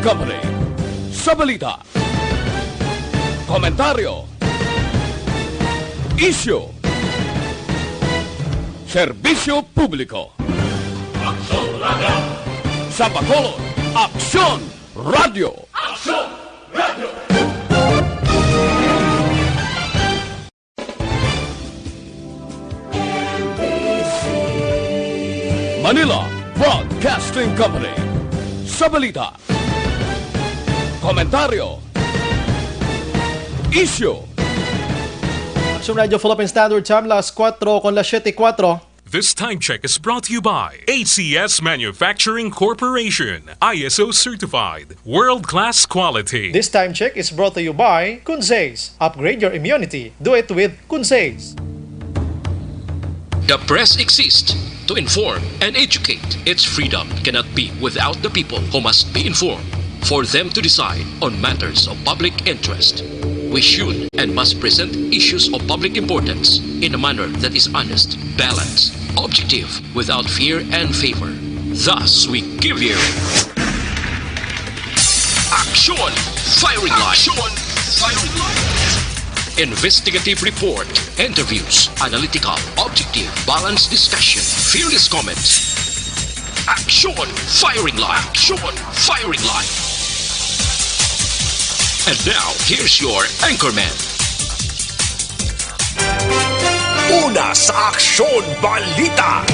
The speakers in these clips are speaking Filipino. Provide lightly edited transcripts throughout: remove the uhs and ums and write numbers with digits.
Company. Sa balita, komentaryo, issue, serbisyo publiko. Aksyon Radio! Sa Bacolod, Aksyon Radio! Aksyon Radio! Manila Broadcasting Company. Sa balita, komentaryo, issue. Aksyon Radio Philippine Standard Time, las 4 con las 7:04. This time check is brought to you by ACS Manufacturing Corporation, ISO certified, world-class quality. This time check is brought to you by Kunsays. Upgrade your immunity. Do it with Kunsays. The press exists to inform and educate. Its freedom cannot be without the people who must be informed for them to decide on matters of public interest. We should and must present issues of public importance in a manner that is honest, balanced, objective, without fear and favor. Thus, we give you Action Firing Line. Action Firing Line. Investigative report, interviews, analytical, objective, balanced discussion, fearless comments. Action Firing Line. Action Firing Line. And now, here's your anchorman. Una sa Aksyon Balita.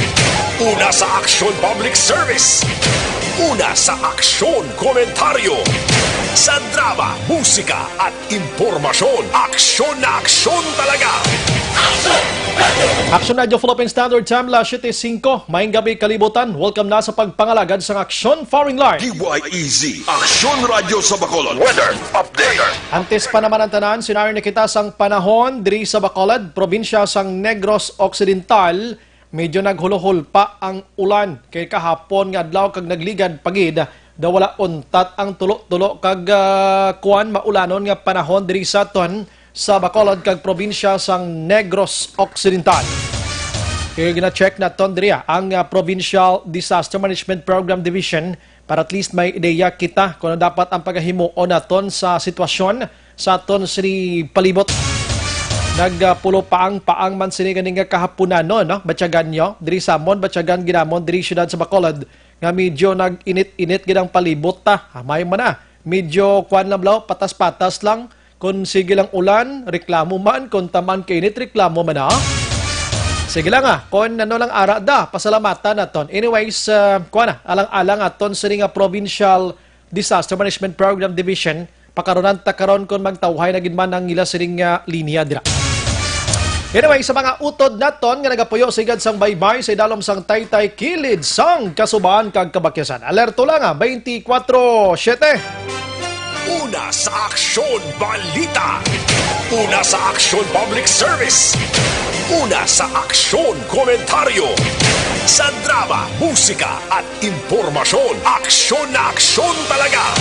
Una sa Aksyon Public Service. Una sa Aksyon Komentaryo. Sa drama, musika at impormasyon. Aksyon na aksyon talaga. Aksyon Radio Philippine Standard Time, las 7:05. Maayong gabi kalibutan. Welcome na sa pagpangalagad sa Aksyon Firing Line. DYEZ, Aksyon Radio sa Bacolod. Weather Update. Antes pa naman ang tanan, sinari na kita sang panahon diri sa Bacolod, probinsya sang Negros Occidental. Medyo naghuluhol pa ang ulan kay kahapon nga adlaw kag nagligad pagid. Da wala untat ang tulo-tulo kag kuan maulanon nga panahon diri sa ton sa Bacolod kag probinsya sang Negros Occidental. Kaya gina-check na ton diri ang Provincial Disaster Management Program Division para at least may ideya kita kung dapat ang paghimuon naton sa sitwasyon sa ton sri palibot. Nagpulo paang man sini kaning kahapunan no batyagan nyo diri samon batyagan ginamon diri syudad sa Bacolod nga medyo nag-init-init gidang palibot ta. May man na. Medyo kuan lang blaw, patas-patas lang. Kung sige lang ulan, reklamo man. Kung taman kainit, reklamo man na. Sige lang kung ano lang ara da, pasalamatan naton. Anyways, kuan na, alang-alang aton sa nga Provincial Disaster Management Program Division, pakaronan takaron kung magtawhay na ginman ang ila siring linya dira. Anyway, sa mga utod naton nga nagapuyo sigad sang baybay sa idalom sang Taytay kilid sang kasubaan kag kabakyasan. Alerto lang 24/7. Una sa Aksyon Balita. Una sa Aksyon Public Service. Una sa Aksyon Komentaryo. Sa drama, musika at impormasyon. Aksyon na aksyon talaga.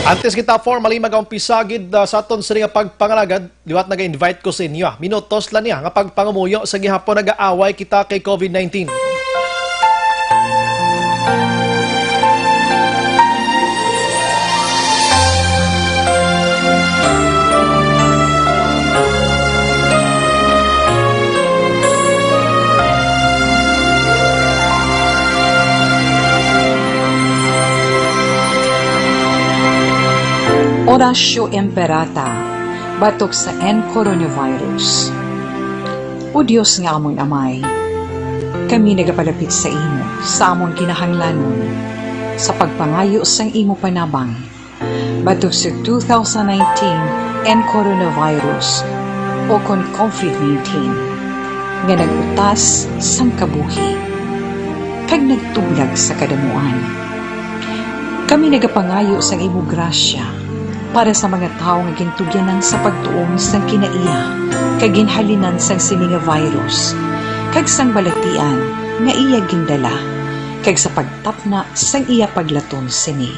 Antes kita formally mag-umpisa gid sa aton sa nga pagpangalagad, liwat naga-invite ko sa inyo. Minutos lang niya nga pagpangumuyo sa gihapon nag-aaway kita kay COVID-19. Orasyo Imperata, batok sa coronavirus. O Diyos nga amon amay, kami nagapalapit sa imo, sa amon kinahanglanon, sa pagpangayo sang imo panabang, batok sa 2019 coronavirus o kon COVID-19, nga nagutas sang kabuhi, kag nagtublag sa kadamuan. Kami nagapangayo sang imo grasya, para sa mga tao nga gintugyanan sa pagtuon sang kinaiya, kag ginhalinan sang sini nga virus, kag sang balatian nga iya gindala, kag sa pagtapna sang iya paglaton sini.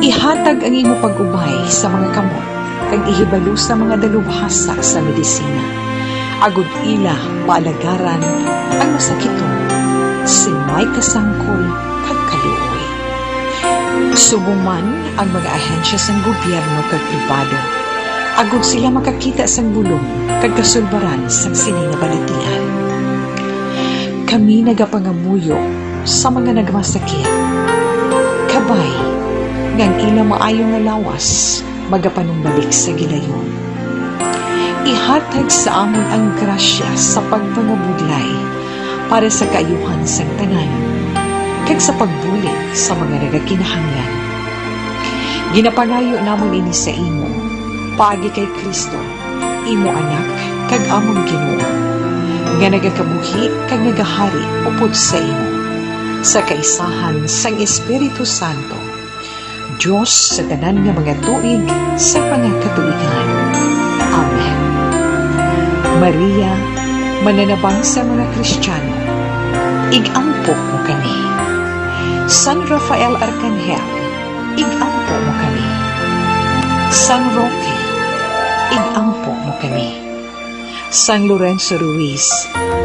Ihatag ang imo pag-ubay sa mga kamot, kag ihibalo sa mga dalubhasa sa medisina. Agud ila paalagaran ang masakiton, sin may kasangkol kag kaluoy. Subong man ang mga ahensya sang gobyerno kag pribado, agud sila makakita sang bulong kag kasulbaran sang sininga balitian. Kami nagapangamuyo sa mga nagmasakit. Kabay, ngang ila maayong nga lawas, magapanumbalik sa gilayon. Ihatag sa amon ang grasya sa pagpangabudlay para sa kaayuhan sang tanan, kag sa pagbulit sa mga nagakinahanglan. Ginapangayo namon ini sa imo, paagi kay Kristo, imo anak, kag among Ginoo, nga nagakabuhi kag nagahari upod sa imo, sa kaisahan sang Espiritu Santo, Diyos sa tanan nga mga tuig sa pangakatuigan. Amen. Maria, mananabang sa mga Kristiyano, igampo mo kami. San Rafael Arcangel, igampo mo kami. San Roque, igampo mo kami. San Lorenzo Ruiz,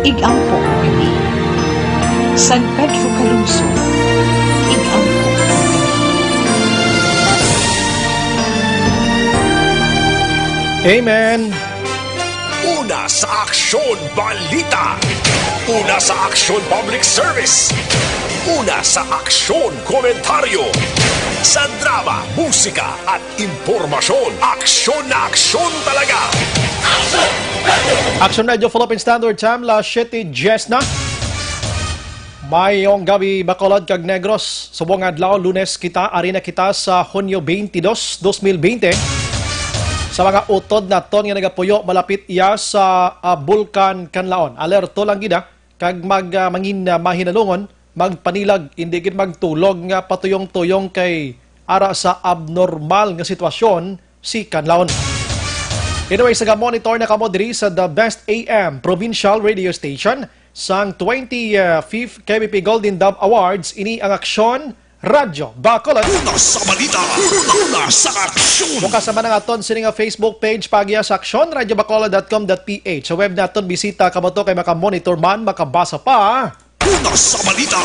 igampo mo kami. San Pedro Calungsod, igampo mo kami. Amen. Una sa Aksyon Balita. Una sa Aksyon Public Service. Una sa Aksyon Komentaryo. Sa drama, musika at impormasyon. Aksyon na aksyon talaga. Action Radio Philippine Standard Time, la 7:10 na. Mayong gabi Bacolod kag Negros. Subong adlaw Lunes kita, ari na kita sa Hunyo 22, 2020. Sa mga utod na ton nga nagapuyo malapit iya sa Bulkan Kanlaon. Alerto lang gida kag mangin mahinalungon, magpanilag hindi gid magtulog nga patuyong-tuyong kay ara sa abnormal nga sitwasyon si Kanlaon. Anyway, sa monitor na kamo diri sa The Best AM Provincial Radio Station sang 25th KBP Golden Dove Awards, ini ang Aksyon Radyo Bacolod. Una sa balita. Una sa aksyon. Bukas naman ang aton sini nga Facebook page pagya sa Aksyon radyobacolod.com.ph. Sa web naton bisita kamo to kay makamonitor man, makabasa pa. Una sa balita.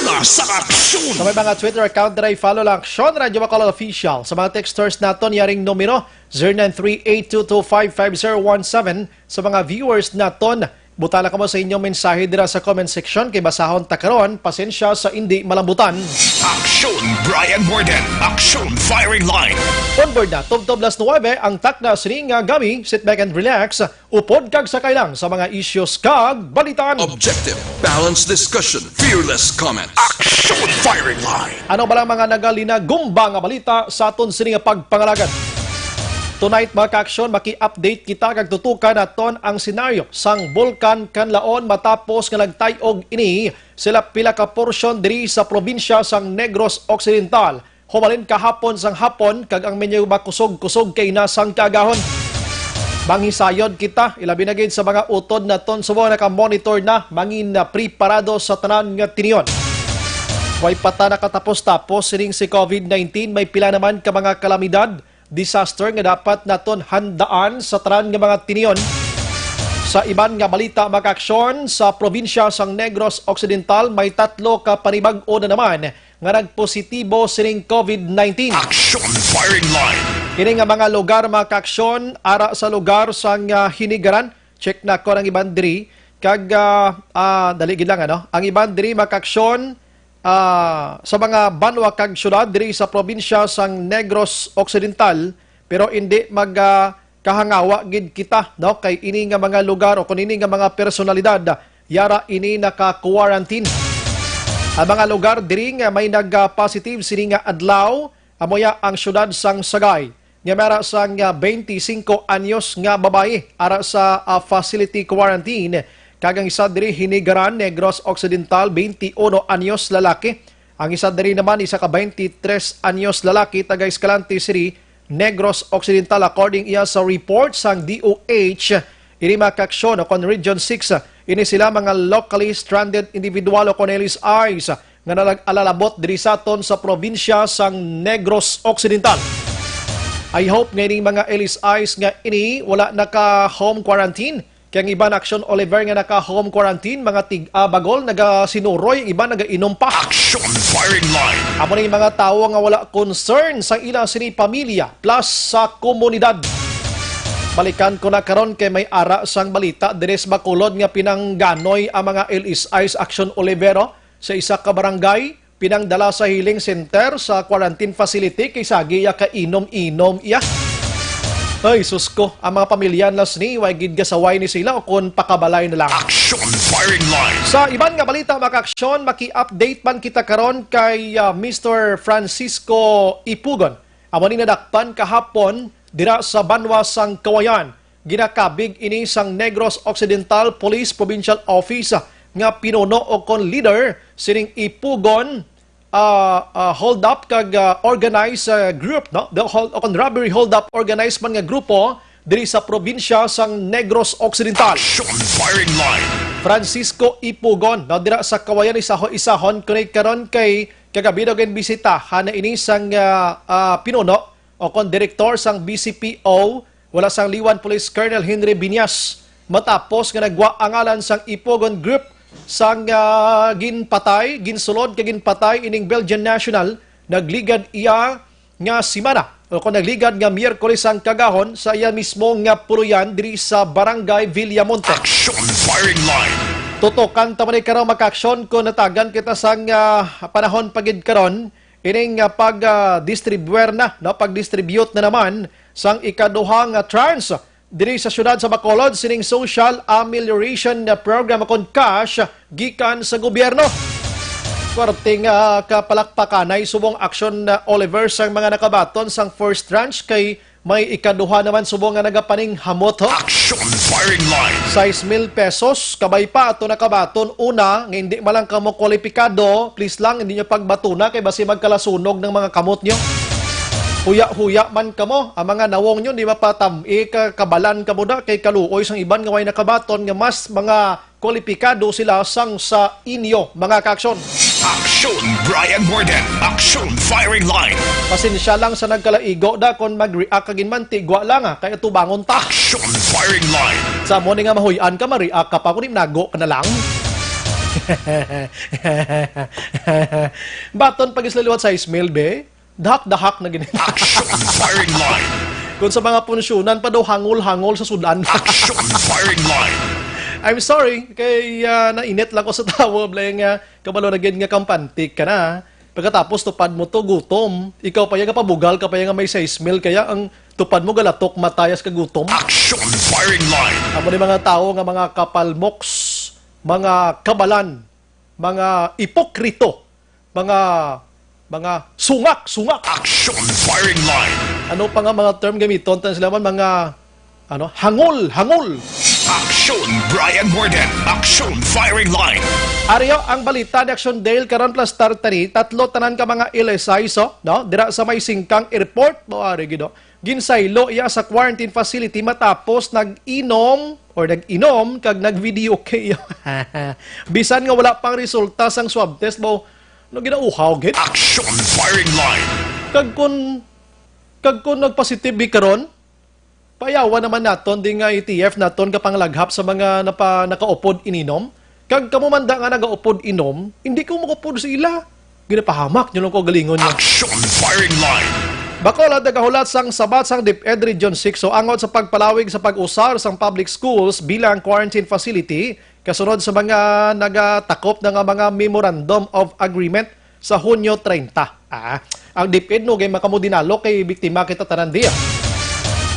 Una sa aksyon. Sa may mga Twitter account na follow lang Aksyon Radyo Bacolod Official. Sa mga texters naton yaring numero 0938225517. Sa mga viewers naton, butala ka mo sa inyong mensahe dira sa comment section kay basahon ta karon, pasensya sa hindi malambutan. Aksyon Brian Borden. Aksyon Firing Line. Onboard na, Tubtob las 9, ang takna sining nga gami, sit back and relax, upod kag sakay lang sa mga issues kag balitan. Objective, balanced discussion, fearless comments. Aksyon Firing Line. Ano ba lang mga nagalina gumba nga balita sa aton sining nga pagpangalagan? Tonight mga ka-aksyon, maki-update kita kag tutukan naton ang senaryo sang Bulkan Kanlaon matapos nga nagtayog ini sila pila ka porsyon diri sa probinsya sang Negros Occidental. Humalin kahapon sang hapon kag ang menyo makusog-kusog kay nasang kagahon. Manghisayod kita, ilabi na gid sa mga utod naton subo naka-monitor na mangin na preparado sa tanan nga tiniyon. Way pata nakatapos-tapos sining si COVID-19, may pila naman ka mga kalamidad, disaster nga dapat naton handaan sa tanan nga mga tiniyon. Sa iban nga balita mga aksyon, sa probinsya sang Negros Occidental may 3 ka panibag-o na naman nga nagpositibo sining COVID-19. Aksyon Firing Line. Kini nga mga lugar mga kaaksyon, ara sa lugar sang Hinigaran, check na ko ang iban diri kag dali gid lang ano. Ang iban diri mga kaaksyon, sa mga banwa kag syudad diri sa probinsya sang Negros Occidental, pero hindi kahangawa gid kita no kay ini nga mga lugar o kun ini nga mga personalidad yara ini naka-quarantine. Ang mga lugar diri nga may nag-positive sini nga adlaw amoya ang syudad sang Sagay nga mera sang 25 anyos nga babae ara sa facility quarantine. Kagang isa diri Hinigaran, Negros Occidental, 21 anyos lalaki. Ang isa diri naman isa ka 23 anyos lalaki taga Escalante City, Negros Occidental, according iya sa report sang DOH. Ini makaksyon o kon Region 6, ini sila mga locally stranded individual o kon LSIs nga nalag-alalabot diri saton sa probinsya sang Negros Occidental. I hope nga ining mga LSIs nga ini wala naka home quarantine. Kaya ang iba na action Oliver nga naka-home quarantine, mga bagol, naga-sinuroy, iba naga-inom pa. Action firing line. Amo na yung mga tao nga wala concern sa ilang sini pamilya plus sa komunidad. Balikan ko na karon kay may ara sang balita deres Bacolod nga pinangganoy ang mga LSI's Action Olivero sa isa ka barangay, pinangdala sa healing center sa quarantine facility kay sagi ya ka inom-inom iya. Ay, sus ko, ang mga pamilyan las ni, way gid gasaway ni sila o kung pakabalay na lang. Action firing line. Sa iban nga balita, maka-aksyon, maki-update man kita karon kay Mr. Francisco Ipugon. Amo ni nadakpan kahapon, dira sa Banwa sang Kawayan. Ginakabig ini sang Negros Occidental Police Provincial Office nga pinuno o kon leader sining Ipugon hold up kag organized group, no? The robbery hold up organized man nga grupo diri sa probinsya sang Negros Occidental. Action firing line. Francisco Ipugon, no, dira sa Kawayan isahon kunay karon kay kagabi daw bisita hana ini sang pinuno o kon direktor sang BCPO wala sang Liwan Police Colonel Henry Binyas matapos nga nagwa angalan sang Ipugon Group sang ginsulod kag ginpatay ining Belgian national nagligad iya nga simana o kung nagligad nga Miyerkules ang kagahon sa iya mismo nga puluyan diri sa Barangay Villamonte. Action firing line. Tutukan ta man karon maka-aksyon ko natagan kita sang panahon pagid karon ining pag-distribuer na, no, pag-distribute na naman sang ikaduhang trans diri sa syudad sa Bacolod sining Social Amelioration Program akong cash gikan sa gobyerno. Kwarting kapalakpakanay subong action Oliver sang mga nakabaton sang first tranche kay may ikaduha naman subong nga nagapaning hamot ho. Action firing line. 6,000 pesos kabay pa ato nakabaton una nga hindi malang kamo kwalipikado, please lang hindi nyo pagbatuna kay basi magkalasunog ng mga kamot nyo. Huya-huya man kamo, ang mga nawong nyo, di ba patami, kabalan ka mo na, kay kaluoy sang iban nga way nakabaton, nga mas mga kwalipikado sila sang sa inyo, mga kaaksyon. Action Brian Morden. Action firing line. Pasensya lang sa nagkalaigo da, kung mag-react kagin man, tigwa lang kaya tubangon ta. Action firing line. Sa mo nga mahuyan ka, ma-react ka pa, kung nago ka na lang. Baton pag islaliwat sa Ismail, be? Dahak-dahak na ganito. Action firing line. Kung sa mga punsyonan pa daw hangol-hangol sa sudan. Action firing line. I'm sorry, kay nainit lang ko sa tawo, blayang kabalo na nga kampantik ka na. Pagkatapos tupad mo to gutom, ikaw pa yung pabugal ka pa yung may 6,000, kaya ang tupad mo galatok matayas ka gutom. Action firing line. Amo ni mga tao nga mga kapalmoks, mga kabalan, mga ipokrito, mga sungak. Action firing line. Ano pa nga mga term gamiton tan sila man mga hangol. Action Brian Morden. Action firing line. Ariyo ang balita ni Action Dale karon plus tartari tatlo tanan ka mga LSI no dira sa may singkang airport mo ari gido. Ginsaylo iya sa quarantine facility matapos nag-inom kag nag-video kay bisan nga wala pang resulta sang swab test mo no ginauhaw gid. Action firing line. Kag kun nagpositive karon payawan naman naton di nga ETF naton kapang laghap sa mga nakaupod ininom. Kag kamumanda nga nagaupod inom, hindi ko makupod sa ila. Ginapahamak nyo lang ko galingon nyo. Action firing line. Bacolod nagahulat sang sabat sang DepEd Region 6 so angot sa pagpalawig sa pag-usar sang public schools bilang quarantine facility kasunod sa mga nagatakop ng mga Memorandum of Agreement sa Hunyo 30. Ang DepEd no kay makamudinalo kay biktima kita tanan diya.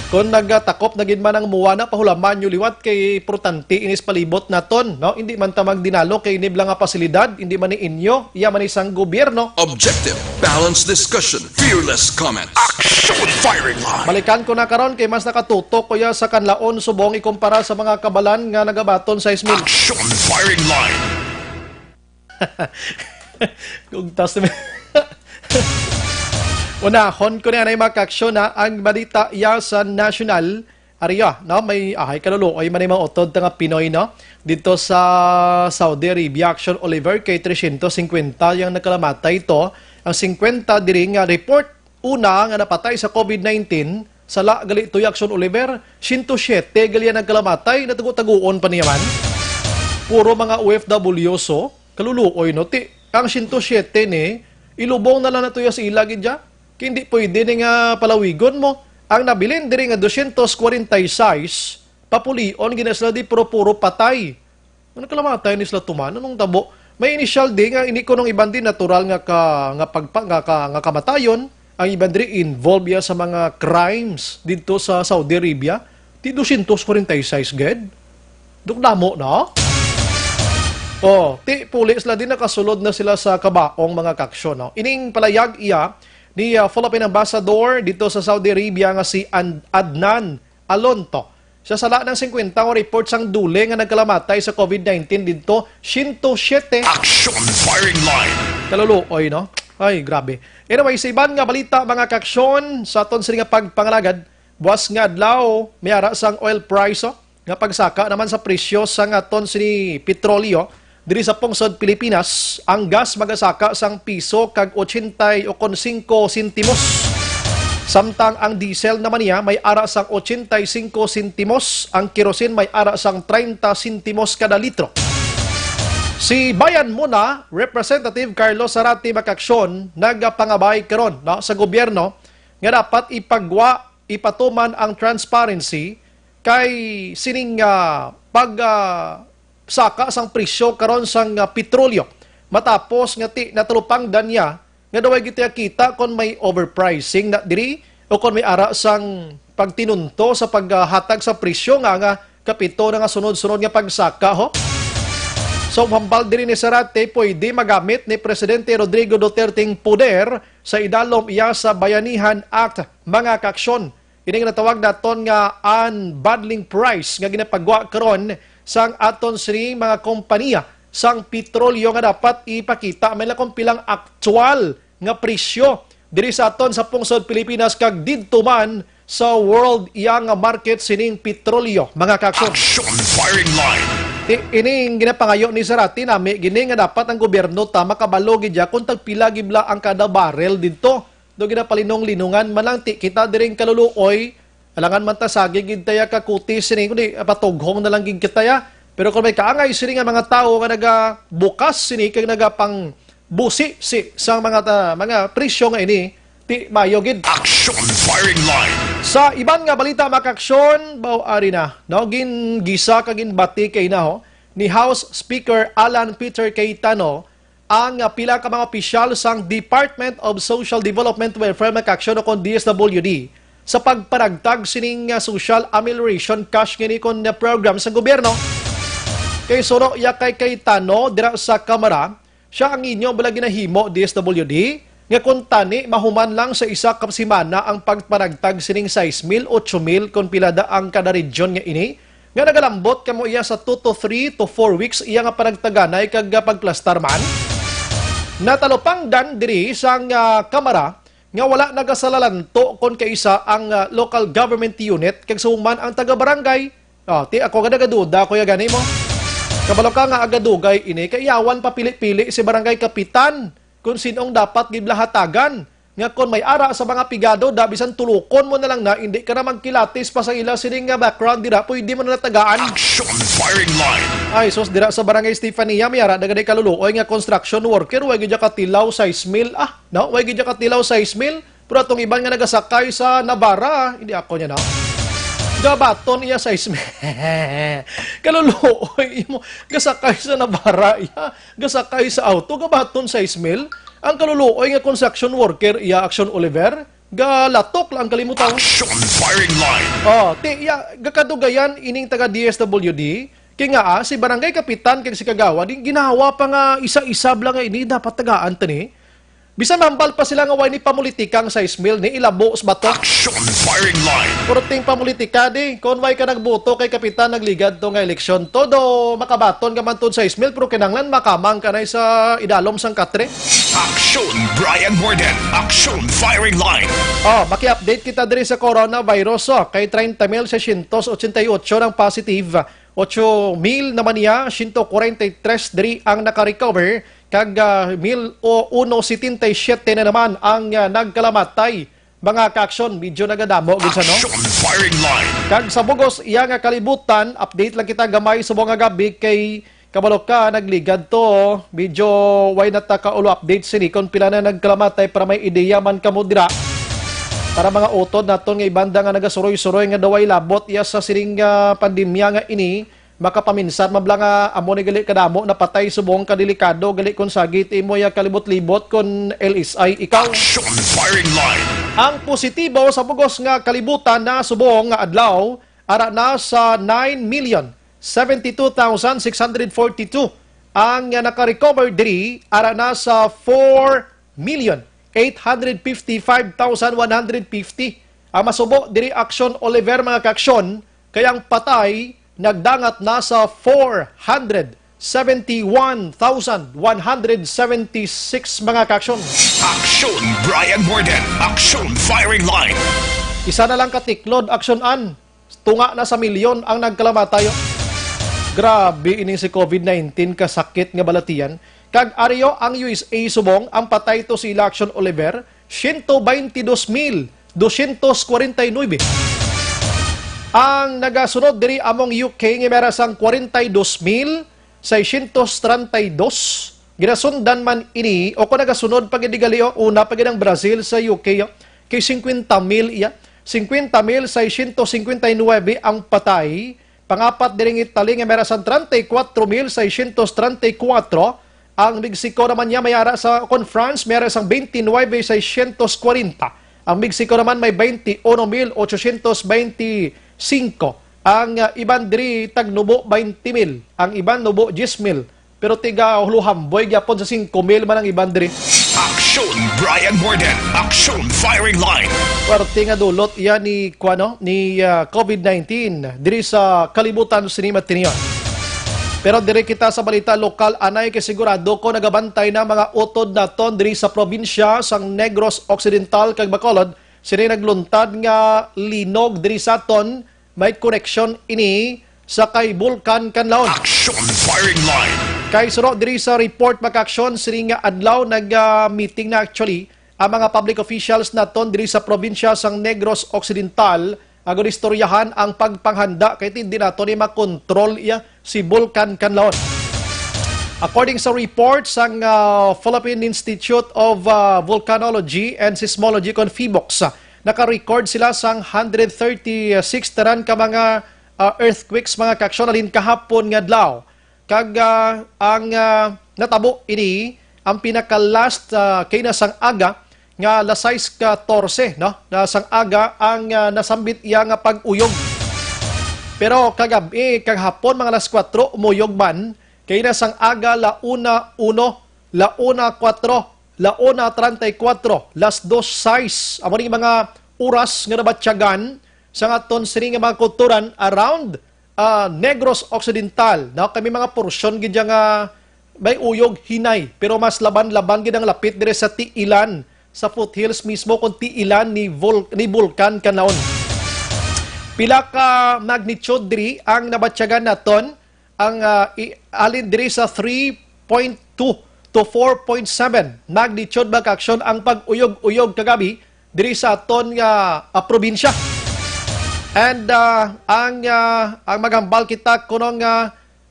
Kung nagtakop na gid man ang muwana pahulaman nyo liwat kay importante inis palibot naton, no? Hindi man ta magdinalo kay nibla nga pasilidad, hindi man ni inyo, iya man isang gobyerno. Objective, balanced discussion, fearless comments. Action firing line. Balikan ko na karon kay mas nakatutok kuya sa kanlaon subong ikumpara sa mga kabalan nga nagabaton sa Ismail. Action firing line. Kung tas unahon ko na yung makaksyon na ang balita iya sa national area, no? May kaluluoy man mga utod nga Pinoy, no? Dito sa Saudi Arabia, Action Oliver kay 350 yung nakalamatay ito. Ang 50 diri nga report una nga napatay sa COVID-19 Sala gali ito'y Action Oliver, 107 gali yan nagkalamatay, natago-taguon pa niyaman. Puro mga OFW so, kaluluoy no, ti, ang 107 ni, ilubong na lang na ito'y sa ilagid dya. Hindi pwede ni nga palawigon mo. Ang nabilin diri nga 246, papulion, ginasla di puro patay. Ano kalamatay ni sila tuman? Anong tabo? May initial di nga, ini ko nung iban din natural nga kamatayon. Ang iban diri involved ya sa mga crimes dito sa Saudi Arabia. Di 246 ged. Dukdamo na. Ti pulis la din nakasulod na sila sa kabaong mga kaksyon. No? Ining palayag iya ni Philippine Ambassador dito sa Saudi Arabia nga si Adnan Alonto. Sa sala ng 50 nga report sang dule nga nagkalamatay sa COVID-19 dito, 107. Action Firing Line. Kaluluoy, no? Ay, grabe. Anyway, sa iban nga balita, mga kaksyon, sa aton sila nga pagpangalagad, buwas nga adlaw, may ara sang oil price, nga pagsaka naman sa presyo sa nga aton sini petrolyo, diri sa pungsod Pilipinas, ang gas magasaka sang piso kag 85 sentimos. Samtang ang diesel naman niya may ara sang 85 sentimos, ang kerosene may ara sang 30 sentimos kada litro. Si Bayan Muna, Representative Carlos Zarate Macaksyon, nagpangabay karon no, sa gobyerno nga dapat ipatuman ang transparency kay sining saka sang presyo karon sang petrolyo. Matapos nga natulupang danya nga daway giti kita kon may overpricing na diri o kon may ara sang pagtinunto sa paghatag sa presyo nga kapito na nga sunod-sunod nga pagsaka ho. So, hambal din ni Zarate, pwede magamit ni Presidente Rodrigo Duterte'ng poder sa idalom iya sa Bayanihan Act, mga kaksyon. Ining natawag naton nga unbundling price nga ginapagwa karon sang aton sini mga kompanya sang petrolyo nga dapat ipakita may lakong pilang aktual nga presyo diri sa aton sa pungsod Pilipinas kag didto man sa world iya nga market sining petrolyo, mga kaksyon. Action Firing Line. Ining ginapangayo ni Zarate nami gini nga dapat ang gobyerno ta makabalo gidya kung tagpila gibla ang kada barrel didto. Do ginapalinong-linungan man lang ti kita diring kaluluoy alangan man ta sagi gid taya ka kutis sini kundi patughong na lang gid kitaya. Pero kung may kaangay sini nga mga tao nga nagabukas sini kag nagapang busi sa mga presyo nga ini ti mayo gid. Action Firing Line. Sa iban nga balita makaksyon, ari na, no? Gisa kagin bati kay na ho, ni House Speaker Alan Peter Cayetano ang pila ka mga opisyal sang Department of Social Development Welfare makaksyon o kon DSWD sa pagparagtag sining social amelioration cash ngini kon program sa gobyerno. Kay suro ya kay Cayetano dira sa Kamara, siya ang inyo bala ginahimo DSWD nga kung tani, mahuman lang sa isa ka simana ang pagparagtag sining 6,000, 8,000 kung pilada ang kada region nga ini. Nga nagalambot kamo iya sa 2 to 3 to 4 weeks iya nga panagtaganay kag pagplastar man. Natalopang dan diri sang Kamara nga wala nagasalalanto kon kaisa ang local government unit kag suman ang taga-barangay. Ti ako nga nagaduda kuya gani mo. Kabalo ka nga agadugay ini kay yawan pa pili-pili si barangay kapitan kung sinong dapat giblahatagan. Nga kung may ara sa mga pigado, dabisan tulukon mo na lang na, hindi ka na magkilatis pa sa ila sining background, dira, pwede mo na natagaan. Action Firing Line. Ay, sos, dira sa barangay Stefania, may ara, dagaday kaluluoy nga construction worker, way gidya katilaw 6,000, no? Way gidya katilaw 6,000, pero atong iban nga nagasakay sa Navara, hindi ako niya na. Gabaton iya 6,000. Kaluluoy mo, gasakay sa Navara, iya, gasakay sa auto, gabaton 6,000. Ang kaluluoy nga construction worker, iya Action Oliver, galatok lang kalimutan. Action Firing Line. Iya, gakadugayan ining taga DSWD, kaya nga si barangay kapitan kay si kagawa, di ginawa pa nga isa-isa lang nga ini, dapat tagaan tani. Bisan mambal pa sila nga way ni pamulitikang 6,000 ni ilabo sa bato. Action Firing Line. Purting pamulitika di. Kung way ka nagboto kay kapitan nagligad to nga eleksyon, todo makabaton ka man to 6,000 pero kinanglan makamang ka na sa idalom sang katre. Action Brian Morden. Action Firing Line. Maki-update kita diri sa coronavirus. Kay 30,688 ng positive. 8,000 naman niya, 143 diri ang naka-recover. Kag 1,177 na naman ang nagkalamatay mga kaaksyon, medyo nagadamo gid sa no. Action firing line. Kag sa bugos iya nga kalibutan, update lang kita gamay sa mga gabi kay kabalo ka nagligad to, medyo why not ka ulo update sini kon pila na nagkalamatay para may ideya man kamo dira. Para mga utod naton nga ibanda nga nagasuroy-suroy nga daway labot iya sa siring pandemya nga ini makapaminsan mabla nga amo ni gali kadamo napatay subong kadelikado gali kon sagit imo ya kalibot-libot kon LSI ikaw. Action firing line. Ang positibo sa bugos nga kalibutan na subong nga adlaw ara na sa 9,072,642. Ang naka-recover diri ara na sa 4,855,150. Ang masubo diri Action Oliver mga kaaksyon kayang patay nagdangat na sa 471,176 mga kaaksyon. Action Brian Borden. Action firing line. Isa na lang katiklod, aksyonan. Tunga na sa milyon ang nagkalamatayo. Grabe ini si COVID-19 kasakit nga balatian. Kag ariyo ang USA subong ang patay to si Action Oliver 122,249. Ang nagasunod diri among UK nga meron sang 42,632. Ginasundan man ini o kung nagasunod pag idigalio una pag ng Brazil sa UK kay 50,000 iya. 50,659 ang patay. Pangapat diring Italy nga meron sang 34,634. Ang Mexico naman niya may ara sa kon France meron sang 29,640. Ang Mexico naman may 21,825. Ang iban diri tagnubo 20,000. Ang iban nubo 10,000. Pero tiga huluhamboy gyapon sa 5,000 man ang iban diri. Action Brian Borden. Action firing line. Parte nga dulot iya ni COVID-19 diri sa kalibutan sinima tiniyon. Pero diri kita sa balita lokal anay kay sigurado ko nagabantay na mga utod naton diri sa probinsya sang Negros Occidental kag Bacolod sini nagluntad nga linog diri sa aton may connection ini sa kay Bulkan Kanlaon. Action firing line. Kay suro diri sa report maka-aksyon sini nga adlaw nag-meeting na actually ang mga public officials naton diri sa probinsya sang Negros Occidental agon istoryahan ang pagpanghanda kay hindi nato ni makontrol iya si Bulkan Kanlaon. According sa report sang Philippine Institute of Volcanology and Seismology kon PHIVOLCS, naka-record sila sang 136 taran ka mga earthquakes mga kaaksyon alin kahapon nga adlaw. Kag ang natabo ini ang pinaka-last kay nasang aga nga alas 6:14 no nasang aga ang nasambit iya nga pag-uyog. Pero kagabi kaghapon mga alas 4 umuyog man kay nasang aga launa 1, launa 4, launa 34, las 2:06 amo ni mga oras nga nabatyagan sa aton sini nga mga kulturan around Negros Occidental. Na kami mga porsyon gid nga may uyog hinay pero mas laban-laban gid ang lapit dire sa tiilan sa foothills mismo kun tiilan ni Bulkan Kanlaon. Pila ka magnitude diri ang nabatyagan naton ang alin diri sa 3.2 to 4.7 magnitude ba kaaksyon ang pag-uyog-uyog kagabi diri sa aton nga probinsya. And ang magambal kita kunong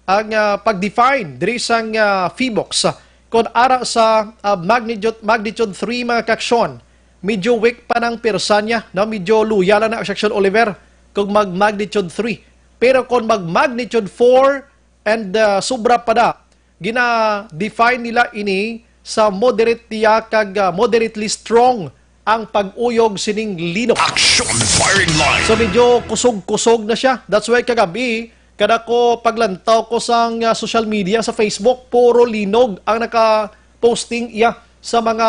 ang pag-define diri sang PHIVOLCS kon ara sa magnitude 3 mga kaaksyon. Medyo weak pa ng persanya, no? Medyo luya lang na Action Oliver kung mag-magnitude 3. Pero kung mag-magnitude 4 and sobra pa da, gina-define nila ini sa moderate kag moderately strong ang pag-uyog sining linog. Action firing line. So medyo kusog-kusog na siya. That's why kagabi, kada ko paglantaw ko sa social media, sa Facebook, puro linog ang naka-posting iya sa mga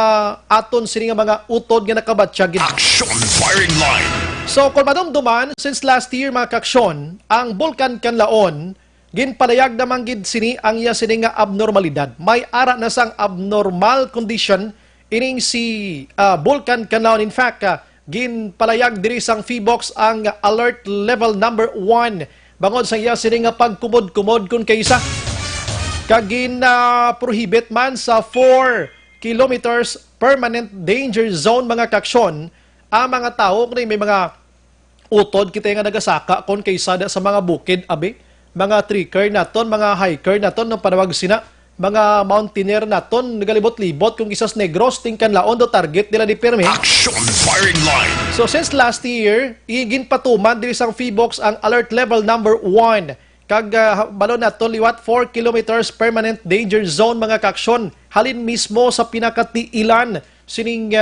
aton sining mga utod nga nakabatsyagin. Action firing line. So kung madumduman, since last year mga kaaksyon, ang Bulkan Kanlaon, ginpalayag naman gid sini ang iya sini nga abnormalidad. May ara na sang abnormal condition ining si Bulkan Kanlaon. In fact, ginpalayag diri sang PHIVOLCS ang alert level number 1 bangod sa iya sini nga pagkumod-kumod kun kaysa kagin prohibit man sa 4 kilometers permanent danger zone mga kaaksyon ang mga tao kung may mga utod kita nga nagasaka kon kaysa sa mga bukid abi, mga trekker naton, mga hiker naton ng panawag sina, mga mountaineer naton nagalibot-libot kung isas Negros tingkan laon do target nila ni Perme. Action firing line. So since last year, igin patuman diri sang Feebox ang alert level number 1. Kag balon naton liwat 4 kilometers permanent danger zone mga kaaksyon. Halin mismo sa pinakatiilan sining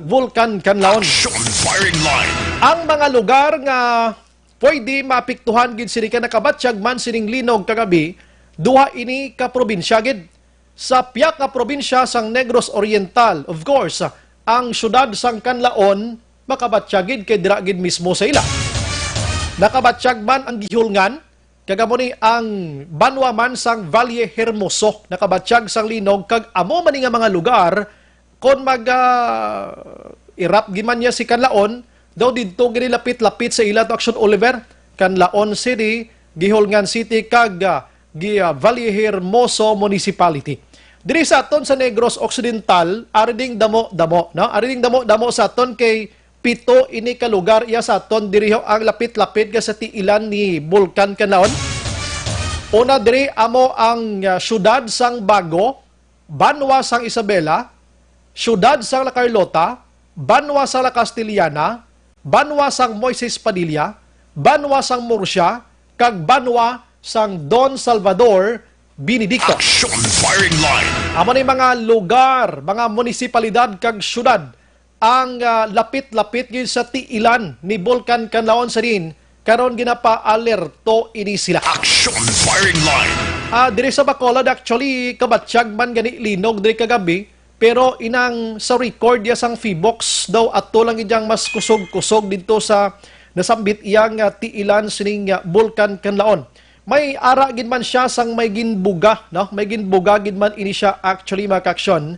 vulkan kanlaon. Action firing line. Ang mga lugar nga pwede maapektuhan gid sini ka nakabatsyag man sining linog kagabi, duha ini ka probinsya gid. Sa piyak nga probinsya sang Negros Oriental, of course, ang syudad sang Kanlaon makabatsyag gid kay dira gid mismo sa ila. Nakabatsyag man ang Gihulngan, kagamo ni ang banwa man sang Valle Hermoso, nakabatsyag sang linog kag amo man nga mga lugar kon irap giman niya si Kanlaon, daw didto gini lapit-lapit sa ila to Action Oliver, Kanlaon City, Gihulngan City kag Valle Hermoso Municipality. Diri sa aton sa Negros Occidental, ariding damo-damo, no? Ariding damo-damo sa aton kay pito ini ka lugar iya sa aton diri ang lapit-lapit ka sa tiilan ni Bulkan Kanlaon. Una diri amo ang syudad sang Bago, banwa sang Isabela, syudad sang La Carlota, banwa sang La Castellana, banwa sang Moises Padilla, banwa sang Murcia, kag banwa sang Don Salvador Benedicto. Action firing line. Amo ni mga lugar, mga munisipalidad kag syudad ang lapit-lapit gyud sa tiilan ni Bulkan Kanlaon sa din karon ginapa-alerto ini sila. Action firing line. Diri sa Bacolod actually kabatsyag man gani linog diri kagabi, pero inang sa record ya sang Feebox daw ato lang idyang mas kusog-kusog dito sa nasambit iyang tiilan sining Bulkan Kanlaon. May ara gid man siya sang may ginbuga, no? May ginbuga gid man ini siya actually makaksyon.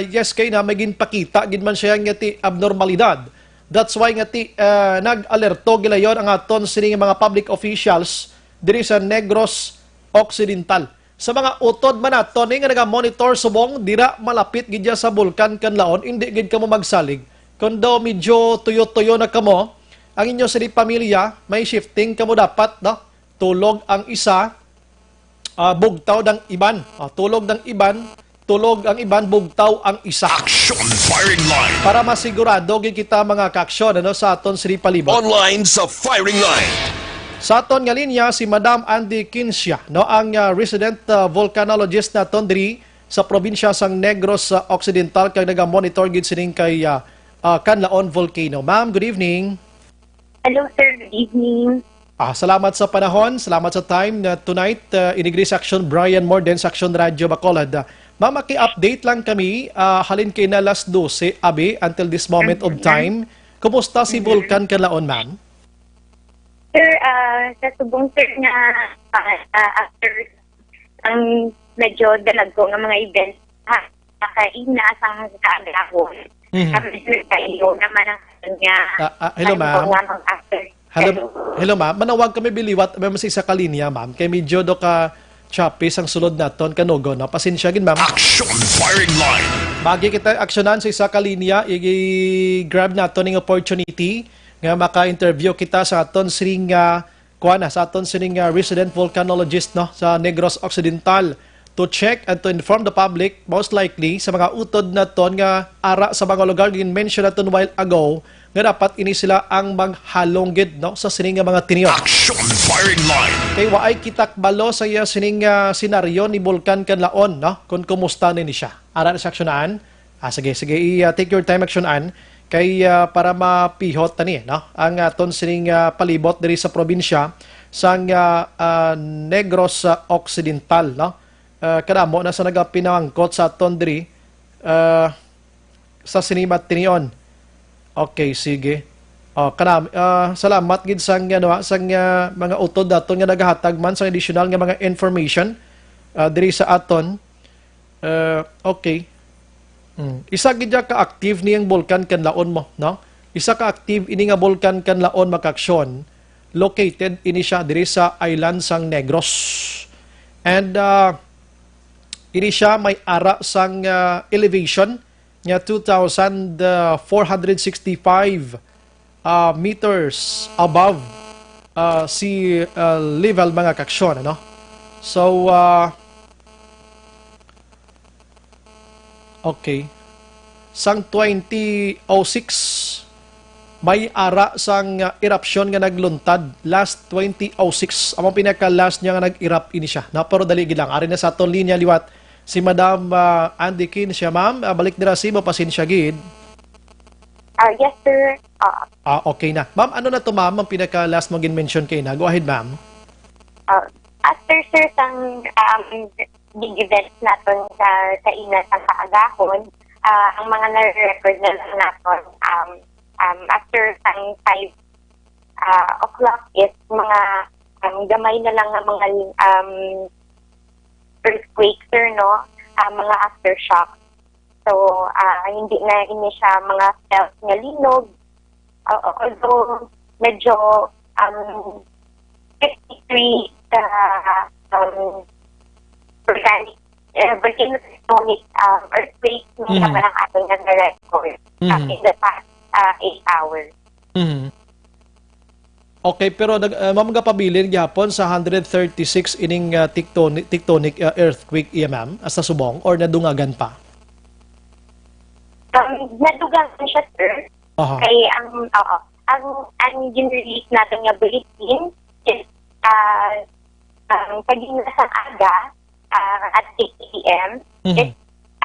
Yes kay na may ginpakita gid man siya nga ti abnormalidad. That's why nga ti nag-alerto gilayon ang aton sining mga public officials diri sa Negros Occidental. Sa mga utod man naton nga naga-monitor subong dira malapit gid sa Bulkan Kanlaon, hindi gid kamo magsalig. Kundo medyo tuyo-tuyo na kamo, ang inyo sa pamilya, may shifting kamo dapat, no? Tulog ang isa, bugtaw ng iban. Tulog ng iban, tulog ang iban, bugtaw ang isa. Action firing line. Para masigurado gid kita mga kaaksyon ano, sa aton Sri Palibot. Online sa firing line. Sa aton nga linya si Madam Andy Kinsya, no, ang resident volcanologist naton diri sa probinsya sang Negros Occidental kag naga-monitor gid sining kay Kanlaon Volcano. Ma'am, good evening. Hello, sir. Good evening. Salamat sa panahon, salamat sa time na tonight. Inigri Section Brian Morden, Section Radio Bacolod. Ma'am, maki-update lang kami, halin kay na last 12, abi, until this moment of time. Kumusta si Bulkan Kanlaon, ma'am? Sir, sa subong sir na after ang medyo dalago ng mga events, inaasang kaagahon. Kami kayo naman ang kanya. Hello, ma'am. Hello, ma'am. Manawag kami biliwat, may isa ka linya, ma'am. Kay medyo do ka chapis ang sulod naton kanugo, no? Pasensya gid, ma'am. Action firing line. Bagi kita aksyonan sa isa ka linya, i-grab naton ng opportunity nga maka-interview kita sa aton sining sa aton sining resident volcanologist, no, sa Negros Occidental, to check and to inform the public, most likely sa mga utod na ton nga ara sa mga lugar din mention naton while ago nga dapat ini sila ang maghalong gid, no, sa sining mga tiniyon. Action firing line. Kay waay kitakbalo sa iya sining senaryo ni Bulkan Kanlaon, no, kung kumusta ni siya. Ara sa aksyonan. Sige, take your time aksyonan kay para mapihot tani, no, ang aton sining palibot diri sa probinsya sang Negros Occidental, no. Kadamo na sa nagapinangkot sa aton diri sa sinimat tinion. Okay, sige. Salamat gid sang mga utod daton nga nagahatag man sang additional nga mga information diri sa aton. Okay. Isa gid ka active niyang Bulkan Kanlaon mo, no? Isa ka active ini nga Bulkan Kanlaon makaksyon. Located ini siya diri sa island sang Negros. And ini siya may ara sang elevation nga 2,465 meters above sea level mga kaksyon, ano? So, okay. Sang 2006, may ara sang eruption nga nagluntad. Last 2006, among pinaka-last niya nga nag-erupt ini siya. Na, pero dali lang. Ari na sa aton linya liwat si Madam Andy Kin siya, ma'am. Balik nila si mo, pasensya gid. Yes, sir. Okay na. Ma'am, ano na to, ma'am? Ang pinaka-last mo gin-mention kay na. Go ahead, ma'am. After, sir, sang big events natin sa ina sa kaagahon, ang mga na-record na lang natin, after sang 5 o'clock is mga gamay na lang ng mga earthquake, sir, no? Mga aftershock. So, hindi na ini siya mga felt nga linog. Although, medyo 53 organic volcanic earthquake na parang ating na-record in the past 8 hours. Okay, pero ma'am pabilin gyapon sa 136 ining tectonic earthquake iya, ma'am, sa subong or nadungagan pa? Nadugagan siya, sir. Kay ang gin-release natin nga bulletin is paging nasang aga at 6 p.m.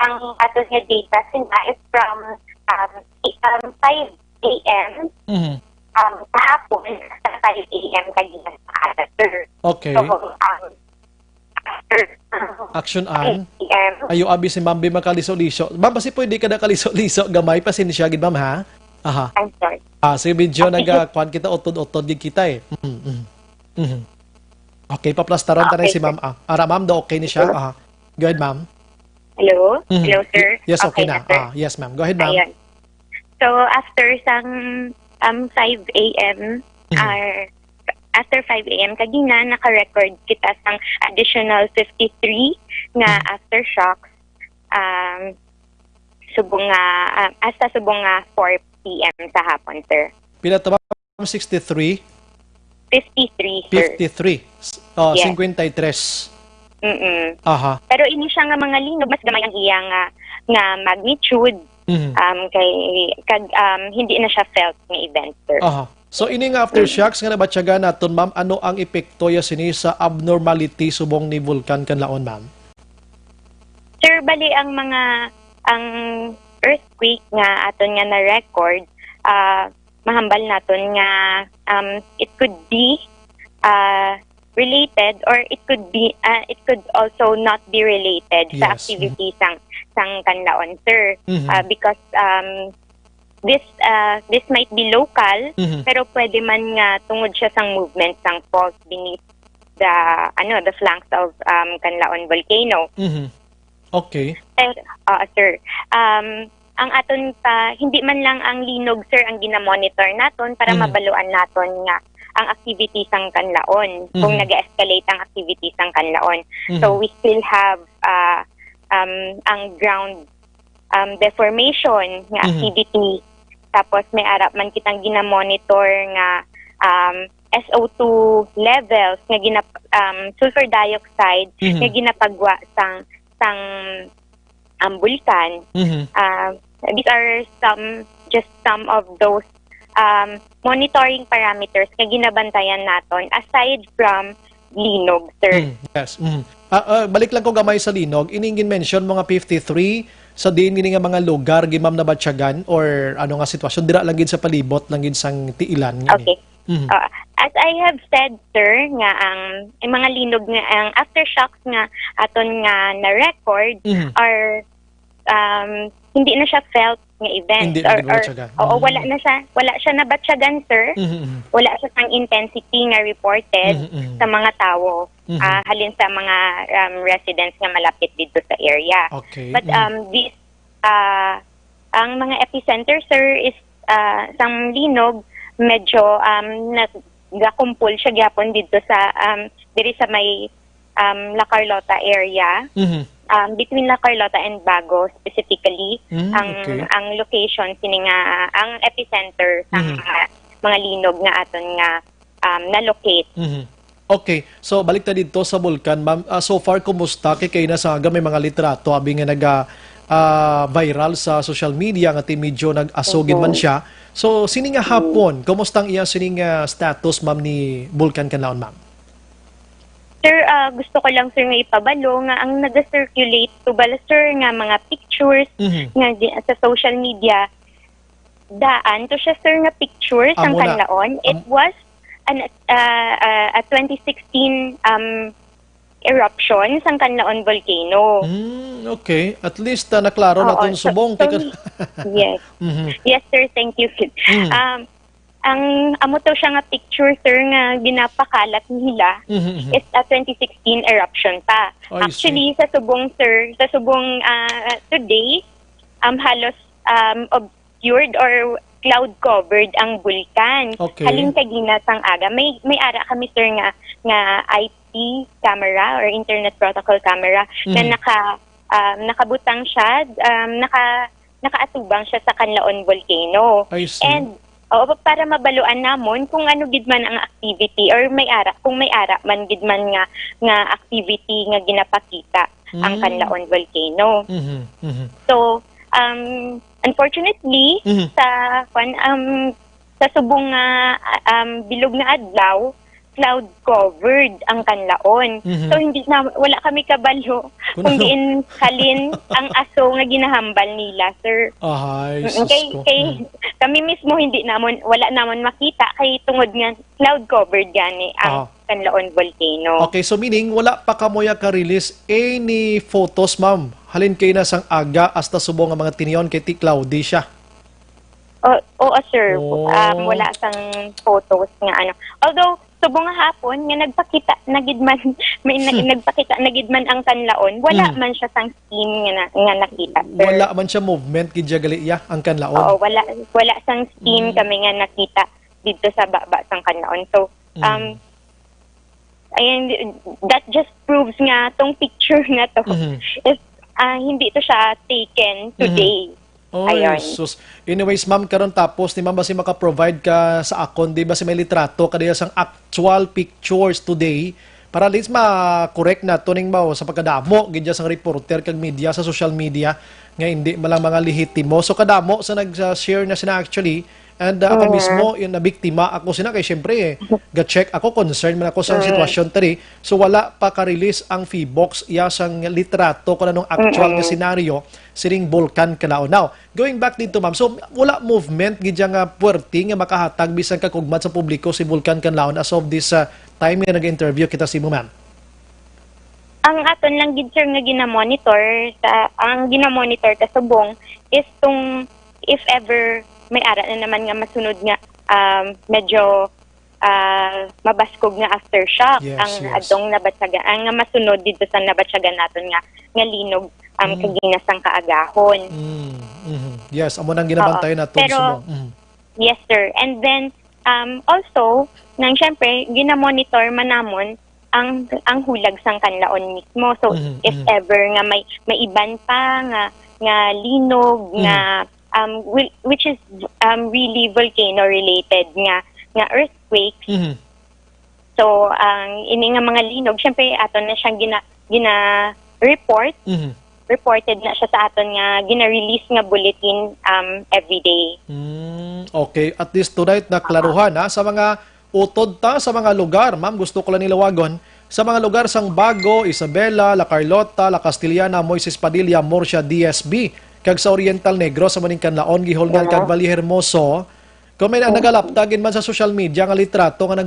Ang ato nga data sina is from 5 a.m. Kahapon sa 5 a.m. kagina sa aga, sir. Okay. So, Action an. Ayo abi si Ma'am Bima kaliso-liso. Ma'am, basi pwede ka na kaliso-liso gamay pasensya gid, ma'am, ha? Aha. I'm sorry. Sige, medyo nagkuhan kita utod-utod gid kita eh. Okay, paplastaron ta na si ma'am. Ara ma'am, do okay ni siya. Go ahead, ma'am. Hello? Hello, sir? Yes, okay na. sir. Yes, ma'am. Go ahead, ma'am. Ayan. So, after sang 5 a.m. After 5 a.m. kagina, naka-record kita sang additional 53 nga aftershocks hasta subong nga 4 p.m. sa hapon, sir. Pila to, ma'am? 63? 53, sir. 53. Yes. 53. Aha. Pero ini siya nga mga linog, mas gamay ang iya nga magnitude. Kay hindi na siya felt nga event, sir. Aha. So ini nga aftershocks nga nabatyaga naton, ma'am, ano ang epekto ya sini sa abnormality subong ni vulkan kanlaon, ma'am? Sir, bali ang earthquake nga aton nga na record, mahambal naton nga it could be related or it could also not be related sa activity sang kanlaon, sir. Because this might be local, pero pwede man nga tungod siya sang movement sang fault beneath the flanks of Canlaon volcano. Okay. Sir, ang aton pa hindi man lang ang linog, sir, ang ginamonitor naton para mabaluan naton nga ang activity sang Canlaon kung nag-escalate ang activity sang Canlaon. So we still have ang ground deformation nga activity. Tapos may arap man kitang ginamonitor nga SO2 levels nga sulfur dioxide nga ginapagwa sang bulkan. These are some of those monitoring parameters nga ginabantayan naton aside from linog, sir. Yes. Balik lang ko gamay sa linog. Iningin mention mga 53 sa diin gini nga mga lugar gimam na batyagan or ano nga sitwasyon dira lang gid sa palibot lang gid sang tiilan. Okay. As I have said, sir, nga ang mga linog nga ang aftershocks nga aton nga na record are hindi na siya felt nga event or wala siya nabatsyagan, sir. Wala siya sang intensity nga reported sa mga tawo halin sa mga residents nga malapit dito sa area. Okay. But this ang mga epicenter, sir, is sang linog medyo nagakumpol siya gyapon dito sa diri sa may La Carlota area. between La Carlota and Bago specifically. Okay. Ang location sini nga ang epicenter sa mga linog nga aton nga na-locate. Okay, so balik ta dito sa bulkan, ma'am. So far, kumusta? Kay na sa may mga litrato, abi nga viral sa social media, nga medyo nag-asugin man siya. So, sini nga hapon, kumusta ang iya sini nga status, ma'am, ni Bulkan Kanlaon, ma'am? Sir, gusto ko lang sir nga ipabalo nga ang nag-circulate to bala sir nga mga pictures nga sa social media. Daan to siya sir nga pictures ang Amo na. Kanlaon. It was a 2016 eruption sang Kanlaon volcano. Okay, at least naklaro na itong subong. Yes. Yes sir, thank you. Ang amo to siya nga picture sir nga ginapakalat nila is a 2016 eruption pa. I Actually sa subong sir, sa subong today halos obscured or cloud covered ang bulkan. Okay. Halin kagina sang aga. May ara kami sir nga IP camera or internet protocol camera na nakabutang siya, nakaatubang siya sa Kanlaon volcano. I see. And para mabaluan namon kung ano gid man ang activity or kung may ara man gid man nga activity nga ginapakita ang Kanlaon volcano. So unfortunately sa subong nga bilog nga adlaw, cloud covered ang Kanlaon. So wala kami kabalo kung diin halin ang aso nga ginahambal nila sir. Ay, Kay kami mismo wala namon makita kay tungod nga cloud covered gani ang Kanlaon volcano. Okay, so meaning wala pa kamoya ka-release any photos, ma'am. Halin kay na sang aga hasta subong nga mga tinion kay ti cloudy siya. Oo sir, wala sang photos nga ano. Although subong nga hapon nga nagpakita nagidman nagpakita nagidman ang Kanlaon, wala man siya sang steam nga nakita sir. Wala man siya movement gidya gali iya ang Kanlaon. Oo, wala sang steam kami nga nakita dito sa baba sang Kanlaon. So ayan, that just proves nga tong picture nga to is hindi to siya taken today. Oh, Ayun. Jesus. Anyways, ma'am, karon tapos ni ma'am basi maka-provide ka sa akon, di ba si may litrato kadiya sang actual pictures today para at least ma-correct na tuning ba sa pagkadamo gidya sang reporter kag media sa social media nga hindi malang mga lehitimo. So kadamo sa nag-share na sina actually. And ako mismo, yung nabiktima ako sina kay syempre ga-check ako, concerned man ako sa sitwasyon tari. So wala pa ka-release ang Feebox iya sang litrato kung anong actual nga senaryo sining Bulkan Kanlaon. Now, going back dito ma'am, so wala movement gidya nga puwerti nga makahatag bisan kakugmat sa publiko si Bulkan Kanlaon as of this time nga nag-interview kita si mo ma'am. Ang aton lang gid sir nga ginamonitor ang ginamonitor ta subong is tong if ever may ara na naman nga masunod nga medyo mabaskog nga aftershock ang adtong nabatsagan ang nga masunod dito sa nabatsagan naton nga linog kagina sang kaagahon. Yes, amo nang ginabantay naton subong. Yes sir. And then also nang syempre ginamonitor man namon ang hulag sang Kanlaon mismo. So if ever nga may iban pa nga linog nga which is really volcano related nga earthquakes. So ini nga mga linog syempre aton na siyang gina-report. Reported na siya sa aton nga gina-release nga bulletin every day. Okay, at least tonight naklaruhan sa mga utod ta sa mga lugar. Ma'am, gusto ko lang nilawagon sa mga lugar sang Bago, Isabela, La Carlota, La Castillana, Moises Padilla, Murcia, DSB, kag sa Oriental Negro sa maning Kanlaon, Giholngan kag Vallehermoso. Kung may nagalaptagin man sa social media nga litrato nga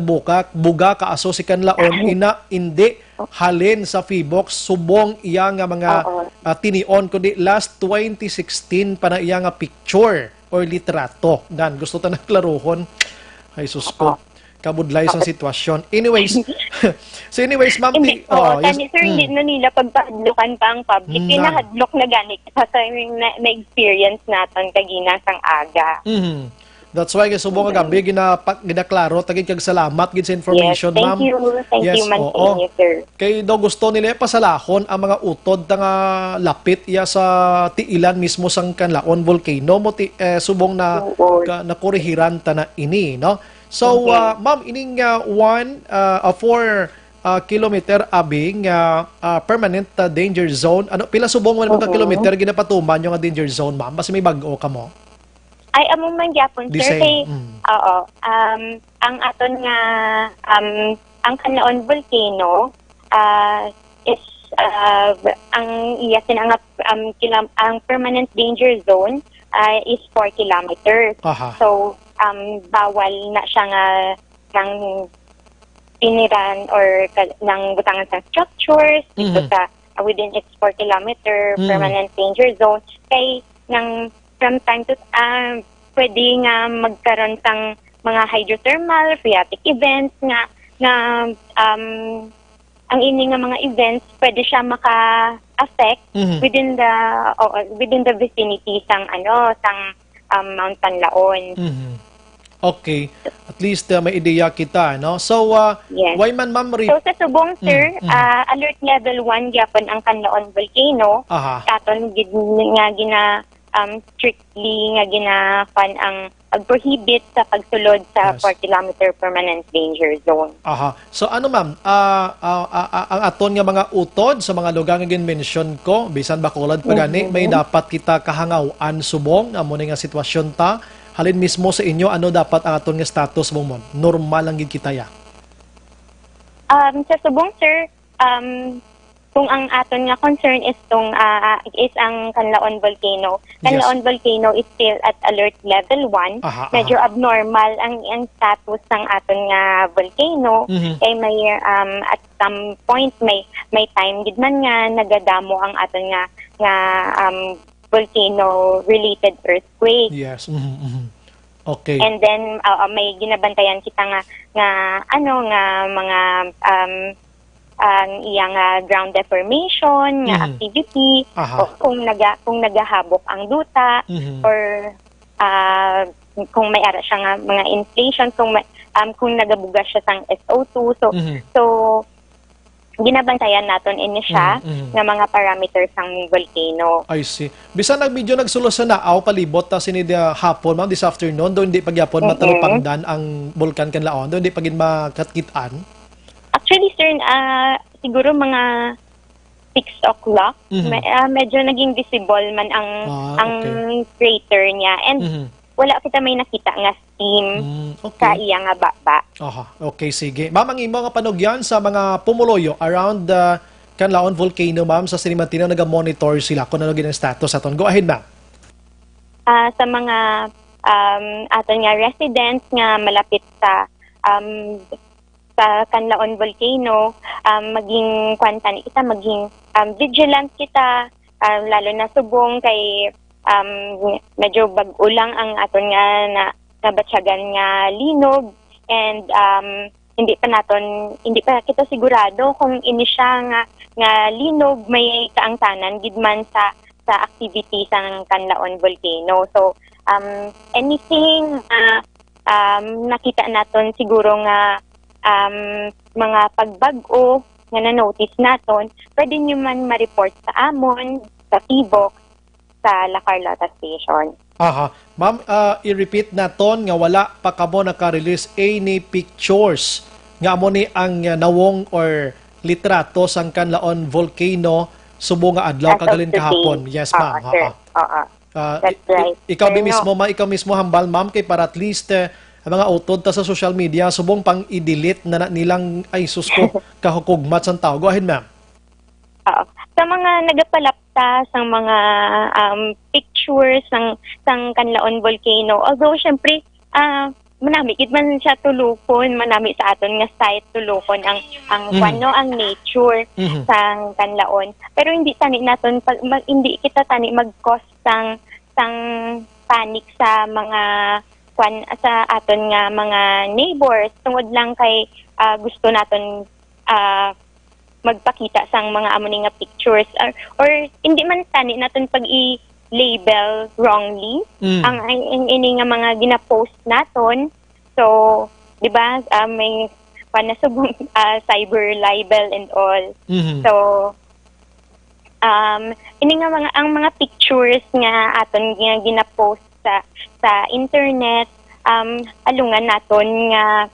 buga kaaso si Kanlaon, hindi halin sa Feebox subong iya nga mga tinion kundi last 2016 pa na iya nga picture or litrato. Dan gusto ta naklaruhon. Ay sus ko. Kabudlay sa sitwasyon. Anyways, ma'am, sir, hindi na nila pagpahadlokan pa ang public. Pinahadlok na ganit sa na-experience natin kagina sang aga. That's why subong nga gabi ginaklaro tagid kag salamat gid sa information, Yes, ma'am. thank you man sa inyo, sir. Kay daw gusto nila pasalahon ang mga utod nga lapit iya sa tiilan mismo sang Canlaon volcano mo subong na Oo. nakurihiran ta na ini, no? So ma'am, ining 4 kilometer abing permanent danger zone. Ano pila subong man mga kilometer ginapatuman yung danger zone, ma'am? Basta may bag-o ka mo. Ay, among man gyapon, Di sir. same. Kay, oo. Ang aton nga, ang Canlaon Volcano is, ang iya ang permanent danger zone is 4 kilometers. Aha. So, bawal na siya nga ng tiniran or ng butangan sa structures dito sa within its 4 kilometer permanent danger zone. Kay, from time to pwede nga magkaroon ng mga hydrothermal, phreatic events nga ang ini nga mga events pwede siya maka-affect within the vicinity sang Mount Canlaon. Okay. At least may ideya kita, no? So, Yes. why man, ma'am, So sa subong, sir, alert level 1 gyapon ang Canlaon Volcano. Aha. Aton nga strictly nga ginafan ang pag-prohibit sa pagsulod sa Yes. 4 kilometer permanent danger zone. Aha. So ano ma'am, ang aton nga mga utod sa mga lugar nga gin-mention ko, bisan Bacolod pagani, may dapat kita kahangawan subong amo nga sitwasyon ta. Halin mismo sa inyo, ano dapat ang aton nga status mo? Normal lang gid kita ya. Sa subong, sir, kung ang aton nga concern is ang Canlaon Volcano. Canlaon Volcano is still at alert level 1. Aha, Medyo abnormal ang status ng aton nga volcano. Kay may at some point may time gid man nga nagadamo ang aton nga volcano related earthquake. Yes. Okay. And then may ginabantayan kita nga mga ang iyang ground deformation nga activity Aha. o kung nagahabok ang duta or kung may ara siya nga mga inflation kung nagabuga siya sang SO2 so ginabantayan naton ini siya nga mga parameters sang volcano. I see. Bisan medyo nagsolusyon na aw palibot ta sinid hapon ma'am this afternoon do hindi pagyapon matalupangdan ang Bulkan Canlaon do hindi pagin makatkitan. Actually, sir, siguro mga 6 o'clock, medyo naging visible man ang crater niya. And wala kita may nakita nga steam sa iya nga baba. Aha, okay, sige. Ma'am, ang imo nga panugyan sa mga pumuloyo around the Canlaon Volcano, ma'am, sa Sinimantina nag-monitor sila kung ano ginang status aton. Go ahead, ma'am. Sa mga aton nga residents nga malapit sa Canlaon Volcano, maging vigilant kita, lalo na subong kay medyo bag-o lang ang aton nga nabatsyagan nga linog and hindi pa kita sigurado kung ini siya nga linog may kaangtanan gidman sa activity sa Canlaon Volcano. So anything nakita naton siguro nga mga pagbag-o nga na-notice naton, pwede nyo man ma-report sa amon, sa T-Box, sa La Carlota Station. Aha. Ma'am, i-repeat naton nga wala pa kamo naka-release any pictures nga amo ni ang nawong or litrato sang Canlaon Volcano subo nga adlaw kagalin kahapon. Yes, ma'am. Sir. That's right. Ikaw mismo hambal, ma'am, kay para at least ang mga utod ta sa social media subong pang i-delete na nilang ay susko kahukugmat sang tao. Go ahead, ma'am. Sa mga nagapalapta sa mga pictures sang Canlaon Volcano, although syempre manami gid man siya tulupon, manami sa aton nga site tulupon ang nature sang Canlaon, pero hindi tani naton hindi kita tani mag-cause sang panic sa mga sa aton nga mga neighbors tungod lang kay gusto naton magpakita sang mga amo nga pictures or hindi man tani naton label wrongly Mm. ang ini nga mga gina-post naton. So, di ba, may panasubong cyber libel and all. Mhm. So, ini nga ang mga pictures nga aton nga gina-post sa internet, alungan naton nga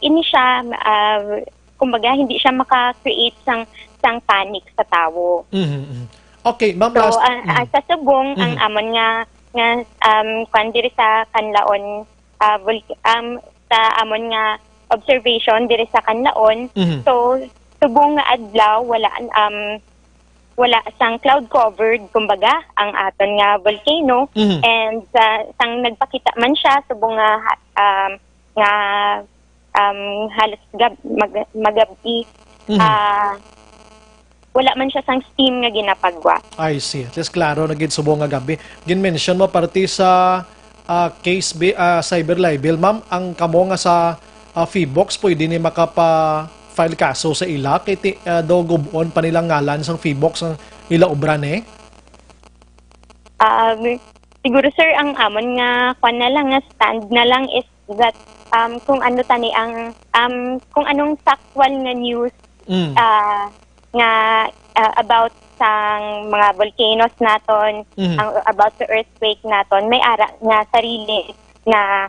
ini siya kumbaga hindi siya maka-create sang panic sa tawo. Mhm, mhm. Okay, ma'am, So, last. sa subong, ang amon nga kwan diri sa kanlaon, sa amon nga observation diri sa kanlaon. Mhm. So, subong nga adlaw, wala sang cloud covered, kumbaga, ang aton nga volcano. Mhm. And sang nagpakita man siya, subong nga halos magabi, Mhm. wala man siya sang steam nga ginapagwa. I see. At least klaro na gid subong nga gabi. Gin-mention mo parti sa case cyber libel, ma'am, ang kamo nga sa Feebox pwede ni makapa-file kaso sa ila kay do gubon pa nilang ngalan sang Feebox ang ila obra ne. Siguro sir, ang amon nga kwan na lang, nga stand na lang is that kung ano tani ang kung anong factual nga news Mm. nga about sang mga volcanoes naton, Mhm. about the earthquake naton, may ara nga sarili na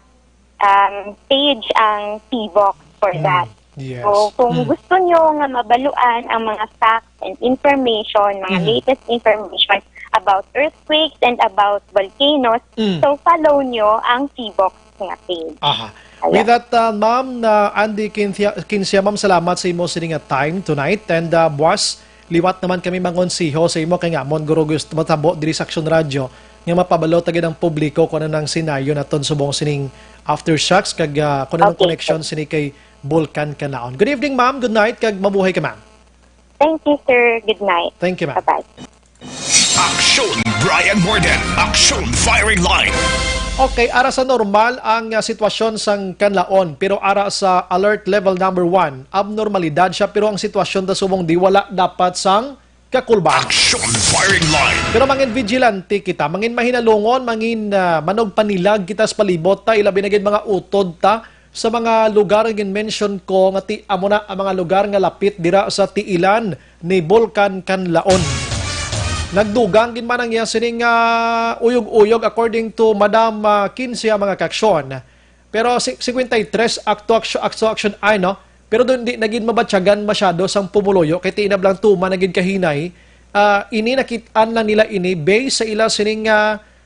page ang PVOX for that. Yes. So, kung gusto nyo nga mabaluan ang mga facts and information, mga latest information about earthquakes and about volcanoes, so follow nyo ang PVOX nga page. Aha. With that, ma'am, Andy Kinsya, ma'am, salamat sa imo sining time tonight. And boss, liwat naman kami mangonsiho sa imo kay nga mon guro gusto matabo diri sa Action Radio nga mapabalo tagid ang publiko kung ano nang senaryo naton subong sining aftershocks kag kung anong Okay. connection sini kay Vulcan Kanaon. Good evening, ma'am. Good night kag mabuhay ka, ma'am. Thank you, sir. Good night. Thank you, ma'am. Bye-bye. Aksyon Brian Morden. Aksyon Firing Line. Okay, ara sa normal ang sitwasyon sang Kanlaon, pero ara sa alert level number 1, abnormalidad siya, pero ang sitwasyon da subong di wala dapat sang kakulban. Aksyon Firing Line. Pero mangin vigilante kita, mangin mahinalungon, mangin manog panilag kita sa palibot ta, ilabi na gid mga utod ta sa mga lugar nga mention ko nga amo na ang mga lugar nga lapit dira sa tiilan ni Vulcan Kanlaon. Nagdugang gin man ang iya sining uyog-uyog according to Madam Kinsya mga kaksyon. Pero 53 acto action ay no. Pero doon di nagin mabatyagan masyado sang pumuloyo kay tiinab lang tuma nagin kahinay. Ini nakitaan na nila ini base sa ila sining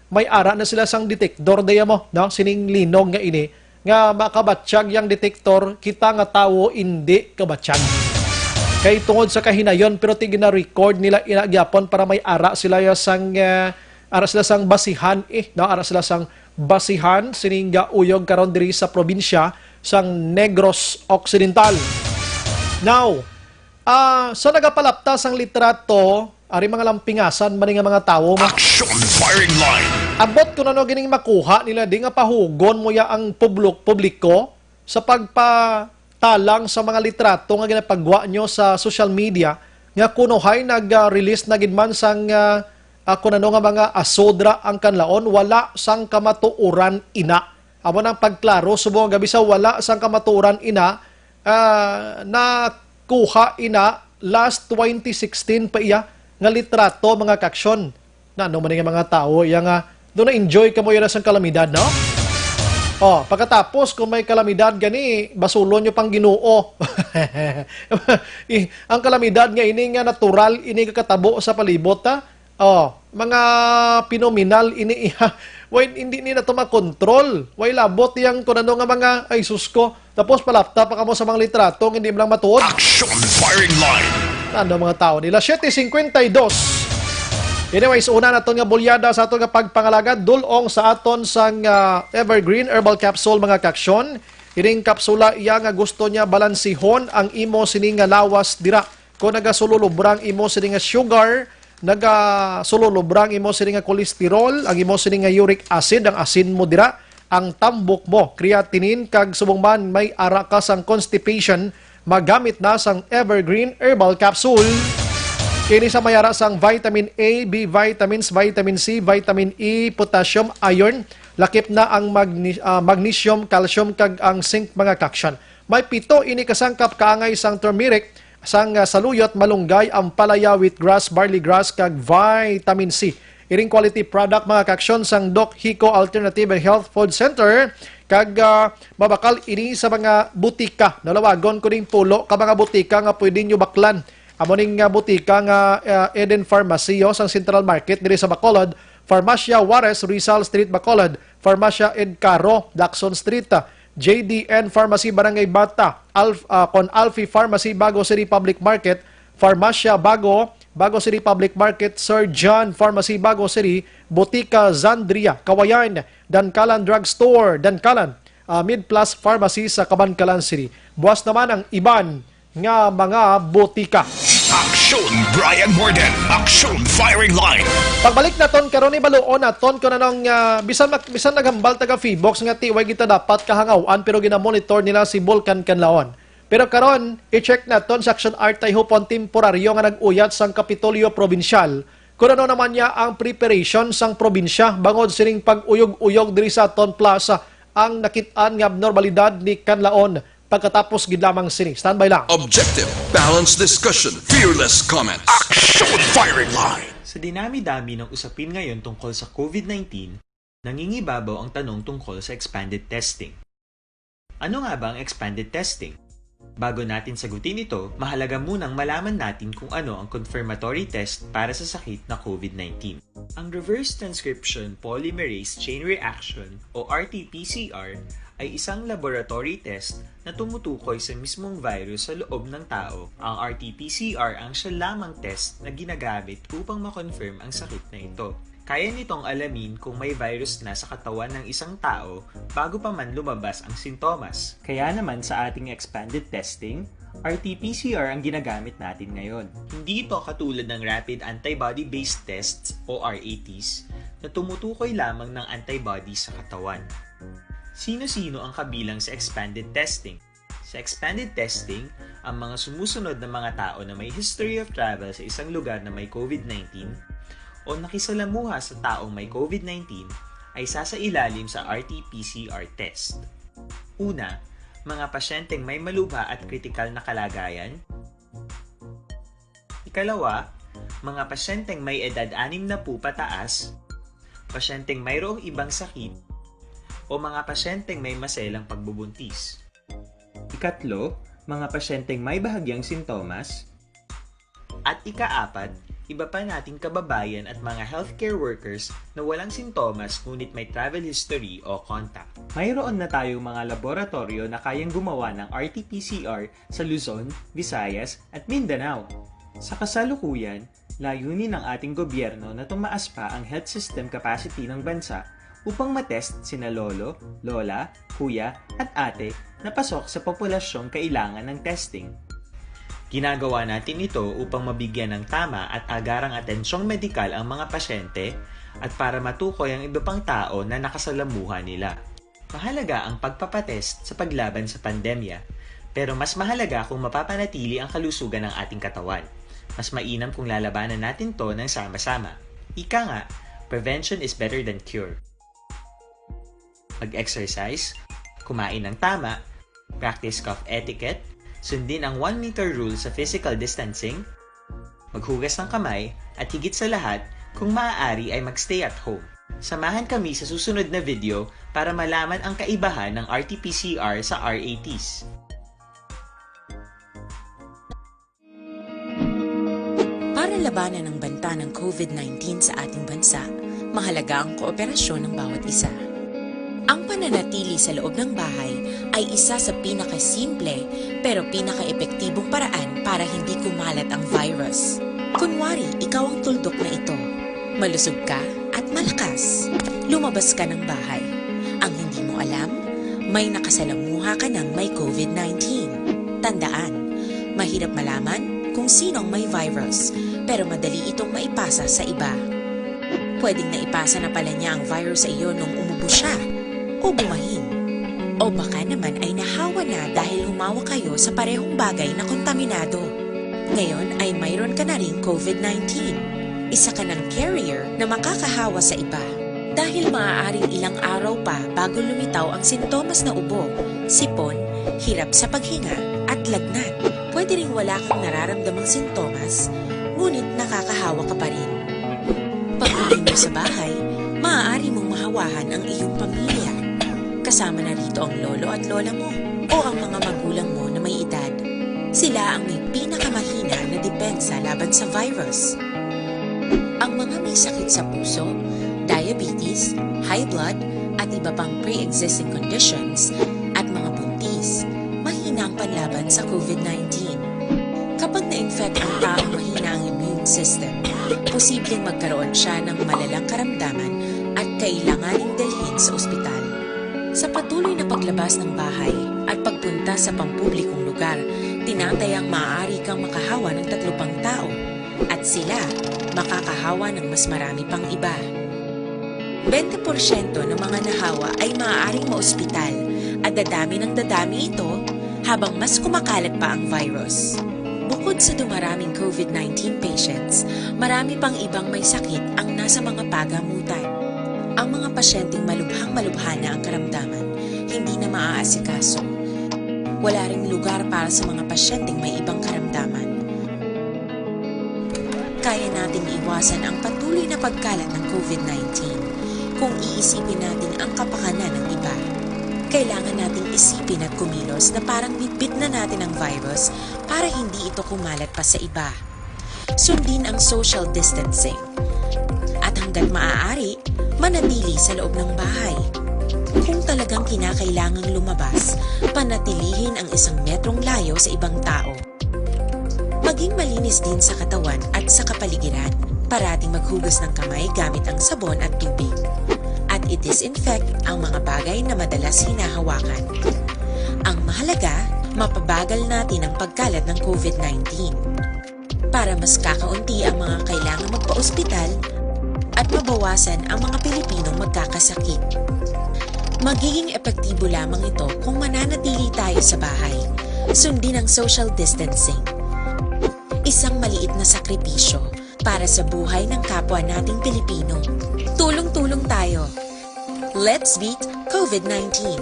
may ara na sila sang detektor daya mo no sining linog nga ini nga makabatsyag yang detektor kita nga tawo hindi kabatsyag. Kay tungod sa kahinayon pero ti gina-record nila inagyapon para may ara sila sang basihan no ara sila sang basihan sininga uyog karon diri sa probinsya sang Negros Occidental. Now, so nagapalaptas ang litrato ari mga lampingasan man nga mga tawo Aksyon Firing Line. abot ko na no gining makuha nila di nga pahugon mo ya ang publiko sa pagpatalang sa mga litrato nga ginapagwa nyo sa social media nga kunohay nag-release na gidman sang kunano nga mga asodra ang kanlaon wala sang kamatuuran ina. Amo nang pagklaro subong gabi sa wala sang kamatuuran ina na kuha ina last 2016 pa iya nga litrato mga kaksyon na ano man nga mga tao iya nga doon na enjoy ka mo yun sa kalamidad, no? Pagkatapos, kung may kalamidad gani, basulon nyo pang Ginoo. Ang kalamidad nga, ini nga natural, ini kakatabo sa palibot, ha? Mga phenomenal, ini hindi ni na ito makontrol. Way labot yang kung ano nga mga, ay susko. Tapos palapta pa ka mo sa mga litrato, hindi mo lang matuod. Aksyon Firing Line. Ano mga tao nila? 7:52. Anyways, una na ito nga bulyada sa aton nga pagpangalagad, dulong sa aton sang Evergreen Herbal Capsule mga kaksyon. Iring kapsula iya nga gusto niya balansihon ang imo sining nga lawas dira. Kung nagasululubrang imo sining nga sugar, nagasululubrang imo sining nga kolesterol, ang imo sining nga uric acid, ang asin mo dira, ang tambok mo, creatinine, kag subong man may ara ka sang constipation, magamit na sang Evergreen Herbal Capsule. Kini sa mayara sang vitamin A, B vitamins, vitamin C, vitamin E, potassium, iron, lakip na ang magnesium, calcium kag ang zinc mga kaksyon. May 7 ini kasangkap kaangay sang turmeric, sang saluyot, malunggay, ampalaya, wheatgrass, barley grass kag vitamin C. Iring quality product mga kaksyon sang Doc Hico Alternative Health Food Center kag mabakal ini sa mga butika. Nalawagon ko ning pulo ka mga butika nga pwede nyo baklan. Amo ning butika nga Eden Pharmacy sang Central Market diri sa Bacolod, Farmacia Juarez, Rizal Street, Bacolod, Farmacia Ed Caro, Lacson Street, JDN Pharmacy Barangay Bata, Alfi Pharmacy Bago City Public Market, Farmacia Bago City Public Market, Sir John Pharmacy Bago City, Botica Zandria, Kawayan, Dankalan Drugstore, Dankalan, Mid Plus Pharmacy sa Kabankalan City. Buwas naman ang iban nga mga botika. Aksyon Brian Morden. Aksyon Firing Line. Pagbalik naton karon ni baluon naton ko na nang bisan naghambal taga Feebox nga tiway kita dapat kahangawan pero gina-monitor nila si Volcan Canlaon. Pero karon i-check naton sa Action Artay Hupon temporaryo nga nag-uyat sang Kapitolyo Provincial. Kuno naman niya ang preparation sang probinsya bangod sining pag-uyog-uyog diri sa Ton Plaza ang nakit-an nga abnormalidad ni Canlaon pagkatapos gid lamang sini. Standby lang. Objective, balanced discussion, fearless comment. Aksyon Firing Line. Sa dinami-dami ng usapin ngayon tungkol sa COVID-19, nangingibabaw ang tanong tungkol sa expanded testing. Ano nga ba ang expanded testing? Bago natin sagutin ito, mahalaga munang malaman natin kung ano ang confirmatory test para sa sakit na COVID-19. Ang Reverse Transcription Polymerase Chain Reaction o RT-PCR ay isang laboratory test na tumutukoy sa mismong virus sa loob ng tao. Ang RT-PCR ang siya lamang test na ginagamit upang makonfirm ang sakit na ito. Kaya nitong alamin kung may virus na sa katawan ng isang tao bago pa man lumabas ang sintomas. Kaya naman sa ating expanded testing, RT-PCR ang ginagamit natin ngayon. Hindi ito katulad ng Rapid Antibody-Based Tests o RATs na tumutukoy lamang ng antibodies sa katawan. Sino-sino ang kabilang sa expanded testing? Sa expanded testing, ang mga sumusunod na mga tao na may history of travel sa isang lugar na may COVID-19 o nakisalamuha sa taong may COVID-19 ay sasailalim sa RT-PCR test. Una, mga pasyenteng may malubha at kritikal na kalagayan. Ikalawa, mga pasyenteng may edad 60 pataas, pasyenteng mayroong ibang sakit, o mga pasyenteng may maselang pagbubuntis. Ikatlo, mga pasyenteng may bahagyang sintomas. At ikaapat, iba pa nating kababayan at mga healthcare workers na walang sintomas ngunit may travel history o contact. Mayroon na tayong mga laboratorio na kayang gumawa ng RT-PCR sa Luzon, Visayas at Mindanao. Sa kasalukuyan, layunin ng ating gobyerno na tumaas pa ang health system capacity ng bansa upang matest sina lolo, lola, kuya at ate na pasok sa populasyong kailangan ng testing. Ginagawa natin ito upang mabigyan ng tama at agarang atensyong medikal ang mga pasyente at para matukoy ang iba pang tao na nakasalamuha nila. Mahalaga ang pagpapatest sa paglaban sa pandemya, pero mas mahalaga kung mapapanatili ang kalusugan ng ating katawan. Mas mainam kung lalabanan natin to ng sama-sama. Ika nga, prevention is better than cure. Mag-exercise, kumain ng tama, practice cough etiquette, sundin ang 1 meter rule sa physical distancing, maghugas ng kamay, at higit sa lahat, kung maaari ay magstay at home. Samahan kami sa susunod na video para malaman ang kaibahan ng RT-PCR sa RATs. Para labanan ang banta ng COVID-19 sa ating bansa, mahalaga ang kooperasyon ng bawat isa. Ang pananatili sa loob ng bahay ay isa sa pinakasimple pero pinaka-epektibong paraan para hindi kumalat ang virus. Kunwari, ikaw ang tuldok na ito. Malusog ka at malakas. Lumabas ka ng bahay. Ang hindi mo alam, may nakasalamuha ka ng may COVID-19. Tandaan, mahirap malaman kung sinong may virus, pero madali itong maipasa sa iba. Pwedeng naipasa na pala niya ang virus sa iyo nung umubo siya o bumahin. O baka naman ay nahawa na dahil humawa kayo sa parehong bagay na kontaminado. Ngayon ay mayroon ka na ring COVID-19. Isa ka ng carrier na makakahawa sa iba. Dahil maaaring ilang araw pa bago lumitaw ang sintomas na ubo, sipon, hirap sa paghinga at lagnat. Pwede ring wala kang nararamdamang sintomas, ngunit nakakahawa ka pa rin. Pag-uwi mo sa bahay, maaari mong mahawahan ang iyong pamilya. Kasama na rito ang lolo at lola mo o ang mga magulang mo na may edad. Sila ang may pinakamahina na depensa laban sa virus. Ang mga may sakit sa puso, diabetes, high blood, at iba pang pre-existing conditions at mga buntis, mahina ang panlaban sa COVID-19. Kapag na-infect ang taong mahina ang immune system, posibleng magkaroon siya ng malalang karamdaman at kailanganing dalhin sa ospital. Sa patuloy na paglabas ng bahay at pagpunta sa pampublikong lugar, tinatayang maaari kang makahawa ng 3 pang tao at sila makakahawa ng mas marami pang iba. 20% ng mga nahawa ay maaaring maospital at dadami ng dadami ito habang mas kumakalat pa ang virus. Bukod sa dumaraming COVID-19 patients, marami pang ibang may sakit ang nasa mga pagamutan. Ang mga pasyenteng malubhang-malubha na ang karamdaman, hindi na maaasikaso. Wala ring lugar para sa mga pasyenteng may ibang karamdaman. Kaya nating iwasan ang patuloy na pagkalat ng COVID-19 kung iisipin natin ang kapakanan ng iba. Kailangan nating isipin at kumilos na parang bitbit na natin ang virus para hindi ito kumalat pa sa iba. Sundin ang social distancing. At hanggat maaari, manatili sa loob ng bahay. Kung talagang kinakailangang lumabas, panatilihin ang 1 metrong layo sa ibang tao. Maging malinis din sa katawan at sa kapaligiran. Parating maghugas ng kamay gamit ang sabon at tubig. At i-disinfect ang mga bagay na madalas hinahawakan. Ang mahalaga, mapabagal natin ang pagkalat ng COVID-19 para mas kakaunti ang mga kailangang magpa-ospital at mabawasan ang mga Pilipinong magkakasakit. Magiging epektibo lamang ito kung mananatili tayo sa bahay. Sundin ang social distancing. Isang maliit na sakripisyo para sa buhay ng kapwa nating Pilipino. Tulong-tulong tayo. Let's beat COVID-19.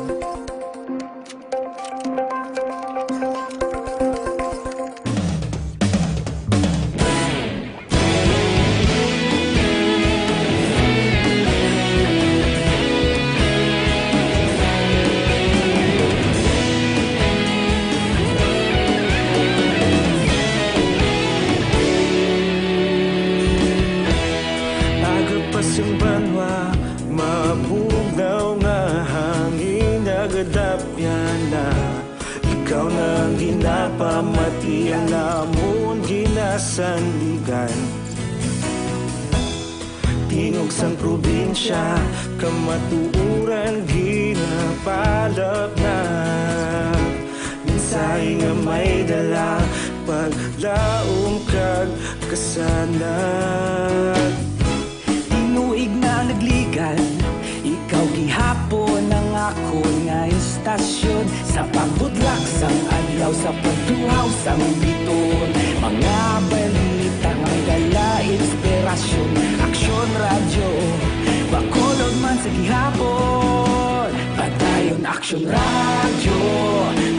Ikaw na ang ginapamatian namon ginasandigan. Tingog sang probinsya, kamatuuran ginapalap na. Minsay nga may dala, paglaom kag kasanag. Tinuig na nagligan, ikaw gihapon ang ako nga istasyon. Sa pagbudlak sang adlaw, sa pagtuhaw sang biton, mga balita nga dala inspirasyon. Aksyon radyo, bakolod man sa gihapon. Padayon aksyon radyo,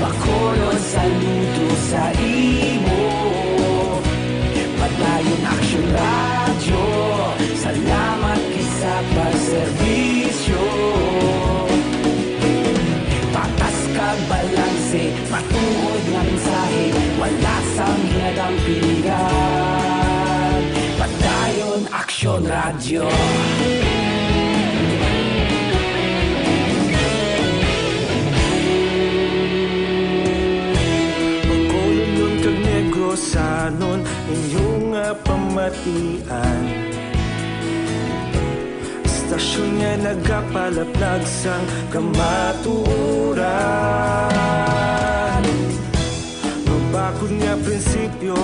bakolod saludo sa imo. Padayon aksyon radyo, salamat kisa pagserbisyo. Patas kag balanse, matuod nga mensahe, wala sang hinadang piligan. Padayon aksyon radyo. Magkolon kag negrosanon, inyong nga pamatian. Istasyon nga nagapalaplag sang kamatuuran. Mabakod nga prinsipyo,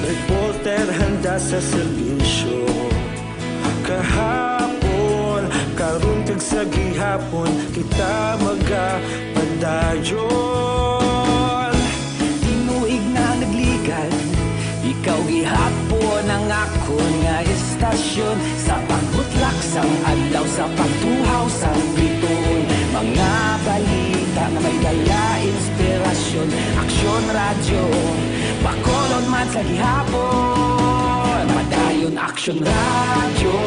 reporter handa sa serbisyo. Kahapon, karon kag sa gihapon, kita magapadayon. Tinuig na nagligan, akon nga istasyon sa pagbutlak sang adlaw sa pagtuhaw sa bituon. Mga balita na may dala inspirasyon. Aksyon radyo, Bacolod man sa gihapon. Padayon Aksyon radyo,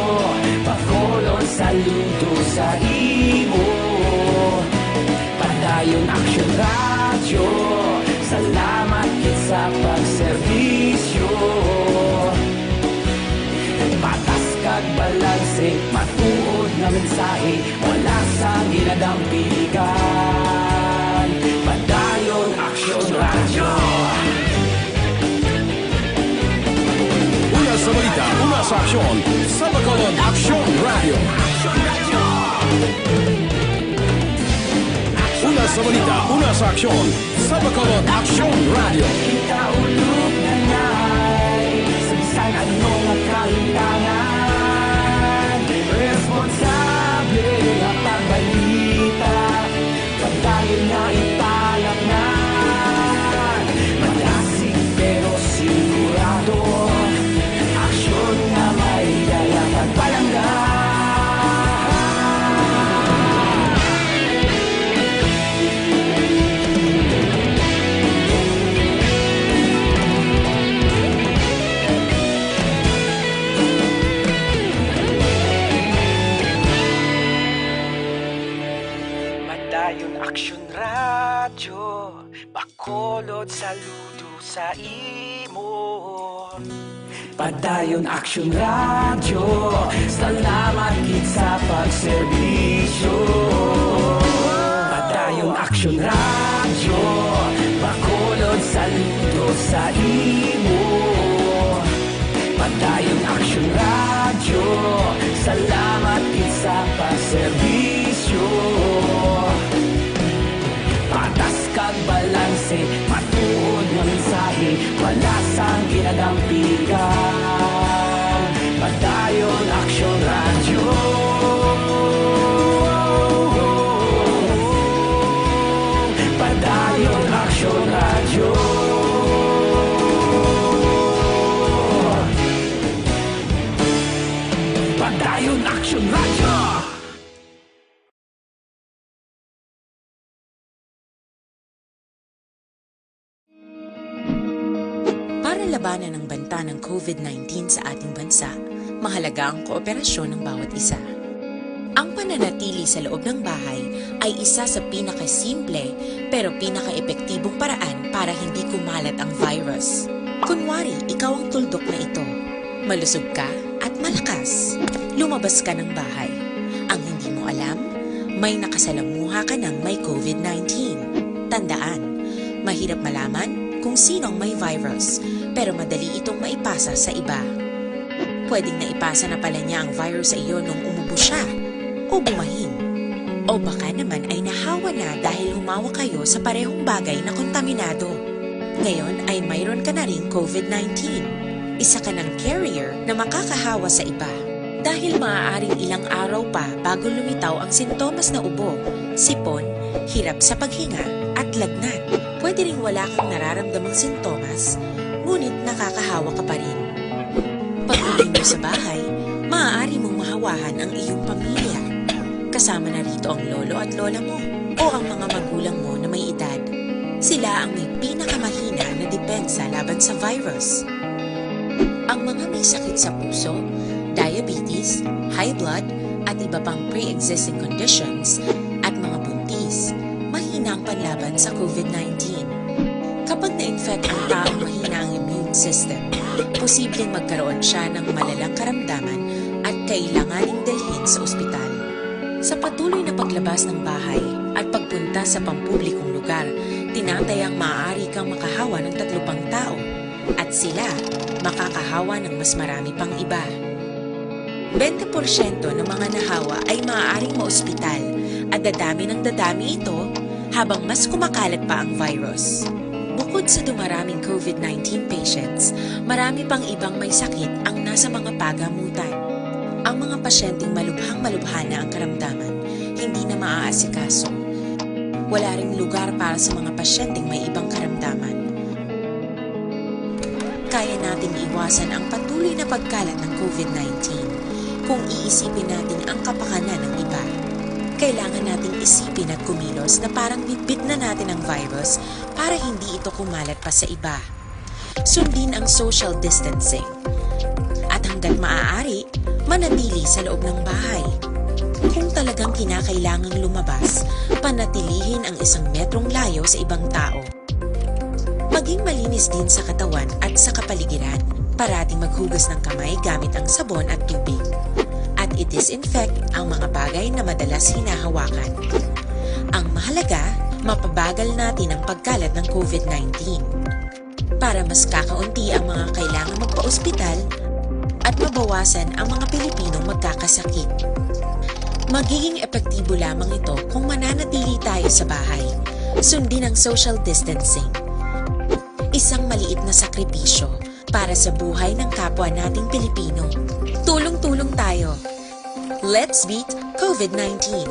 Bacolod saludo sa imo. Padayon Aksyon radyo, salamat kit sa pagserbisyo. Patas kag balanse, matuod na mensahe, wala sa ginadampiligan. Padayon Aksyon radyo. Una sa balita, una sa aksyon, sa Bacolod Aksyon Radio. Una sa balita, una sa aksyon, sa Bacolod Aksyon Radio. Kita ulog na na'y sabisan anong nagkahintangan. Responsable na pagbalita, pagdayon na italak na. Malasig pero sigurado, aksyon na may dala pagpalangga. Padayon Aksyon radyo, Bacolod saludo sa imo. Padayon Aksyon radyo, salamat kit sa pagserbisyo. Padayon Aksyon radyo, Bacolod saludo sa imo. Padayon Aksyon radyo, salamat kit sa pagserbisyo. Patas kag balanse, matuod nga mensahe, wala sang ginadampigan. Padayon Aksyon radyo. Padayon Aksyon radyo. Padayon Aksyon radyo. Para labanan ang banta ng COVID-19 sa ating bansa, mahalaga ang kooperasyon ng bawat isa. Ang pananatili sa loob ng bahay ay isa sa pinakasimple pero pinaka-epektibong paraan para hindi kumalat ang virus. Kunwari, ikaw ang tuldok na ito. Malusog ka at malakas. Lumabas ka ng bahay. Ang hindi mo alam, may nakasalamuha ka ng may COVID-19. Tandaan, mahirap malaman kung sino ang may virus, pero madali itong maipasa sa iba. Pwedeng naipasa na pala niya ang virus sa iyo nung umubo siya, o bumahin. O baka naman ay nahawa na dahil humawa kayo sa parehong bagay na kontaminado. Ngayon ay mayroon ka na ring COVID-19. Isa ka ng carrier na makakahawa sa iba. Dahil maaaring ilang araw pa bago lumitaw ang sintomas na ubo, sipon, hirap sa paghinga at lagnat. Pwede ring wala kang nararamdamang sintomas, ngunit nakakahawa ka pa rin. Pag-uwi mo sa bahay, maaari mong mahawahan ang iyong pamilya. Kasama na rito ang lolo at lola mo o ang mga magulang mo na may edad. Sila ang may pinakamahina na depensa laban sa virus. Ang mga may sakit sa puso, diabetes, high blood, at iba pang pre-existing conditions at mga buntis, mahina ang panlaban sa COVID-19. Kapag na-infect ang taong mahina ang immune system, posibleng magkaroon siya ng malalang karamdaman at kailanganing dalhin sa ospital. Sa patuloy na paglabas ng bahay at pagpunta sa pampublikong lugar, tinatayang maaari kang makahawa ng 3 pang tao at sila makakahawa ng mas marami pang iba. 20% ng mga nahawa ay maaaring maospital at dadami ng dadami ito habang mas kumakalat pa ang virus. Bukod sa dumaraming COVID-19 patients, marami pang ibang may sakit ang nasa mga pagamutan. Ang mga pasyenteng malubhang-malubha na ang karamdaman, hindi na maaasikaso. Wala ring lugar para sa mga pasyenteng may ibang karamdaman. kaya nating iwasan ang patuloy na pagkalat ng COVID-19 kung iisipin natin ang kapakanan ng iba. Kailangan nating isipin at kumilos na parang bitbit na natin ang virus para hindi ito kumalat pa sa iba. Sundin ang social distancing. At hanggat maaari, manatili sa loob ng bahay. Kung talagang kinakailangang lumabas, panatilihin ang 1 metrong layo sa ibang tao. Maging malinis din sa katawan at sa kapaligiran. Parating maghugas ng kamay gamit ang sabon at tubig. At i-disinfect ang mga bagay na madalas hinahawakan. Ang mahalaga, mapabagal natin ang pagkalat ng COVID-19 para mas kakaunti ang mga kailangang magpa-ospital at mabawasan ang mga Pilipinong magkakasakit. Magiging epektibo lamang ito kung mananatili tayo sa bahay. Sundin ang social distancing. Isang maliit na sakripisyo para sa buhay ng kapwa nating Pilipino. Tulong-tulong tayo. Let's beat COVID-19.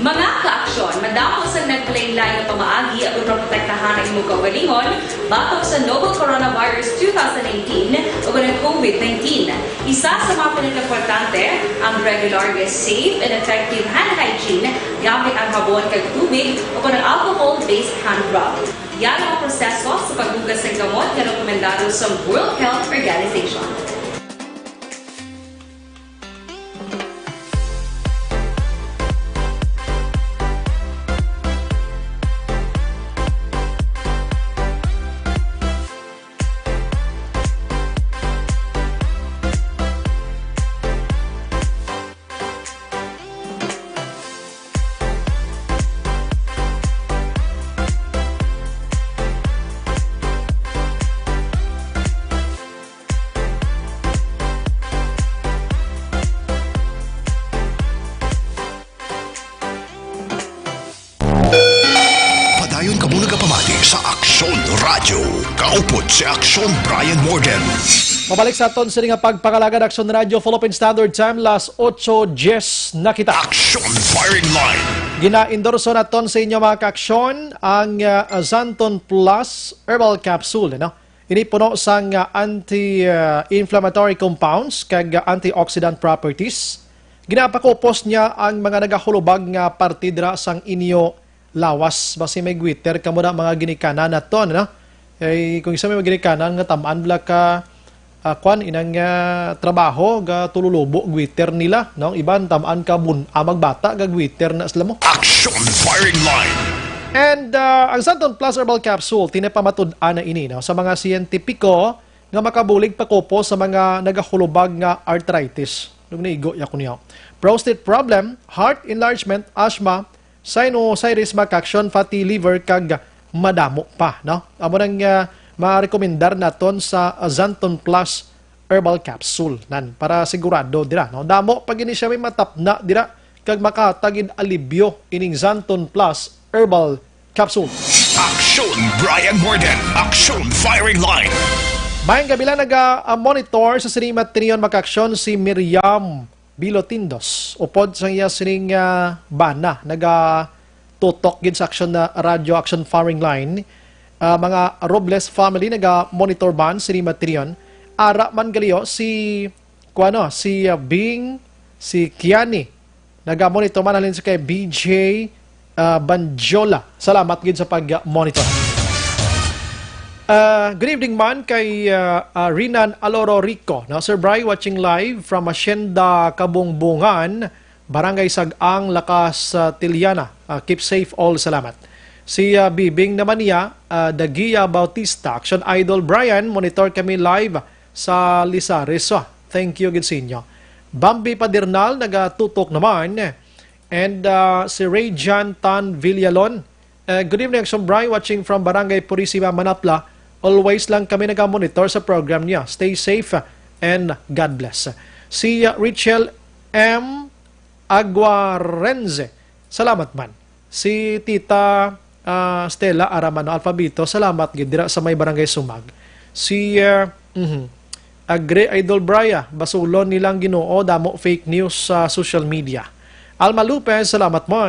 Mga ka-aksyon, madamo sa naglaylay na pamaagi at uproprotektahan ang imong kaugalingon batok sa novel coronavirus 2018 o ng COVID-19. Isa sa mga pinaka-importante ang regular, safe, and effective hand hygiene gamit ang habon kag tubig o ng alcohol-based hand rub. Yan ang proseso sa paghugas ng gamot na rekomendado sa World Health Organization. Padayon ka muna kapamati sa Aksyon Radio. Kaupod si Aksyon Brian Morgan. Mabalik sa aton sa nga pagpakalagad Aksyon Radio Philippine Standard Time las 8:10 na kita. Aksyon Firing Line. Gina-endorso naton sa inyo mga kaaksyon ang Zanton Plus Herbal Capsule. No? Ini puno sa anti-inflammatory compounds kag antioxidant properties. Ginapakupos niya ang mga nagahulubag nga partidra sang inyo lawas. Basi may gwitter ka muna mga ginikanan na to. No? Kung isa may ginikanan nga tamaan bala ka inang trabaho ga tululubo gwitter nila no iban tamaan ka magbata ga gwitter na sila mo. Action Firing Line. And ang Zanton Plus Herbal Capsule tinapamatud-an na ini no sa mga siyentipiko nga makabulig pakupo sa mga nagahulubag nga arthritis. Nung naigo ya kunya. Prostate problem, heart enlargement, asthma, sinusitis makaction, fatty liver kag madamo pa no. Amo nang ma-rekomendar naton sa Zanton Plus Herbal Capsule nan para sigurado dira no damo pag ini siya may matapna dira kag makatagid alibyo ining Zanton Plus Herbal Capsule. Action Brian Morgan. Action Firing Line. Mayang gabi lang monitor sa sinimat tiniyon makaksyon si Miriam Bilotindos upod sa iya sining bana tutok gid sa action na radio action firing line. Mga Robles family naga-monitor ban si Matrion. Ara man galiyo si Bing, si Kiani. Naga-monitor man halin sa kay BJ Banjola. Salamat gid sa pag-monitor. Good evening man kay Rinan Aloro Rico. No, Sir Bry watching live from Hacienda Kabungbungan, Barangay Sagang, Lakas, Tiliana. Keep safe all. Salamat. Si Bibing naman niya, Dagia Bautista, Action Idol Brian, monitor kami live sa Lisares. Thank you, good sa inyo. Bambi Padernal, nagatutok naman. And si Rayjan Tan Villalon. Good evening, Action Brian, watching from Barangay Purisima, Manapla. Always lang kami nagamonitor sa program niya. Stay safe and God bless. Si Richel M. Aguarenze, salamat man. Si Tita Stella Aramano Alfabito, salamat gid dira sa may Barangay Sumag. Si Agre Idol Braya, basulon nilang Ginoo damo fake news sa social media. Alma Lopez, salamat mo.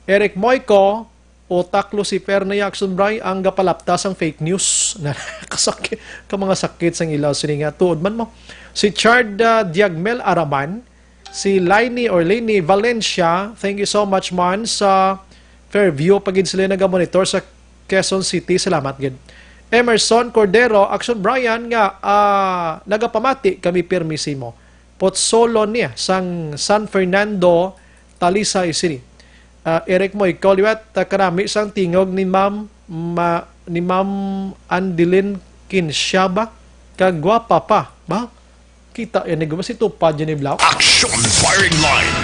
Eric Moico, Otak Lucifer na Jackson Bray ang gapalaptas ang fake news na kasakit ka mga sakit sang ilaw sininga tuod man mo. Si Chard Diagmel Araman, si Lainey Valencia, thank you so much man sa Fairview pagid sila nagamonitor sa Quezon City, salamat gid. Emerson Cordero, Action Brian nga nagapamati kami permisimo. Potsolo niya sang San Fernando, Talisay City. Eric Moy, kaliwat karami sang tingog ni Ma'am Andilin Kinsyaba kagwapa pa ba? Kita yan si Tupad yan ni Blau. Action Firing Line.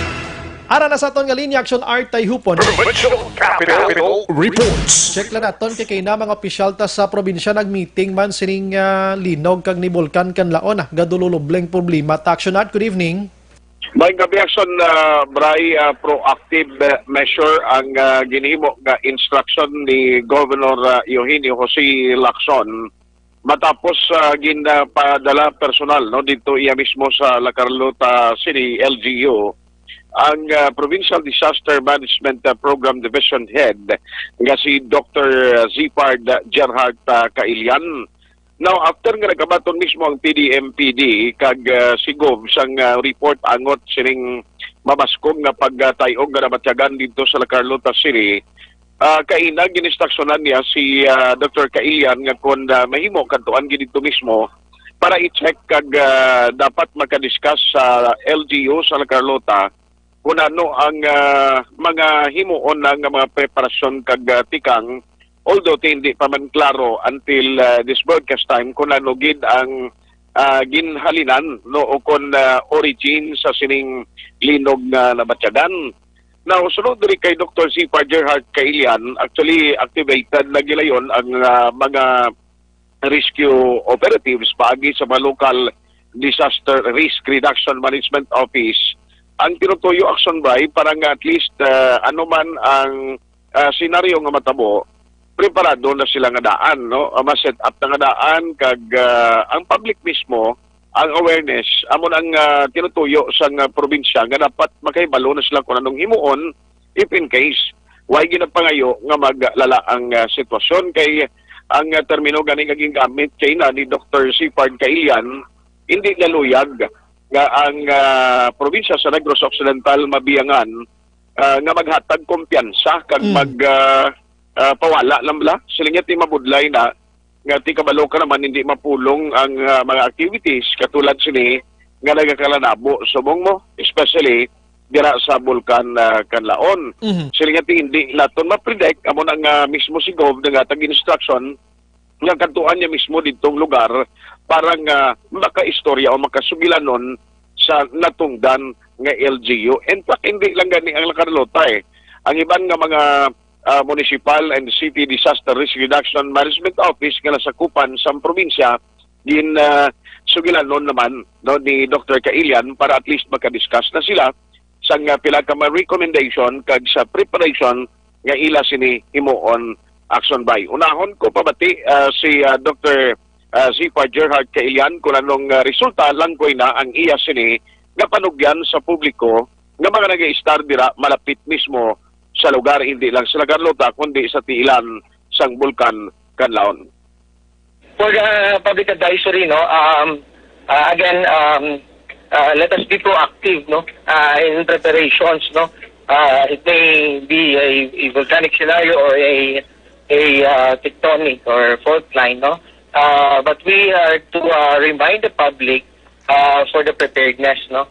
Ara na sa aton nga linya Action Art tay hupon. Provincial Capital Reports. Check lang naton kay na mga opisyal ta sa probinsya nagmeeting man sining linog kag ni Bulkan Kanlaon gadululubleng problema. Action Art, good evening. May Action Bray, proactive measure ang ginhimo nga instruction ni Governor Eugenio Jose Lacson matapos ginpadala personal no dito iya mismo sa La Carlota City LGU ang Provincial Disaster Management Program Division Head nga si Dr. Zipard Gerhard Kailian. Now, after nga nagkabaton mismo ang PDMPD, kag si Gov, sang report angot sining mabaskog nga pagtayog nga namatyagan dito sa La Carlota City, kaina ginistaksyonan niya si Dr. Kailian nga kung mahimo kantuan dito mismo para i-check kag dapat makadiscuss sa LGU sa La Carlota kung ano ang mga himuon ng mga preparasyon kag tikang. Although hindi pa man klaro until this broadcast time kung ano gid ang ginhalinan no o kung origin sa sining linog na nabatyagan. Now, sunod diri kay Dr. Zipard Gerhard Kailian, actually activated na gilayon ang mga rescue operatives paagi sa mga local disaster risk reduction management office ang tinutuyo action by para nga at least ano man ang senaryo nga matabo preparado na sila nga daan, no? Ma-set up na nga daan kag ang public mismo ang awareness amon ang tinutuyo sa probinsya nga dapat makahibalo na sila kung anong himuon if in case why ginapangayo nga maglala ang sitwasyon kay ang termino ganing naging gamit kay na ni Dr. Zipard Kailian hindi naluyag nga ang probinsya sa Negros Occidental mabiyangan nga maghatag kumpiyansa kag pawala lang bala. Sila nga ti mabudlay na nga ti kabalo ka naman hindi mapulong ang mga activities katulad sini nga nagakalanabo subong mo, especially dira sa Bulkan Kanlaon. Sila nga ti hindi naton ma-predict amon ang mismo si Gov nga tag-instruction nga kantuan niya mismo ditong lugar para nga makaistorya o makasugilanon sa natungdan nga LGU. In fact, hindi lang gani ang La Carlota Ang iban nga mga Municipal and City Disaster Risk Reduction Management Office nga nasakupan sa probinsya din sugilanon naman no, ni Dr. Kailian para at least makadiscuss na sila sa pila ka recommendation kag sa preparation nga ila sini himuon action by. Unahon ko pabati si Dr. Zipard Gerhard Kailian kung anong resulta lang ko na ang iya sini nga panugyan sa publiko nga mga nag-i-star dira malapit mismo sa lugar, hindi lang sa La Carlota, kundi sa tiilan sang Bulkan Kanlaon. For the public advisory, no, again, let us be proactive, no, in preparations, no. It may be a volcanic scenario or a tectonic or fault line, no. But we are to remind the public for the preparedness, no.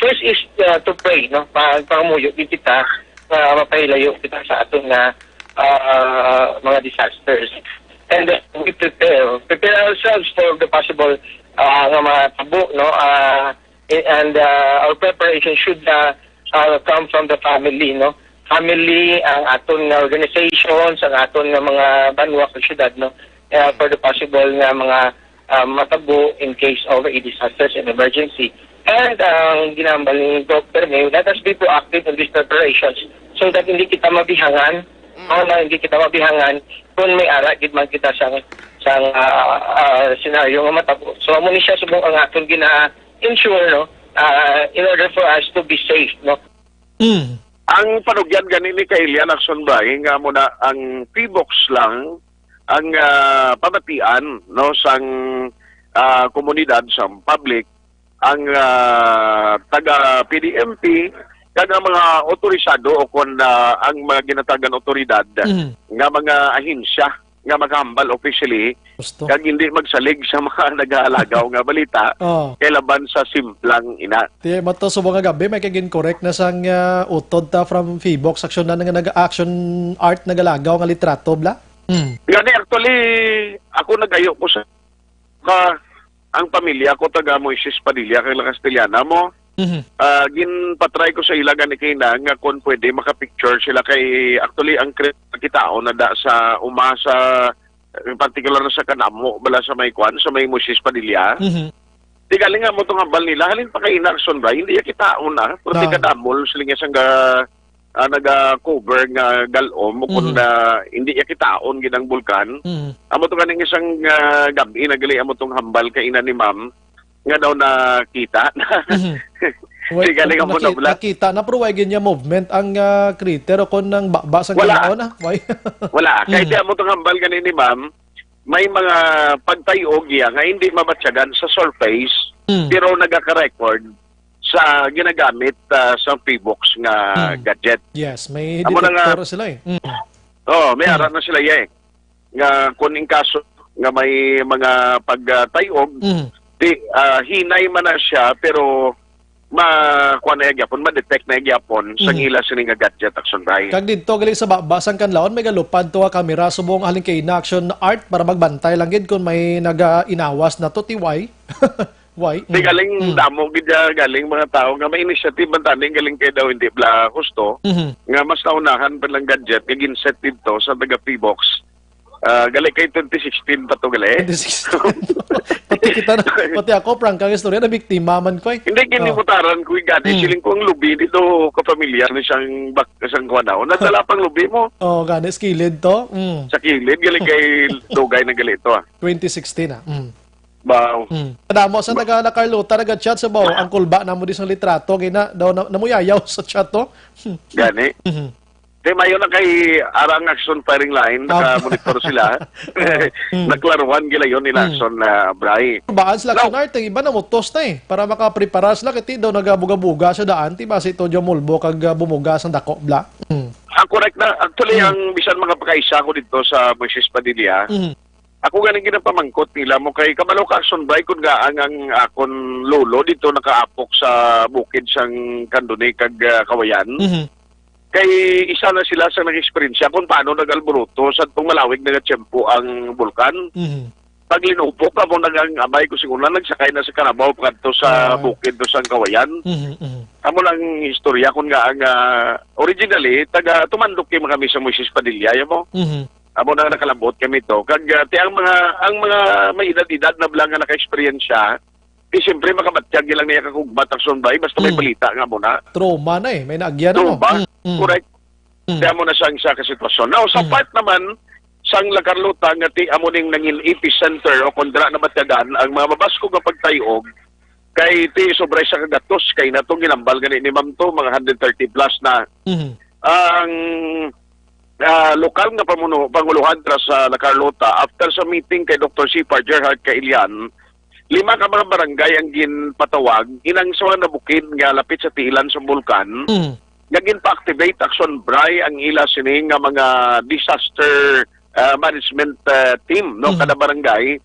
First is to pray, no, pangamuyo kita mapahilayo kita sa atong mga disasters. And we prepare ourselves for the possible nga mga tabo, no? And our preparation should come from the family, no? Family, ang atong organizations, ang atong mga banwa sa syudad, no? For the possible nga mga matabo in case of a disasters and emergency. And ang ginambal ni Dr. May, let us be proactive in these preparations so that hindi kita mabihangan mao na hindi kita mabihangan kung may ara gid man kita sang senaryo nga matabo. So amo ni siya subong ang aton gina-ensure no in order for us to be safe no. Ang panugyan gani ni Kailian Lacson Bray nga mo na ang PBOX lang ang pamatian no sang komunidad sa public ang taga PDMP kag ang mga otorisado o kon ang mga ginatagan otoridad nga mga ahensya nga maghambal officially kag hindi magsalig sa mga nag-aalagaw nga balita kay laban sa simplang ina. Ti mato subong nga gabi may kagin correct na sang utod ta from PBOX action na nga nag-action art nagalagaw nga litrato bla. Gani actually ako nagayo ko sa ang pamilya ko taga Moises Padilla kay La Castellana mo. Ginpatry ko sa ilagan ni Kina nga kung pwede makapicture sila kay actually ang kitao na da sa umasa in particular na sa Kanamo bala sa may kwan sa may Moises Padilla. Di galing nga mo itong hambal nila halin pa kay Inarson ba hindi kitao na pero di kadamol sila nga sang naga-cover nga galom kung hindi kitaaon ginang bulkan. Amo to kaning isang gabi nagali amo tong hambal kay ina ni ma'am nga daw na kita. Wait, nakita na pero why ganyan movement ang critter o kon nang babasa ng ganoon na? Wala. Kahit mo itong hambal ganin ni ma'am, may mga pagtayog nga hindi mabatsagan sa surface pero nagaka-record sa ginagamit sa PBOX nga gadget. Yes, may detector sila eh. May ara na sila nga kuning kaso nga may mga pagtayog hinay man na siya pero makuha na gyapon ma-detect na gyapon sa ila sini nga gadget action right. Kag didto gali sa basang kanlaon may galupad to a kamera subong halin kay inaction art para magbantay lang gid kung may naga-inawas na to tiway. Why? Di galing damo gid galing mga tao nga may initiative man taning galing kay daw hindi bla husto nga mas naunahan pa lang gadget kay ginset dito sa taga PBOX. Galing kay 2016 pa to gali. 2016. Pati ako prank ang istorya na biktima man ko eh. Hindi kinimutaran ko gani siling ko ang lubi dito ka pamilyar ni siyang bakasang kuwanaw. Nadala pang lubi mo. Gani skilid to. Sa kilid galing kay dugay na gali ito 2016 Wow. Kadamo sa taga Carlota nag-chat sa bawo ang kulba namo di sa litrato gina daw namuyayaw sa chat to. Gani. Kaya mayo na kay arang action firing line, naka-monitor sila. Naklaruan gila yun ni Action na Bray. Baan sila action iba na mutos na eh. Para makaprepara sila kiti daw nagabuga-buga sa daan. Tiba si Tojo Mulbo kag bumuga sa dako bla. Correct na. Actually, ang bisan mga pagkaisa ko dito sa Moises Padilla, ako galing ginapamangkot nila mo kay Kabalo ka Action Bray kung gaang ang akon lolo dito nakaapok sa bukid sang Kanduni kag Kawayan. Kay isa na sila sa nag-experience kung paano nag-alboruto sa itong malawig na tiyempo ang bulkan. Pag linupok ka mo nag-amay ko siguro nagsakay na sa Carabao pagkato sa bukid do sa Kawayan. Amo lang istorya kung nga ang originally tumandok kami sa Moises Padilla mo. Amo na nakalabot kami to. Kag ang mga may edad-edad na blang nga naka-experience siyempre makabatyag lang niya kakugbat action ba basta may balita nga mo na. Trauma na eh. May naagyan na mo. Trauma. Correct. Kaya mo na siyang sa kasitwasyon. Now, sa part naman, sang La Carlota nga ti amo ning nangin epicenter o kondra na batyagan ang mga mabasko nga pagtayog kay ti sobray sa kagatos kay natong ginambal gani ni Ma'am to mga 130 plus na. Ang lokal nga panguluhan sa La Carlota after sa meeting kay Dr. Sipar Gerhard Kailian 5 ka mga barangay ang ginpatawag inang sa mga nabukid nga lapit sa tiilan sa bulkan nga ginpa-activate action Bray ang ila sini nga mga disaster management team no kada barangay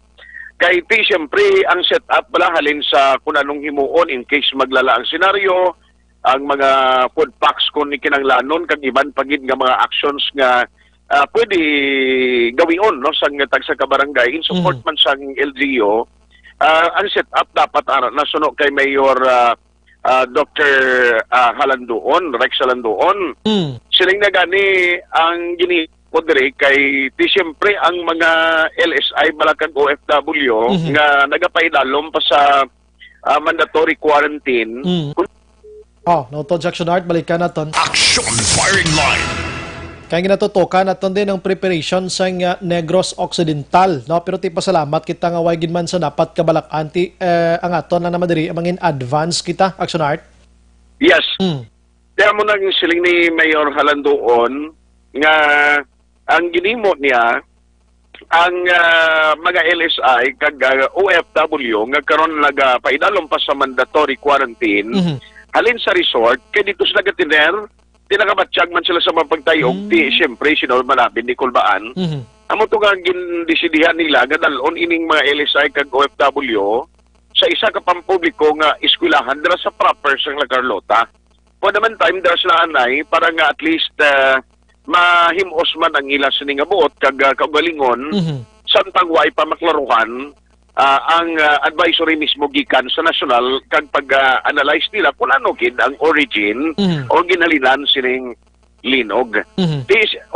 kay ti siyempre ang setup bala halin sa kung anong himuon in case maglala ang senaryo ang mga food packs kung ikinanglanon kag iban pagid nga mga actions nga pwede gawion no sang tag sa kabarangay in support man sang LGU. Ang setup dapat nasuno kay Mayor Dr. Rex Halandoon. Siling na gani ang ginipodre kay siyempre ang mga LSI balakag OFW nga nagapaidalom pa sa mandatory quarantine. Nautod sa Action Art, balikan natin. Action Firing Line. Kaya ginatutukan at din ang preparation sa Negros Occidental. No? Pero ti pasalamat kita nga way ginman sa dapat kabalakan ti ang aton na naman amangin advance kita, Action Art. Yes. Kaya mo nang siling ni Mayor Halandoon nga ang ginimo niya ang mga LSI kag OFW nga karon nagapaidalom pa sa mandatory quarantine halin sa resort kay dito sila gatiner tinakabatsyag man sila sa mapagtayog di siyempre sinol malabin ni Kulbaan amo to nga gindesidihan nila nga dalon ining mga LSI kag OFW sa isa ka pampubliko nga eskwelahan dira sa proper sang La Carlota po naman time dira sila anay para nga at least mahimos man ang ila sining nga buot kag kaugalingon samtang way pa maklaruhan ang advisory mismo gikan sa national kag pag-analyze nila kung ano gid ang origin o ginhalinan sining linog.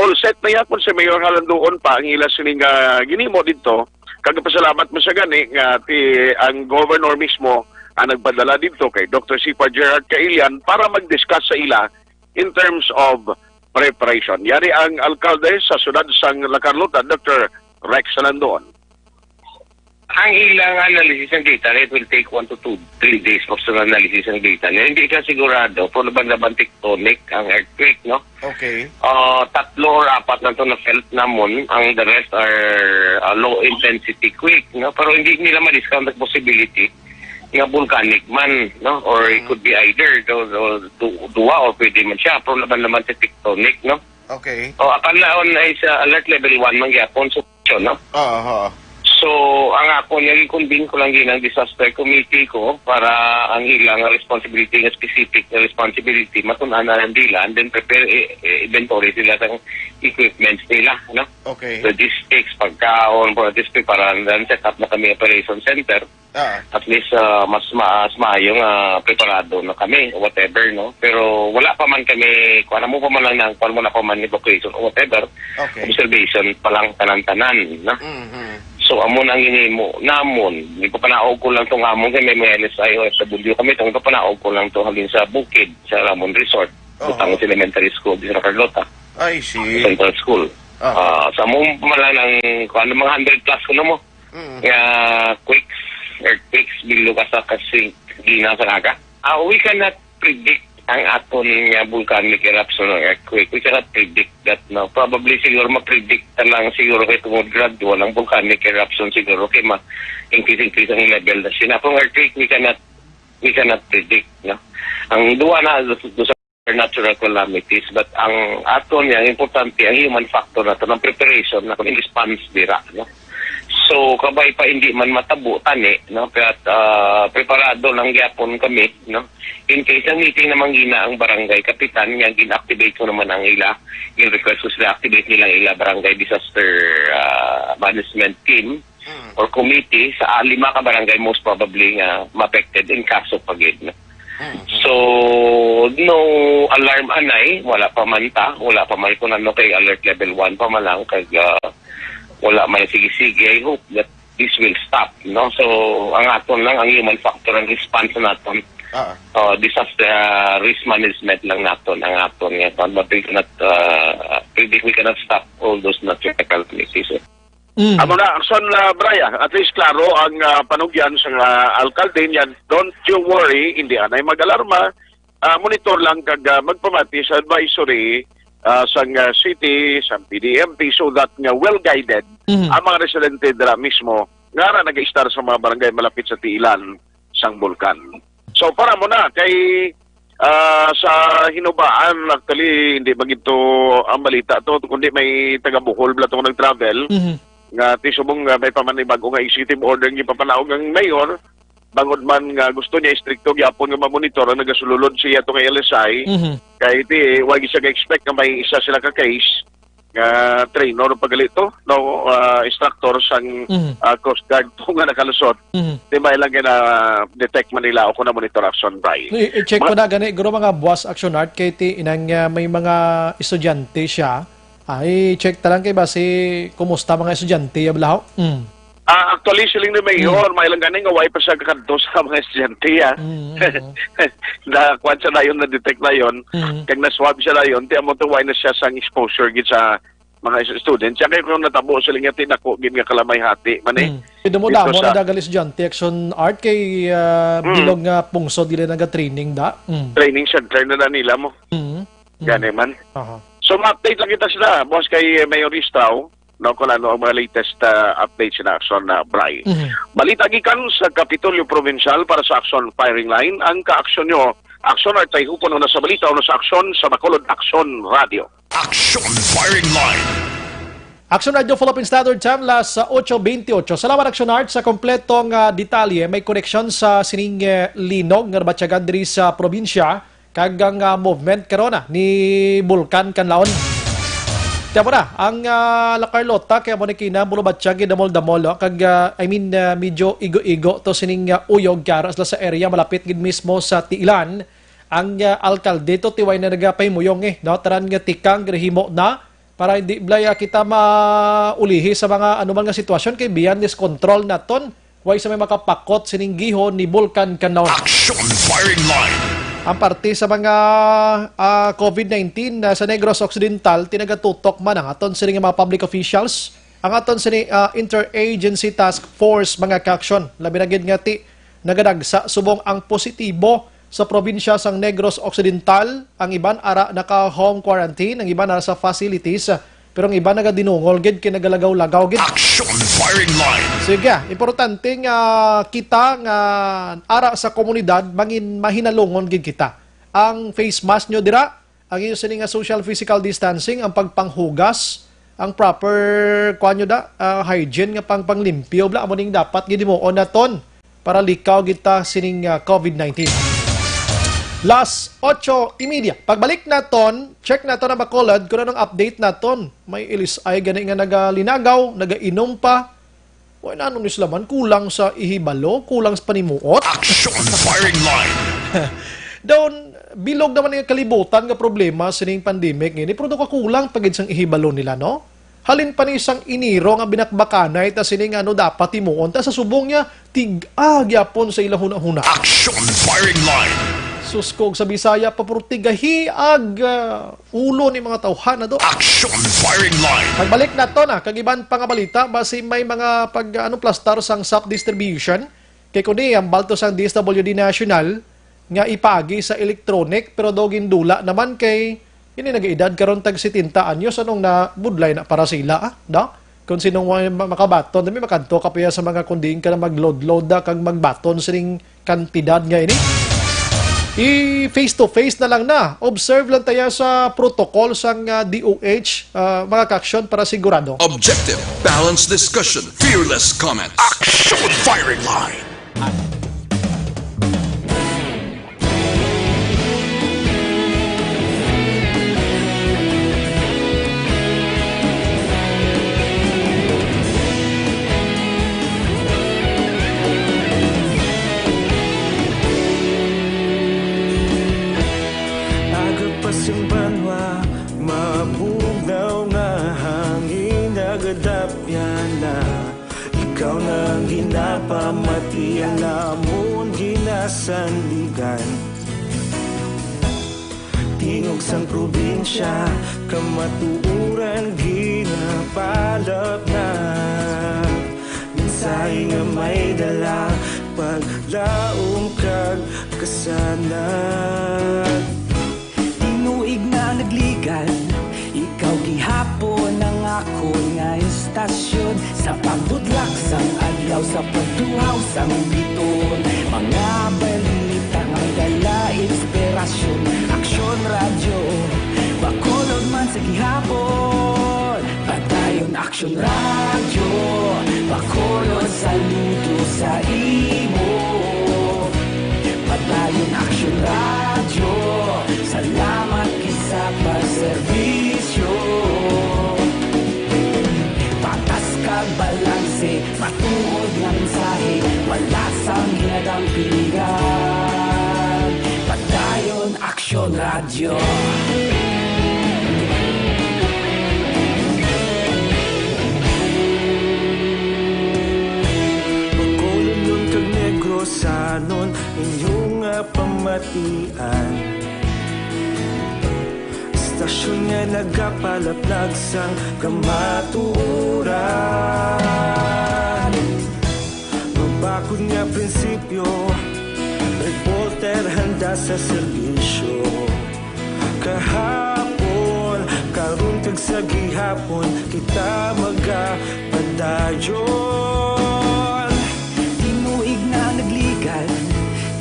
All set na yapon sa Mayor Halandoon pa ang ila sining ginimo dito kag pasalamat mo sa gani nga ang governor mismo ang nagpadala dito kay Dr. Sipa Gerard Cailian para mag-discuss sa ila in terms of preparation. Yari ang alkalde sa siyudad sang La Carlota, Dr. Rex Halandoon. Ang ilang analysis ng data, it will take 1 to 3 days of analysis ng data. Hindi ka sigurado kung laban tectonic ang earthquake, no? Okay. 3 or 4 na ito na felt namon, ang the rest are low intensity quake, no? Pero hindi nila ma-discount ang possibility nga volcanic man, no? Or it could be either duwa or pwede man siya, pero laban sa tectonic, no? Okay. Akalaon ay sa alert level 1 mangyapon, so, no? So, ang ako niya, i-convene ko lang din ang disaster committee ko para ang ilang responsibility, nga specific na responsibility, matunan na ng dila, and then prepare inventory sila ng equipments nila, no? Okay. Logistics, pagkaon, logistics, para then set up na kami operation center. At least, mas maayong preparado na kami, whatever, no? Pero wala pa man kami, kung mo pa man lang kung mo na pa man evacuation o whatever, observation pa lang tanan-tanan, no? So, amon ang inimo namon. Hindi pa panaog ko lang itong amon kay may LSI o FW kami. Itong panaog ko lang ito halin sa Bukid, sa Ramon Resort. Butang Elementary School, di sa Carlota. I see. Central School. Sa amon pamalan ng mga 100 plus ko na mo. Quakes, earthquakes, bilo ka sa kasing gina sa naga. We cannot predict ang aton nga volcanic eruption ng earthquake. We cannot predict that now. Probably siguro ma-predict lang siguro kay tungod gradual ang volcanic eruption siguro kay ma-increase ang level na siya. Kung earthquake, we cannot predict. No? Ang duwa na sa natural calamities, but ang aton yang importante, ang human factor na ito, ng preparation na kung in-response dira. No? So, kabay pa hindi man matabo, tani, no? Kaya preparado lang gyapon kami, no? In case ang meeting naman gina ang barangay kapitan, nga gin-activate ko naman ang ila, yung request ko sila activate nilang ila barangay disaster management team or committee sa 5 ka barangay most probably nga ma-affected in kaso pagid, no? So, no alarm anay, wala pa man kung ano kay alert level 1 pa man lang, kag wala man sige-sige. I hope that this will stop, no? So, ang aton lang, ang human factor, ang response naton, disaster risk management lang naton, ang aton nga. But we cannot predict, we cannot stop all those natural calamities. Amo na, son Braya, at least klaro ang panugyan sa alkalde niyan. Don't you worry, hindi anay mag-alarma. Monitor lang kag magpamati sa advisory sa city, sa PDMP, so that nga well-guided ang mga residente dira mismo nga na nag-star sa mga barangay malapit sa tiilan sang bulkan. So para mo na kay sa hinubaan, actually hindi magito ang balita to, kundi may taga Bohol bla to nag-travel nga tisubong may pamanibago nga executive order nga papanaog ang mayor bangod man nga gusto niya stricto gyapon nga ma-monitor ang nagasululod siya itong LSI kay iti wag siya ga-expect nga may isa sila ka case nga trainer pagalito no instructor sang Coast Guard to nga nakalusot di ba ilang na detect man nila o kung na monitor action by i-check ko na gani guro mga boss Action Art kay ti inang may mga estudyante siya ay check talang kay base kumusta mga estudyante ablaw Actually, siling na mayor, may lang ganing nga wipe sa kanto sa mga estudyante. Na kwan siya na yun, na-detect na yun. Kag na-swab siya na yun, tiyan mo tuway na siya sang exposure gid sa mga students. Siya kayo kung natabo siling nga tinako gid nga kalamay hati. Mani, Ito mo damo na dagal estudyante action art kay bilog nga pungso dili naga-training da. Training center na nila mo. Gani man. So, ma-update lang kita sila, boss, kay Mayor Istrao. No, kung ano ang mga latest updates na action na Bray. Balita gikan sa Kapitolyo Provincial para sa Action Firing Line. Ang ka-action nyo, action at tayo hupon na sa balita o sa action sa Bacolod Action Radio. Action Firing Line. Action Radio Philippine Standard Time las 8:28. Salamat Action Art sa kompletong detalye. May connection sa sining linog nga batyagan diri sa probinsya kagang movement karona ni Bulkan Kanlaon. Tiyan mo na, ang La Carlota, kaya mo na bulubatsyan, damol-damol, medyo igo-igo to sining uyog karas sa area, malapit gid mismo sa Tiilan. Ang alkalde to, tiway na nagapay-muyong no? Taran nga tikang, grihimo na, para hindi blaya kita maulihi sa mga anuman nga sitwasyon, kay beyond this control na ton, way sa may makapakot sining gihon ni Bulkan Kanlaon. Action Firing Line. Ang parte sa mga COVID-19 sa Negros Occidental, tinagatutok man ang aton sa mga public officials, ang aton sa Interagency Task Force mga kaksyon. Labi na gid nga ti, nagadagsa subong ang positibo sa probinsya sang Negros Occidental. Ang iban ara naka-home quarantine, ang iban ara sa facilities, pero ang iba nagadinungol gid kinagalagaw-lagaw gid. Action Firing Line. Sige, importante nga kita nga ara sa komunidad mangin mahinalungon gid kita. Ang face mask nyo dira, ang iyo sini nga social physical distancing, ang pagpanghugas, ang proper kuan nyo da, hygiene nga panglimpyo bla amo ning dapat gid mo onaton para likaw kita sining COVID-19. Last 8:30. Pagbalik naton, check naton ang Bacolod kung anong update naton. May ilis ay gani nga nagalinagaw, nagainom pa. O ano ni Slaman, kulang sa ihibalo, kulang sa panimuot. Action Firing Line. Doon, bilog naman yung kalibutan nga problema sa ning pandemic ngayon. Pero doon kulang pagid sang ihibalo nila, no? Halin pa ni isang iniro nga binakbakanay ta sining ano dapat timuon. Ta sa subong niya, tig-agyapon sa ilang huna-huna. Action Firing Line. Suskog sa Bisaya, papurtigahiag ulo ni mga tawhan na do. Action Firing Line. Pagbalik na to na, kagiban pa nga balita, basi may mga plastar sang SAP distribution, kay kundi ang balto sang DSWD National, nga ipagi sa electronic, pero dogin dula naman kay, ini nag-edad karon tag 70 anyos, anong na budlay na para sila, no? Kung sinong makabaton, dami makanto kapaya sa mga kunding ka na mag-load-load kag magbaton sining kantidad nga ini. I-face-to-face na lang na. Observe lang tayo sa protocol sang DOH, mga kaksyon para sigurado. Objective, balanced discussion, fearless comment. Action Firing Line. Ikaw nang ginapamati ang namon ginasandigan. Tingog sang probinsya, kamatuuran ginapalap na. Minsay nga may dala, paglaom kag kasanan. Tinuig na nagligan, ikaw gihapon ang ako nga istasyon. Sa pagbudlak sang adlaw, sa pagduhaw sang biton. Mga balita nga dala inspirasyon. Action Radio, Bacolod man sa gihapon. Padayon Action Radio, Bacolod saludo sa imo. Padayon Action Radio, salamat kisa pagserbisyo. Patas kag balanse, matuod nga mensahe, wala sang ginadang pilihan. Padayon Action Radio. Diyosanon inyong pamatian. Istasyon nga nagapalaplag sang kamaturan. Mabakod nga prinsipyo, reporter handa sa serbisyo. Kahapon, karuntag sa gihapon, kita magapadayon. Tinuig na nagligan,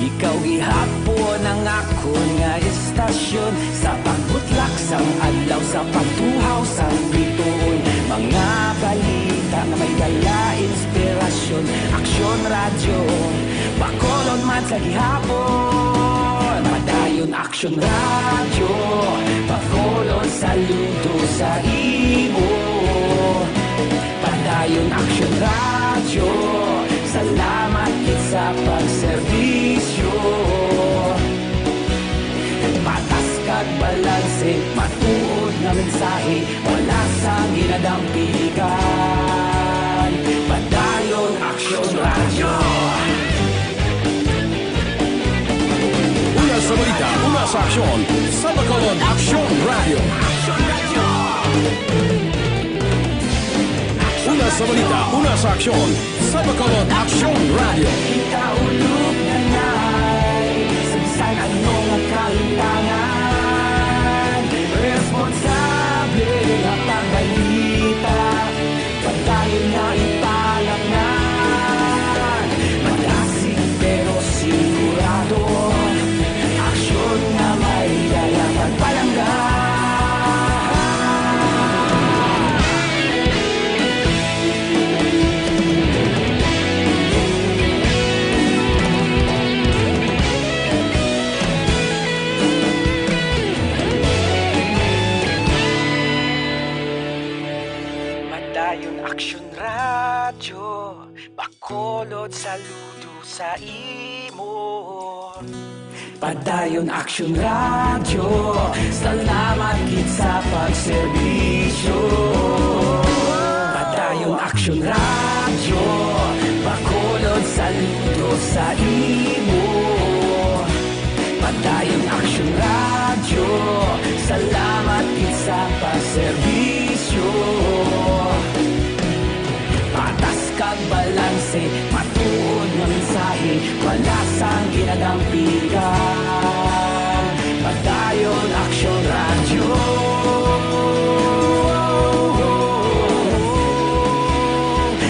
ikaw gihapon ang akon nga istasyon. Sa pagbutlak sang adlaw, sa pagtuhaw sang bituon, mga balita na may dala inspirasyon. Aksyon radyo, bakolon man sa gihapon. Padayon aksyon radyo, bakolon saludo sa imo. Padayon aksyon radyo, salamat kit sa pagserbisyo. Patas kag balanse, matuod nga mensahe, wala sang ginadampikan. Padayon aksyon radyo. Una sa balita, una sa aksyon, sa Bacolod Aksyon Radio. Una sa balita, una sa aksyon, sa Bacolod Aksyon Radio. Ikaulog na na'y sabisan anong kahitangan. Responsable na pagbalita, pagdayon na ipalaknan. Malasig pero sigurado, aksyon na may dalang pagpalanggan. Padayon aksyon radyo, bakolod saludo sa imo. Padayon aksyon radyo, salamat kit sa pagserbisyo. Padayon aksyon radyo, bakolod saludo sa imo. Padayon aksyon radyo, salamat kit sa pagserbisyo. Patas kag balanse, matuod nga mensahe, wala sang ginadampikan. Padayon aksyon radyo.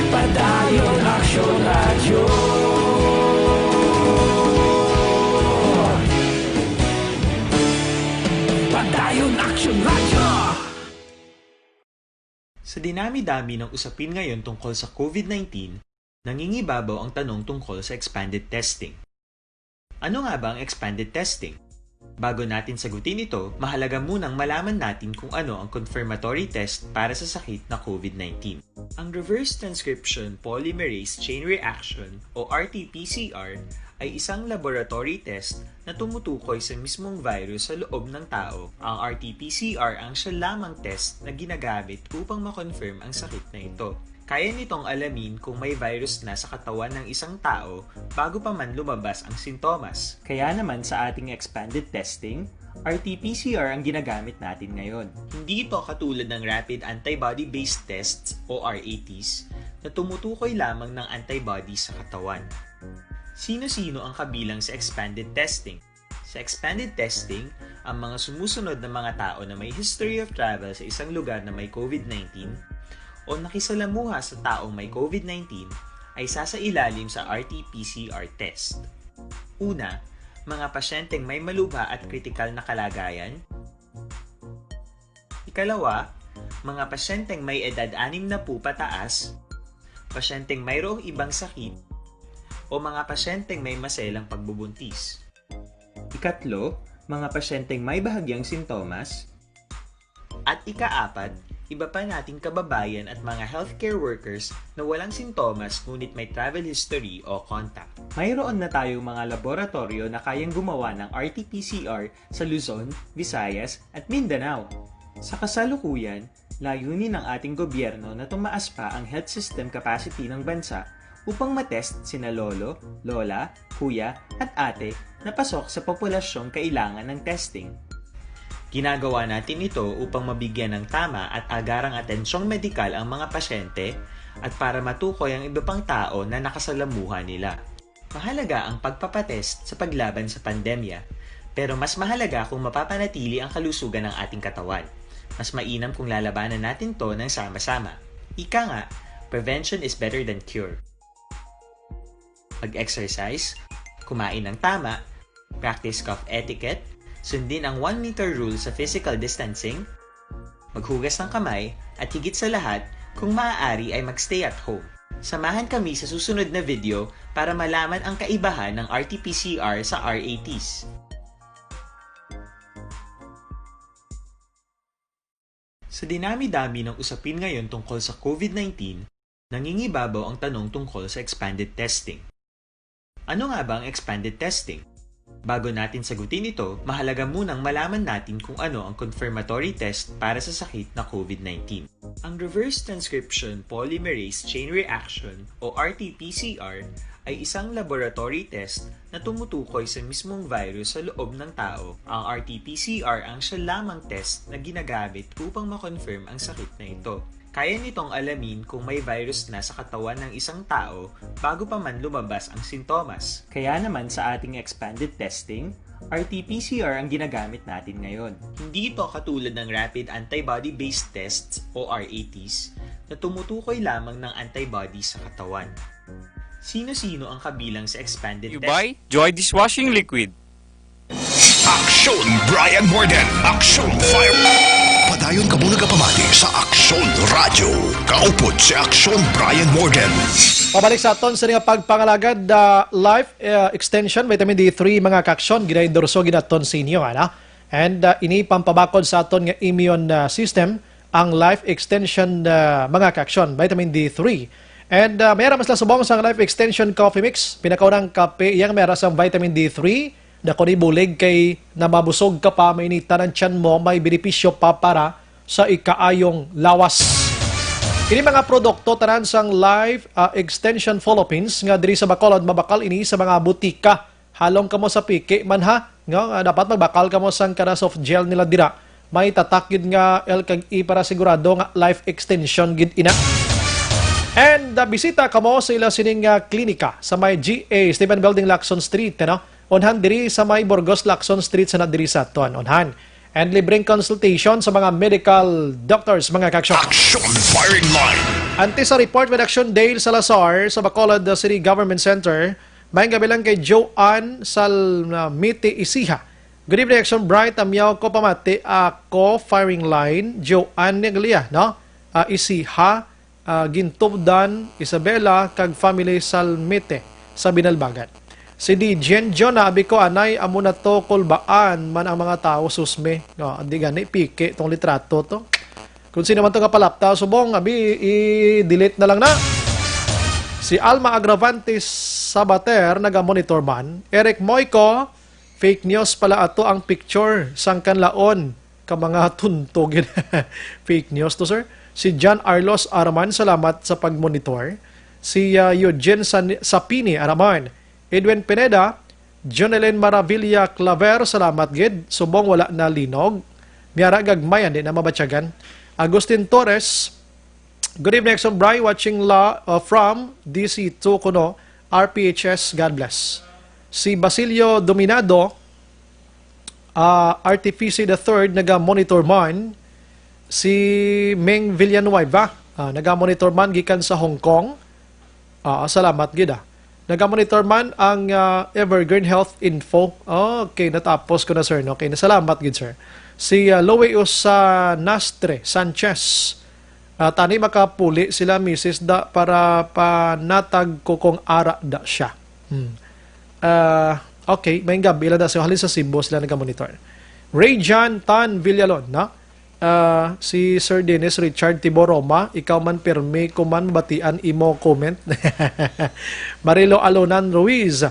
Padayon aksyon radyo. Padayon aksyon radyo. Sa dinami-dami ng usapin ngayon tungkol sa COVID-19, nangingibabaw ang tanong tungkol sa expanded testing. Ano nga ba ang expanded testing? Bago natin sagutin ito, mahalaga munang malaman natin kung ano ang confirmatory test para sa sakit na COVID-19. Ang reverse transcription polymerase chain reaction o RT-PCR ay isang laboratory test na tumutukoy sa mismong virus sa loob ng tao. Ang RT-PCR ang siya lamang test na ginagamit upang makonfirm ang sakit na ito. Kaya nitong alamin kung may virus na sa katawan ng isang tao bago pa man lumabas ang sintomas. Kaya naman sa ating expanded testing, RT-PCR ang ginagamit natin ngayon. Hindi ito katulad ng rapid antibody-based tests o RATs na tumutukoy lamang ng antibodies sa katawan. Sino-sino ang kabilang sa expanded testing? Sa expanded testing, ang mga sumusunod na mga tao na may history of travel sa isang lugar na may COVID-19 o nakisalamuha sa taong may COVID-19 ay sasailalim sa RT-PCR test. Una, mga pasyenteng may malubha at kritikal na kalagayan. Ikalawa, mga pasyenteng may edad 60 pataas, pasyenteng mayroong ibang sakit, o mga pasyenteng may maselang pagbubuntis. Ikatlo, mga pasyenteng may bahagyang sintomas. At ikaapat, iba pa nating kababayan at mga healthcare workers na walang sintomas ngunit may travel history o contact. Mayroon na tayong mga laboratorio na kayang gumawa ng RT-PCR sa Luzon, Visayas at Mindanao. Sa kasalukuyan, layunin ng ating gobyerno na tumaas pa ang health system capacity ng bansa upang matest sina lolo, lola, kuya at ate na pasok sa populasyong kailangan ng testing. Ginagawa natin ito upang mabigyan ng tama at agarang atensyong medikal ang mga pasyente at para matukoy ang iba pang tao na nakasalamuha nila. Mahalaga ang pagpapatest sa paglaban sa pandemya, pero mas mahalaga kung mapapanatili ang kalusugan ng ating katawan. Mas mainam kung lalabanan natin to ng sama-sama. Ika nga, prevention is better than cure. Pag-exercise, kumain ng tama, practice cough etiquette, sundin ang 1 meter rule sa physical distancing, maghugas ng kamay, at higit sa lahat, kung maaari ay magstay at home. Samahan kami sa susunod na video para malaman ang kaibahan ng RT-PCR sa RATs. Sa dinami-dami ng usapin ngayon tungkol sa COVID-19, nangingibabaw ang tanong tungkol sa expanded testing. Ano nga ba ang expanded testing? Bago natin sagutin ito, mahalaga munang malaman natin kung ano ang confirmatory test para sa sakit na COVID-19. Ang reverse transcription polymerase chain reaction o RT-PCR ay isang laboratory test na tumutukoy sa mismong virus sa loob ng tao. Ang RT-PCR ang siya lamang test na ginagamit upang makonfirm ang sakit na ito. Kaya nitong alamin kung may virus na sa katawan ng isang tao bago pa man lumabas ang sintomas. Kaya naman sa ating expanded testing, RT-PCR ang ginagamit natin ngayon. Hindi ito katulad ng Rapid Antibody-Based Tests o RATs na tumutukoy lamang ng antibodies sa katawan. Sino-sino ang kabilang sa expanded testing? Buy Joy Dishwashing Liquid. Aksyon Brian Morden, Aksyon Fire. Padayon ka muna kapamati sa Aksyon Radio. Kaupod si Aksyon Brian Morden. Pabalik sa aton sa nga pagpangalagad life extension vitamin D3 mga kaksyon ginaendorso ginaton sa inyo ana. And ini pampabakod sa aton nga immune system ang life extension mga kaksyon vitamin D3. And mayroon mas lasubong sa life extension coffee mix pinakaunang kape yang mayroon sa vitamin D3 na kung ibulig kay namabusog ka pa, may inita ng tiyan mo, may benepisyo pa para sa ikaayong lawas. Ini mga produkto tanan sang Life Extension Philippines nga diri sa Bacolod mabakal ini sa mga butika. Halong kamo sa piki man ha, nga dapat magbakal kamo sang kana soft gel nila dira. May tatak gid nga L kag I para sigurado nga life extension gid ina. And bisita kamo sa ila sining klinika sa may GA Stephen Building Lacson Street, no? Onhan diri sa may Burgos Lacson Street sa nadiri sa tuan onhan. And libreng consultation sa mga medical doctors mga kaksyon. Action Firing Line. Ante sa report with Action Dale Salazar sa Bacolod City Government Center, may gabilang kay Joanne Salmiti Isiha. Good evening, Action Bright. Amyaw ko pamati ako firing line. Joanne Neglia, no? Isiha, Gintubdan, Isabela, kag family Salmite sa Binalbagan. Si Dijen John na abi ko anay amo na to kulbaan man ang mga tao susme. No, andi gani pike tong litrato to. Kung sino man to kapalapta subong abi i-delete na lang na. Si Alma Agravantes Sabater naga-monitor man. Eric Moico, fake news pala ato ang picture sang kanlaon ka mga tuntog. Fake news to sir. Si John Arlos Araman salamat sa pagmonitor. Si Eugene Sapini Araman. Edwin Pineda, Jonelyn Maravilla Claver, salamat gid. Subong wala na linog. Miyara gagmayan din na mabatyagan. Agustin Torres, good evening, Exxon Bry, watching from DC2 Kuno, RPHS, God bless. Si Basilio Dominado, RTPC III, naga-monitor man. Si Meng Villanueva, naga-monitor man gikan sa Hong Kong. Salamat gid Naga-monitor man ang Evergreen Health Info. Okay, natapos ko na sir. Okay, nasalamat gid sir. Si Loeus Nastre Sanchez. Tani makapuli sila misis da para panatag ko kung ara da siya. Okay, may gabi ila da so halin sa Cebu sila naga-monitor. Rayjan Tan Villalon, na? Si Sir Dennis Richard Tiboroma, ikaw man permi kuman batian imo comment. Marilo Alonan Ruiz,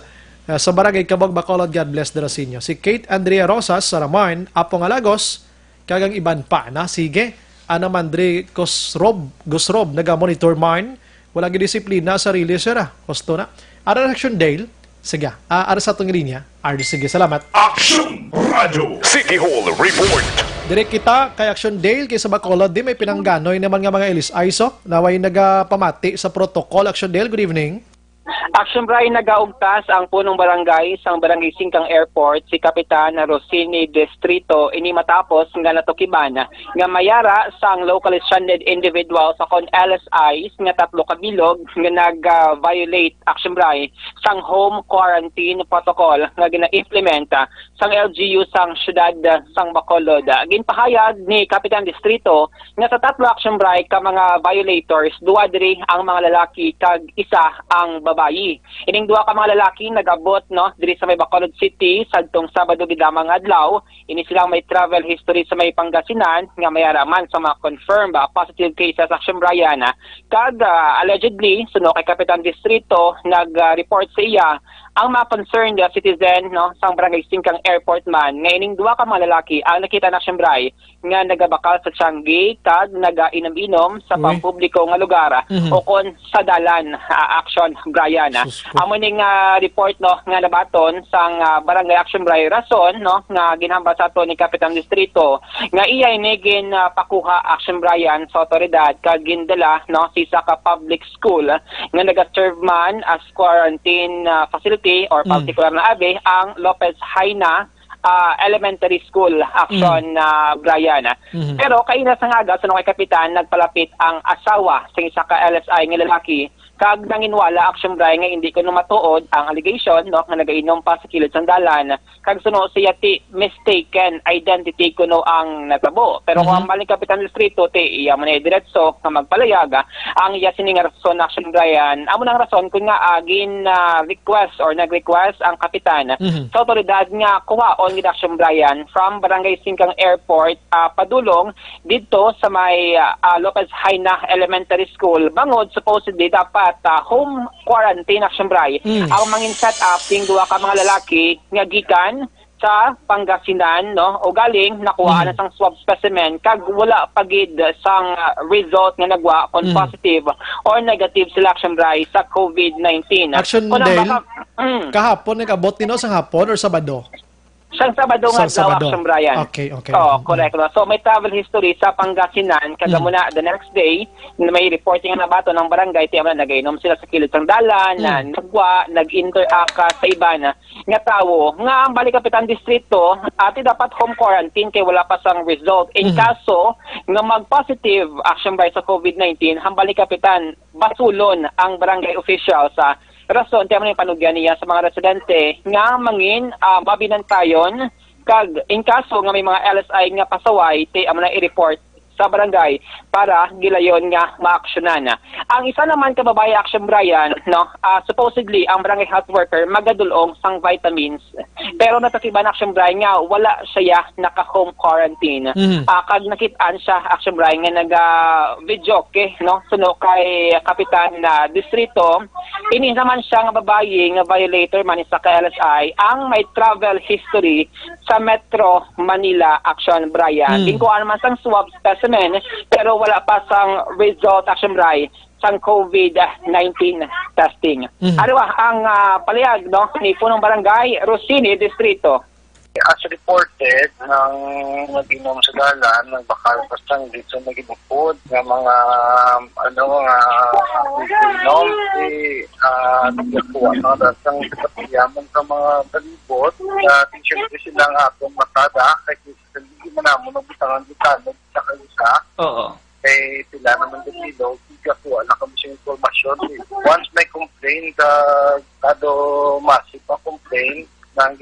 sa Barangay Cabog Bacolod, God bless the Rasinyo. Si Kate Andrea Rosas Saraman, Apong Alagos, kagang iban pa na sige. Ana Mandre Gusrob naga-monitor man. wala gidisiplina sa sarili, sir. Gusto na. Ara Action Dale, sige. Ara sa itong linya. Sige, salamat. Action Radio City Hall Report. Direk kita kay Action Dale kay sa Bacolod di may pinangganoy naman nga mga Elis ISO naway nagapamati sa protocol. Action Dale, good evening. Action Brian, nagaugtas ang punong barangay sa Barangay Singkang Airport si Kapitan Rosini Distrito ini matapos nga natukiban nga mayara sang locally stranded individual sa kon LSIs nga 3 kabilog nga nag-violate Action Brian sang home quarantine protocol nga gina-implement sang LGU sang syudad sang Bacolod. Ginpahayag ni Kapitan Distrito nga sa 3 Action Brian ka mga violators, 2 diri ang mga lalaki kag isa ang babayi. Ining 2 ka mga lalaki nag-abot diri sa may Bacolod City sadtong Sabado gidamang adlaw. Ini silang may travel history sa may Pangasinan nga mayaraman sa mga confirmed positive cases Action Brian. Kag allegedly suno kay Kapitan Distrito nag-report sa iya ang mga concerned citizen sa Barangay Singkang Airport man nga ining 2 ka mga lalaki ang nakita na Action Brian nga nagabakal sa Tiangge kag naga-inom-inom sa pampubliko nga lugar o kon sa dalan Action Brian. Amo ning report nga nabaton sang Barangay Action Brian rason nga ginhamba sa ato ni Kapitan Distrito nga iya inigin pakuha Action Brian sa otoridad kag gindala sa isa ka public school nga naga-serve man as quarantine facility or particular na abi ang Lopez Haina Elementary School Action Brian. Pero kaina sa nga sa kay Kapitan nagpalapit ang asawa sa isa ka LSI nga lalaki kag nanginwala Action Brian nga hindi ko matuod ang allegation nga nagainom pa sa kilid sandalan kag suno siya ti mistaken identity kuno ang nagtabo. Pero kung maling Kapitan Distrito ti iya man diretso nga magpalayaga ang iya sining rason Action Brian. Amo nang rason kun nga agin request or nag-request ang kapitan sa otoridad nga kuhaon gid Action Brian from Barangay Singkang Airport padulong dito sa may Lopez Haina Elementary School bangod supposedly dapat home quarantine Action Brian ang mangin set up ting 2 ka mga lalaki nga gikan sa Pangasinan o galing nakuha na sang swab specimen kag wala pagid sang result nga nagwa kon positive or negative sila Action Brian sa COVID-19. Action Dale, kahapon nag-abot nino sa hapon or Sabado? Sang Sabado nga daw Action Brian. Okay. Correct. So may travel history sa Pangasinan kada muna the next day may reporting na bato ng barangay tiya man nagainom sila sa kilid sang dalan nagwa nag-interact sa iba nga tawo nga ang balik Kapitan Distrito ati dapat home quarantine kay wala pa sang result in kaso nga mag-positive Action Brian sa COVID-19 ang balik Kapitan basulon ang barangay official sa rason tiyan yung panugyan niya sa mga residente nga mangin mabinantayon kag in kaso nga may mga LSI nga pasaway ti amo na i-report sa barangay para gilayon nga maaksyonan. Ang isa naman kababaya Action Brian supposedly ang barangay health worker magadulong sang vitamins pero natakiban Action Brian nga wala siya naka-home quarantine. Kag nakitaan siya Action Brian nga naga-video suno kay Kapitan Distrito ini naman siya nga babayi nga violator man sa LSI ang may travel history sa Metro Manila Action Brian. Ginkuan man sang swab specimen pero wala pa sang result Action Brian sang COVID-19 testing. Ang palayag ni punong barangay Rosini Distrito. As reported, nang nag-inom sa dalan, nagbakal pa sang dito nag-inupod ng mga inom, nagkakuha na datang kapatiyaman sa mga balibot. Siyempre silang atong matada, kasi hindi mo naman nabutangan dito, sa kalisa. Eh, sila naman dito, nagkakuha na kami sa informasyon. Once may complaint, kado massive ang complaint, nang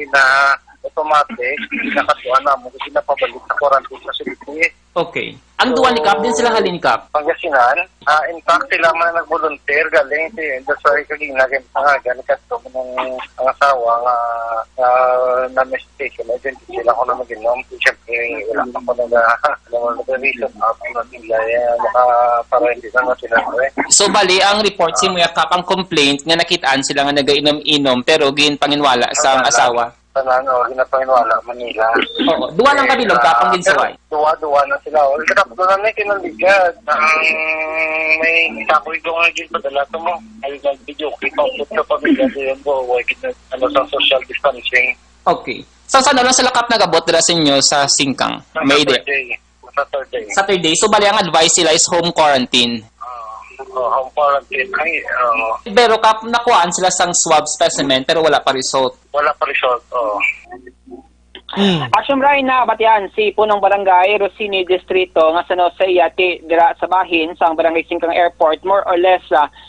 automatic, nakatuan na mo kasi napabalik sa quarantine facility. Okay. Ang duwa ni Kap din sila halin Kap? Pangasinan, in fact sila man nag-volunteer galing that's why kagina galing kato ng ang asawa na mistaken identity sila ko na mag-inom. Siyempre, wala pa ko nag-reason up na nila para hindi na sila. So bali, ang report si Muya Kap, ang complaint nga nakitaan sila nga nag-inom-inom pero gin panginwala sa asawa. tanan o hinapanginwala Manila. Oo, duwa lang kami ka pang ginsaway. Duwa na sila. O dapat na may kinaligad. May kakoy do nga gid padala to mo. Ay video kita ko sa pamilya diyan bo sa social distancing. Okay. So sa lang sa lakap nagabot dira sa inyo sa Singkang? May Saturday. So bali ang advice sila is home quarantine. Home quarantine. Pero nakuhaan sila sang swab specimen pero wala pa result. Wala pa result. Action Brian na batian si punong barangay Rosini Distrito nga sa Nosea dira sa bahin sang barangay Singkang Airport more or less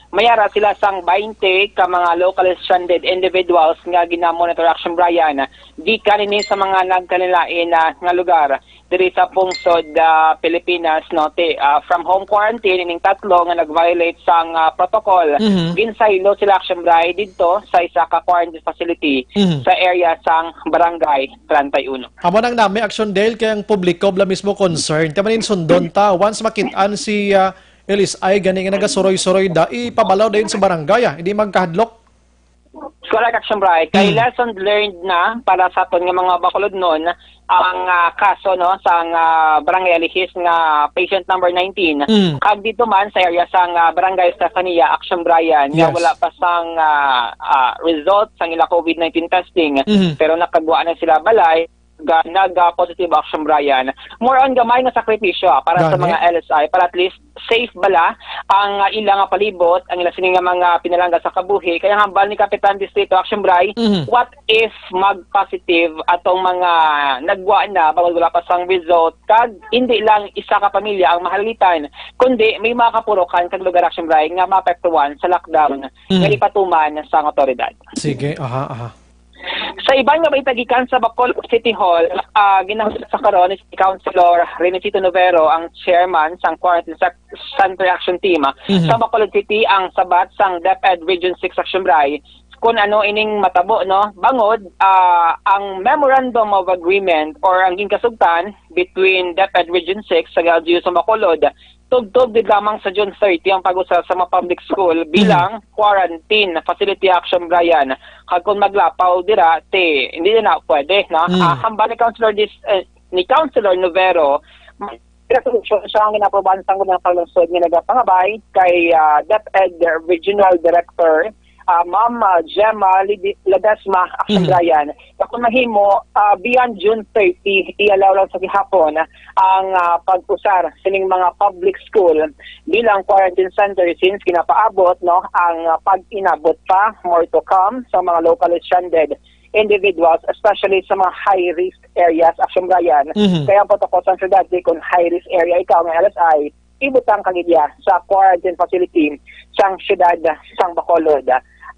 mayara sila sang 20 ka mga locally stranded individuals nga gina-monitor Action Brian di kanini sa mga nagkanilain nga lugar diri sa pungsod Pilipinas no from home quarantine ining tatlo nga nag-violate sang protocol ginsaylo sila Action Brian didto sa isa ka quarantine facility sa area sang barangay 31. Amo nang nami action dahil kay ang publiko bla mismo concern. Tamanin sundon ta once makitaan si LSI gani nga nagasuroy-suroy da ipabalaw dayon sa barangay hindi magkahadlok. Correct Action Brian. Kay lesson learned na para sa aton nga mga bakulod noon ang kaso no sang barangay Alihis nga patient number 19 kag dito man sa area sang barangay Stefania Action Brian nga wala pa sang result sang ila COVID-19 testing pero nakagwa na sila balay nag-positive Action Brian. More on gamay nga sakripisyo para sa mga LSI para at least safe bala ang ilang palibot, ang ilang sining mga pinalangga sa kabuhi. Kaya hambal ni Kapitan Distrito Action Brian, what if mag-positive atong mga nagwa na bawal wala pa sang result kag hindi lang isa ka pamilya ang mahalitan kundi may mga kapurukan kag lugar Action Brian nga maapektuhan sa lockdown nga ipatuman sa otoridad. Sige, aha. Sa ibang nga baitagikan sa Bacolod City Hall, ginahusap sa karon ni Councilor Renecito Novero ang chairman sang Quarantine Center Action Team sa Bacolod City ang sabat sang DepEd Region 6 Action Brian kung ano ining matabo no bangod ang Memorandum of Agreement or ang ginkasugtan between DepEd Region 6 sa LGU sa Bacolod tugtog din lamang sa June 30 ang pag-usa sa mga public school bilang quarantine facility Action Brian. Kag kung maglapaw dira hindi na pwede no. Hambal ni Councilor Novero resolution siya ang ginaprobahan sa ng kalungsod nga nagapangabay kay DepEd Regional Director Ma'am Gemma Ledesma Action Brian. Kung mahimo beyond June 30 i-allow lang sa gihapon ang pag-usar sining mga public school bilang quarantine center since kinapaabot no ang pag-inabot pa more to come sa mga locally stranded individuals especially sa mga high risk areas Action Brian. Kaya po to ko sa syudad kung high risk area ikaw ng LSI ibutang kagidya sa quarantine facility sang syudad sang Bacolod.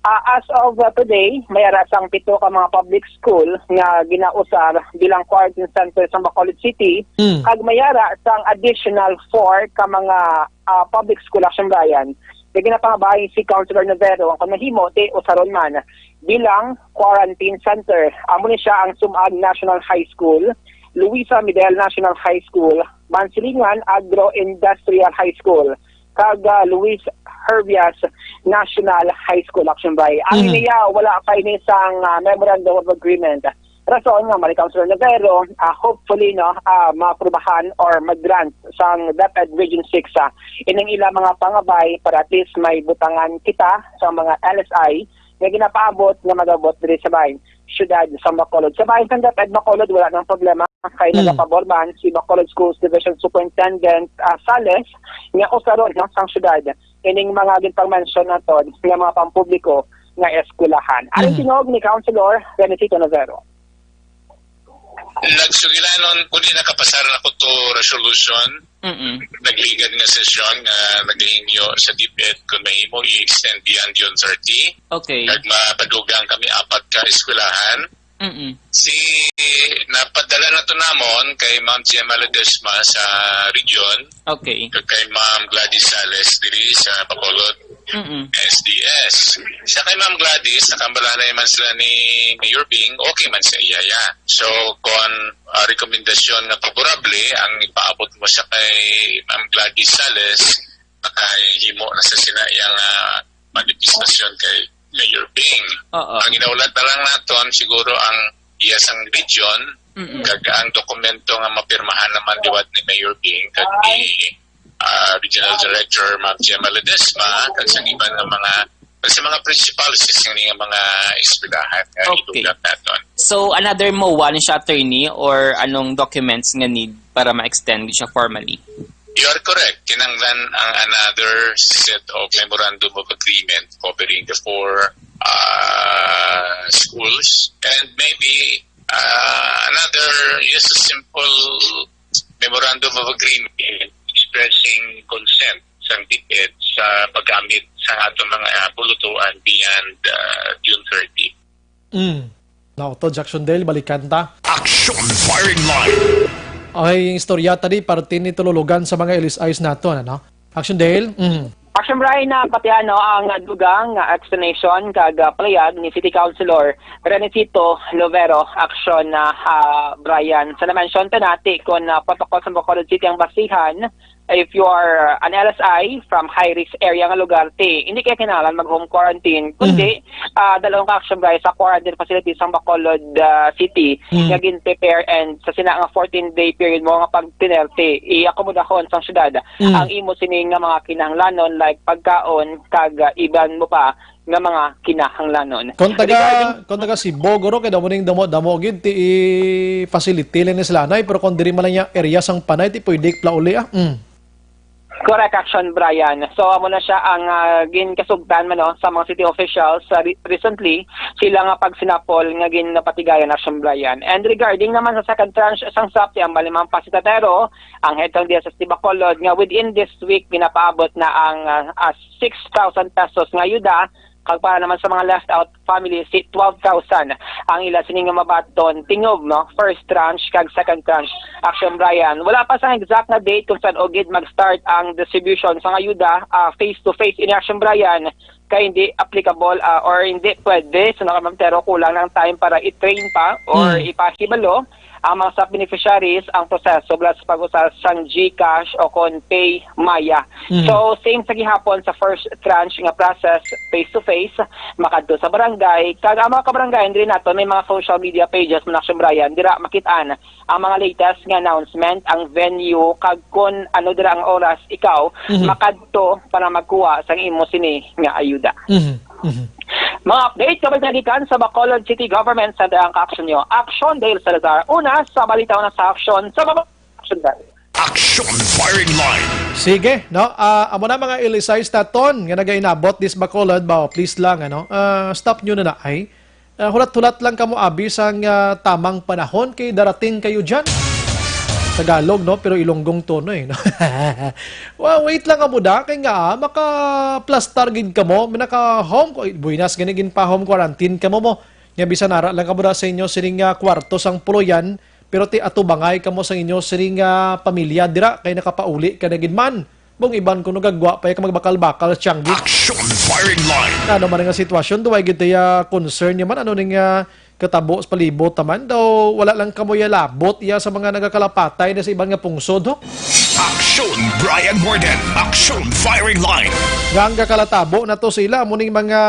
As of today, may arasang 7 ka mga public school nga ginausar bilang quarantine center sa Bacolod City. Kag may arasang additional 4 ka mga public school Action Brian. Kaya ginapangabay si Councilor Novero ang kamahimo usaron man bilang quarantine center. Amo ni siya ang Sumag National High School, Luisa Midel National High School, Mansilingan Agro-Industrial High School, kag Luis Herbias National High School Action Brian. Ang iniya wala pa ini sang Memorandum of Agreement. Rason nga mali Councilor Novero hopefully no maaprubahan or mag-grant sang DepEd Region 6 ining ilang mga pangabay para at least may butangan kita sa mga LSI nga ginapaabot nga magabot diri sa bahin syudad sa Bacolod. Sa bahin sa DepEd Bacolod wala nang problema kay nagapaborman si Bacolod Schools Division Superintendent Sales nga usaron no sang syudad ining mga ginpang-mention naton nga mga pampubliko nga eskwelahan. Aring tinog ni Councilor Renecito Novero. Nagsugilanon po din nakapasaran ako to resolution. Nagligad nga sesyon nga naghihingyo sa DepEd kung mahimo i-extend beyond June 30. Okay. Kag mapadugang kami 4 ka eskwelahan. Si napadala na to namon kay Ma'am Gemma Ledesma sa region. Okay. Kag kay Ma'am Gladys Sales diri sa Bacolod. SDS. Sa kay Ma'am Gladys, nakambalana man sila ni Mayor Bing, okay man sa iyaya. So, kung rekomendasyon na favorable, ang ipaabot mo sa kay Ma'am Gladys Sales, makahimo na sa sinayang manifestasyon kay Mayor Bing. Ang inaulat na lang naton, siguro ang iya sang region, kag ang dokumento nga mapirmahan naman liwat ni Mayor Bing kag ni Regional Director Ma'am Gemma Ledesma kag sa iban nga mga principalities ng mga eskwelahan nga ilugat naton. So, another mo one siya, attorney, or anong documents nga need para ma-extend siya formally? You are correct. Kinanglan ang another set of memorandum of agreement covering the 4 schools and maybe another just a simple memorandum of agreement expressing consent sa DepEd sa paggamit sa atong mga pulutuan beyond June 30. Now, to Jackson Dale, balikan ta. Action Firing Line. Ay, yung istorya tadi, parte ni tululugan sa mga LSIs nato, ano? Action Dale? Action Brian na pati ang dugang explanation kag playag ni City Councilor Renesito Lovero. Action na Brian. Sa na-mention ta nati kung protocol sa Bacolod City ang basihan, if you are an LSI from high-risk area nga lugar, hindi kaya kinalan mag-home quarantine, kundi dalawang ka-action guys sa quarantine facilities sa Bacolod City, nga gin-prepare and sa sina nga 14-day period mo nga pag-tinerte, i-akomodahon sa syudad ang imo sining nga mga kinahanglanon like pagkaon, kag iban mo pa nga mga kinahanglanon. Kung taga si Bogoro, kaya damo ning damo gid ti facility lang ni sila nay, pero kung diri man lang niya area sang panay, ti pwede plauli Correct action, Brian. So, amo na siya ang ginkasugtan man sa mga city officials recently, sila nga pagsinapol nga ginapatigayan action, Brian. And regarding naman sa second tranche sang SAP, ang malimang pasitatero, ang hetong diya sa Bacolod, nga within this week, pinapaabot na ang 6,000 pesos nga yuda, kag para naman sa mga left out families, 12,000 ang ila sining nga mabaton tingob first tranche kag second tranche. Action, Brian, wala pa sa exact na date kung saan ogid mag-start ang distribution sa ayuda face to face in action, Brian, kay hindi applicable or hindi pwede so nakamamtero kulang ng time para i-train pa or ipahibalo ang mga sub-beneficiaries ang proseso sa pag-usas sang GCash o kon Pay Maya. So, same sa gihapon sa first tranche nga process face-to-face, makadto sa barangay. Kag ang mga kabarangay, din nato may mga social media pages mo na Action Brian, dira makitaan ang mga latest nga announcement, ang venue, kag kun ano dira ang oras ikaw, makadto para magkuha sang imo sini nga ayuda. Mga update kabag nagikan sa Bacolod City Government sa daang ka-action nyo. Action Dale Salazar. Una, sa balitaw na sa action sa Action Dale. Action Firing Line. Sige, no? Amo na mga LSIs naton nga nagainabot this Bacolod, please lang, stop nyo na ay. Hulat-hulat lang kamo abi sang tamang panahon kay darating kayo dyan. Tagalog, no? Pero ilonggong tono, no? Well, wait lang amo da, kay nga, maka-plastar gid ka mo, naka-home, buinas ganigin pa home quarantine ka mo. Nga bisan ara lang kamo da sa inyo sining kwarto sang puloyan, pero ti atubangay kamo sa inyo sining pamilya dira, kay nakapauli ka na gid man. Bong iban kuno gagwa pa ka magbakal-bakal tiyanggi. Action Firing Line. Ano man nga sitwasyon, duway gid concern niya man, ano ning katabo sa palibot taman daw wala lang kamoy labot iya sa mga nagakalapatay na sa ibang nga pungsod Action Brian Morden. Action Firing Line. Nga kalatabo na to sila amuning mga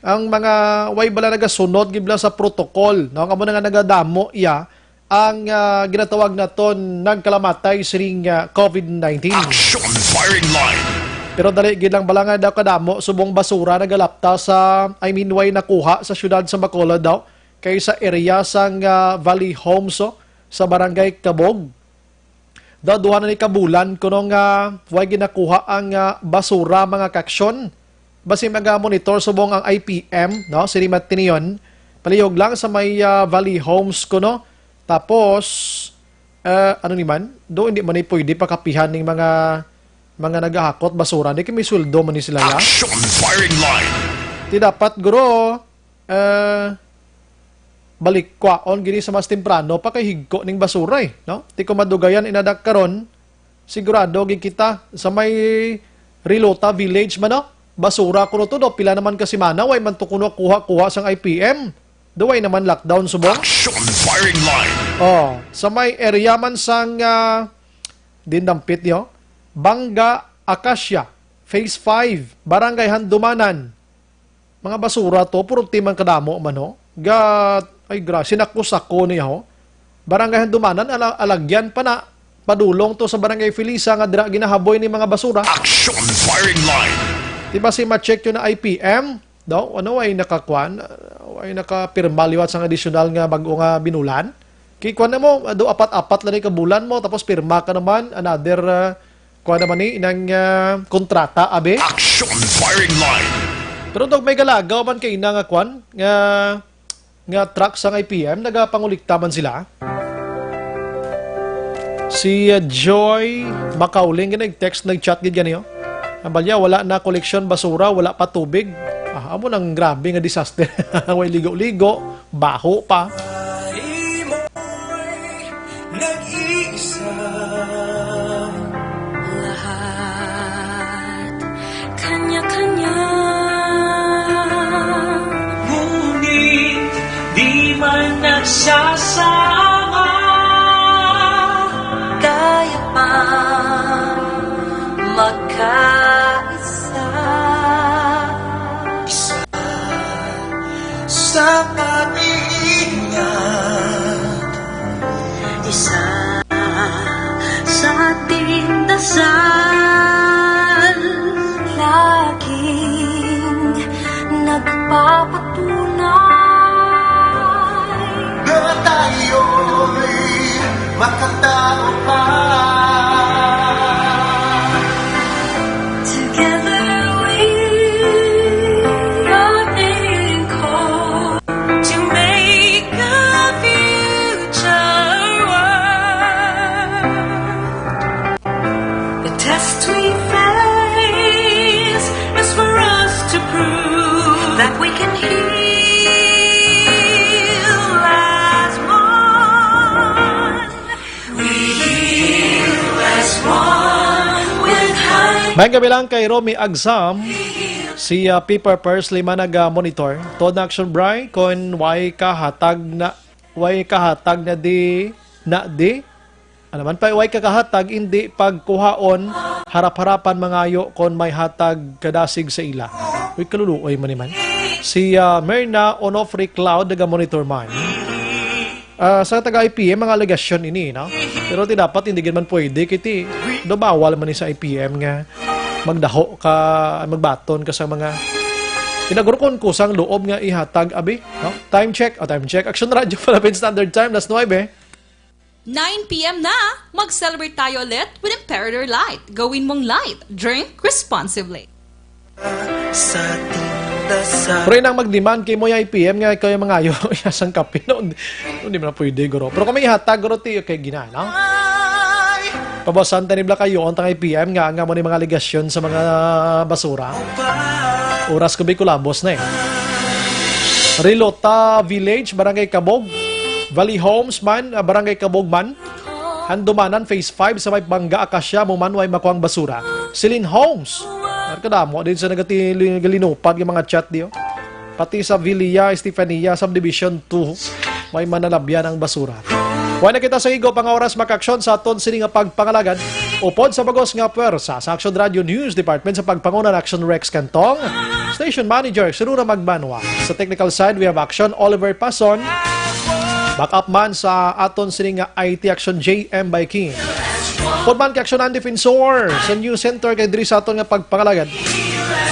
ang mga way bala nagasunod gibla sa protocol no amo na nga nagadamo iya ang ginatawag naton nagkalamatay siring COVID-19. Action Firing Line. Pero dali gid lang bala nga daw kadamo subong basura nagalapta sa way nakuha sa syudad sa Bacolod daw kay sa area sang Valley Homes sa barangay Kabog. Daw duha na ni kabulan kuno nga way ginakuha ang basura mga kaksyon. Basi monitor subong ang IPM no sirimat tiniyon. Palihog lang sa may Valley Homes kuno. Tapos ano ni man do hindi man ni pwede pakapihan ning mga nagahakot basura di kami sweldo man ni sila ya. Action Firing Line. Ti dapat guro balik kwaon gini sa mas temprano pa kay higko ning basura no? Ti ko madugayan inadak karon sigurado gi kita sa may Rilota Village man no? Basura kuno to do pila naman kasi mana way man to kuno kuha sang IPM. Duway naman lockdown subong. Action Firing Line. Sa may area man sang dindampit yo. Bangga Acacia, Phase 5, Barangay Handumanan. Mga basura to, puro timang kadamo man ho. Ay, sinako niya ho. Barangay Handumanan, alagyan pa na. Padulong to sa Barangay Felisa nga dira ginahaboy ni mga basura. Action Firing Line. Diba si ma-check yun na IPM? Daw, ano ay nakakwan? Ay nakapirma liwat sa additional nga bago nga binulan? Kaya kwan na mo, do apat-apat lang ka bulan mo, tapos pirma ka naman, another, kwan naman ni, inang kontrata, abe? Action Firing Line. Pero dog may galagaw man kay nga kwan, nga truck sa IPM, nagapangulikta man sila. Si Joy Macauling, nag-text, nag-chat gid ganyo. Abalya, wala na koleksyon basura, wala pa tubig. Amo nang grabe nga disaster. Way ligo-ligo, baho pa. Nag-iisa lahat kanya-kanya, ngunit di man nagsasama, kaya pa magkaisa. Isa sa pag-iingat, isa sa ating dasal, laging nagpapatunay na tayo'y makatao pa. Together we are being called to make a future world. The test we face is for us to prove that we can heal as one. We heal as one with high. May gabi lang kay Romy Agsam, si Piper Pursley man nag-monitor. Todd na action bray, kon way kahatag na di, ano man pa, way kakahatag, hindi pagkuhaon, harap-harapan mangayo kon may hatag kadasig sa ila. Uy, kaluluoy man naman. Si Myrna Onofre Cloud, nag-monitor man. Sa taga-IPM, mga alegasyon ini, no? Pero dapat hindi man pwede, kiti, bawal man ni sa IPM nga magdaho ka, magbaton ka sa mga pinagurukon ko sang loob nga ihatag, abi, no? Time check, Action Radio Philippine Standard Time, last 9, 9 p.m. na! Mag-celebrate tayo ulit with Imperator Light. Gawin mong light. Drink responsibly. Sa tindasa. Pero nang mag-demand kay mo yung IPM nga kayo mga ayo isang kape. No, hindi mo na pwede, guro. Pero kung may ihatag, guro, tiyo kay gina, no? Pabasan tanibla kayo ang tang IPM nga mo ni mga aligasyon sa mga basura. Oras ko kulabos na eh. Rilota Village, Barangay Kabog. Valley Homes man, Barangay Kabog man. Handumanan, Phase 5 sa may Bangga, Akasya, Mumanway, Makuang Basura. Silin Homes. Kadamo din sa nagalinupad yung mga chat diyo. Pati sa Villa, Estefania, Subdivision 2, may manalabyan ang basura. Huwag na kita sa igo pang oras makaksyon sa aton sini nga pagpangalagan. Upod sa bagos nga pwersa sa Action Radio News Department sa pagpangunan Action Rex Cantong. Station Manager, Siruna Magbanwa. Sa technical side, we have Action Oliver Pason. Backup man sa aton sini nga IT Action JM by King. Podman kay Action and Defensor sa News Center kay diri sa aton nga pagpangalagan.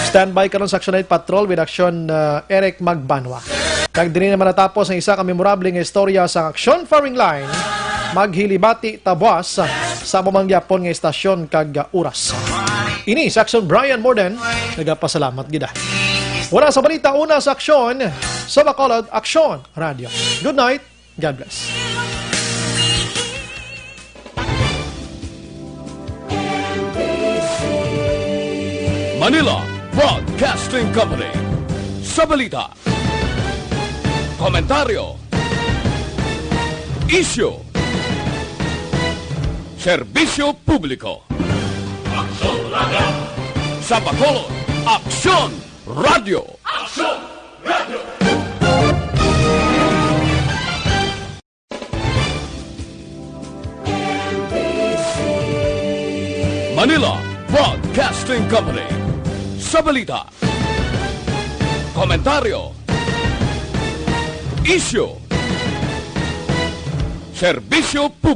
Standby karon sa Action Night Patrol with Action Eric Magbanwa. Kag diri naman natapos ang isa ka memorable nga istorya sa Action Firing Line. Maghilibati tabwas sa mamangyapon nga estasyon kag oras. Ini sa Action Brian Morden, nagapasalamat gid. Wala sa balita, una sa Aksyon sa Bacolod, Action Radio. Good night, God bless. Manila Broadcasting Company. Sa balita, komentaryo, isyu, serbisyo publiko. Aksyon Radio. Sa Bacolod, Aksyon Radio. Aksyon Radio. Manila Broadcasting Company. Sa balita, komentaryo, isyu, Serbisyo Publiko.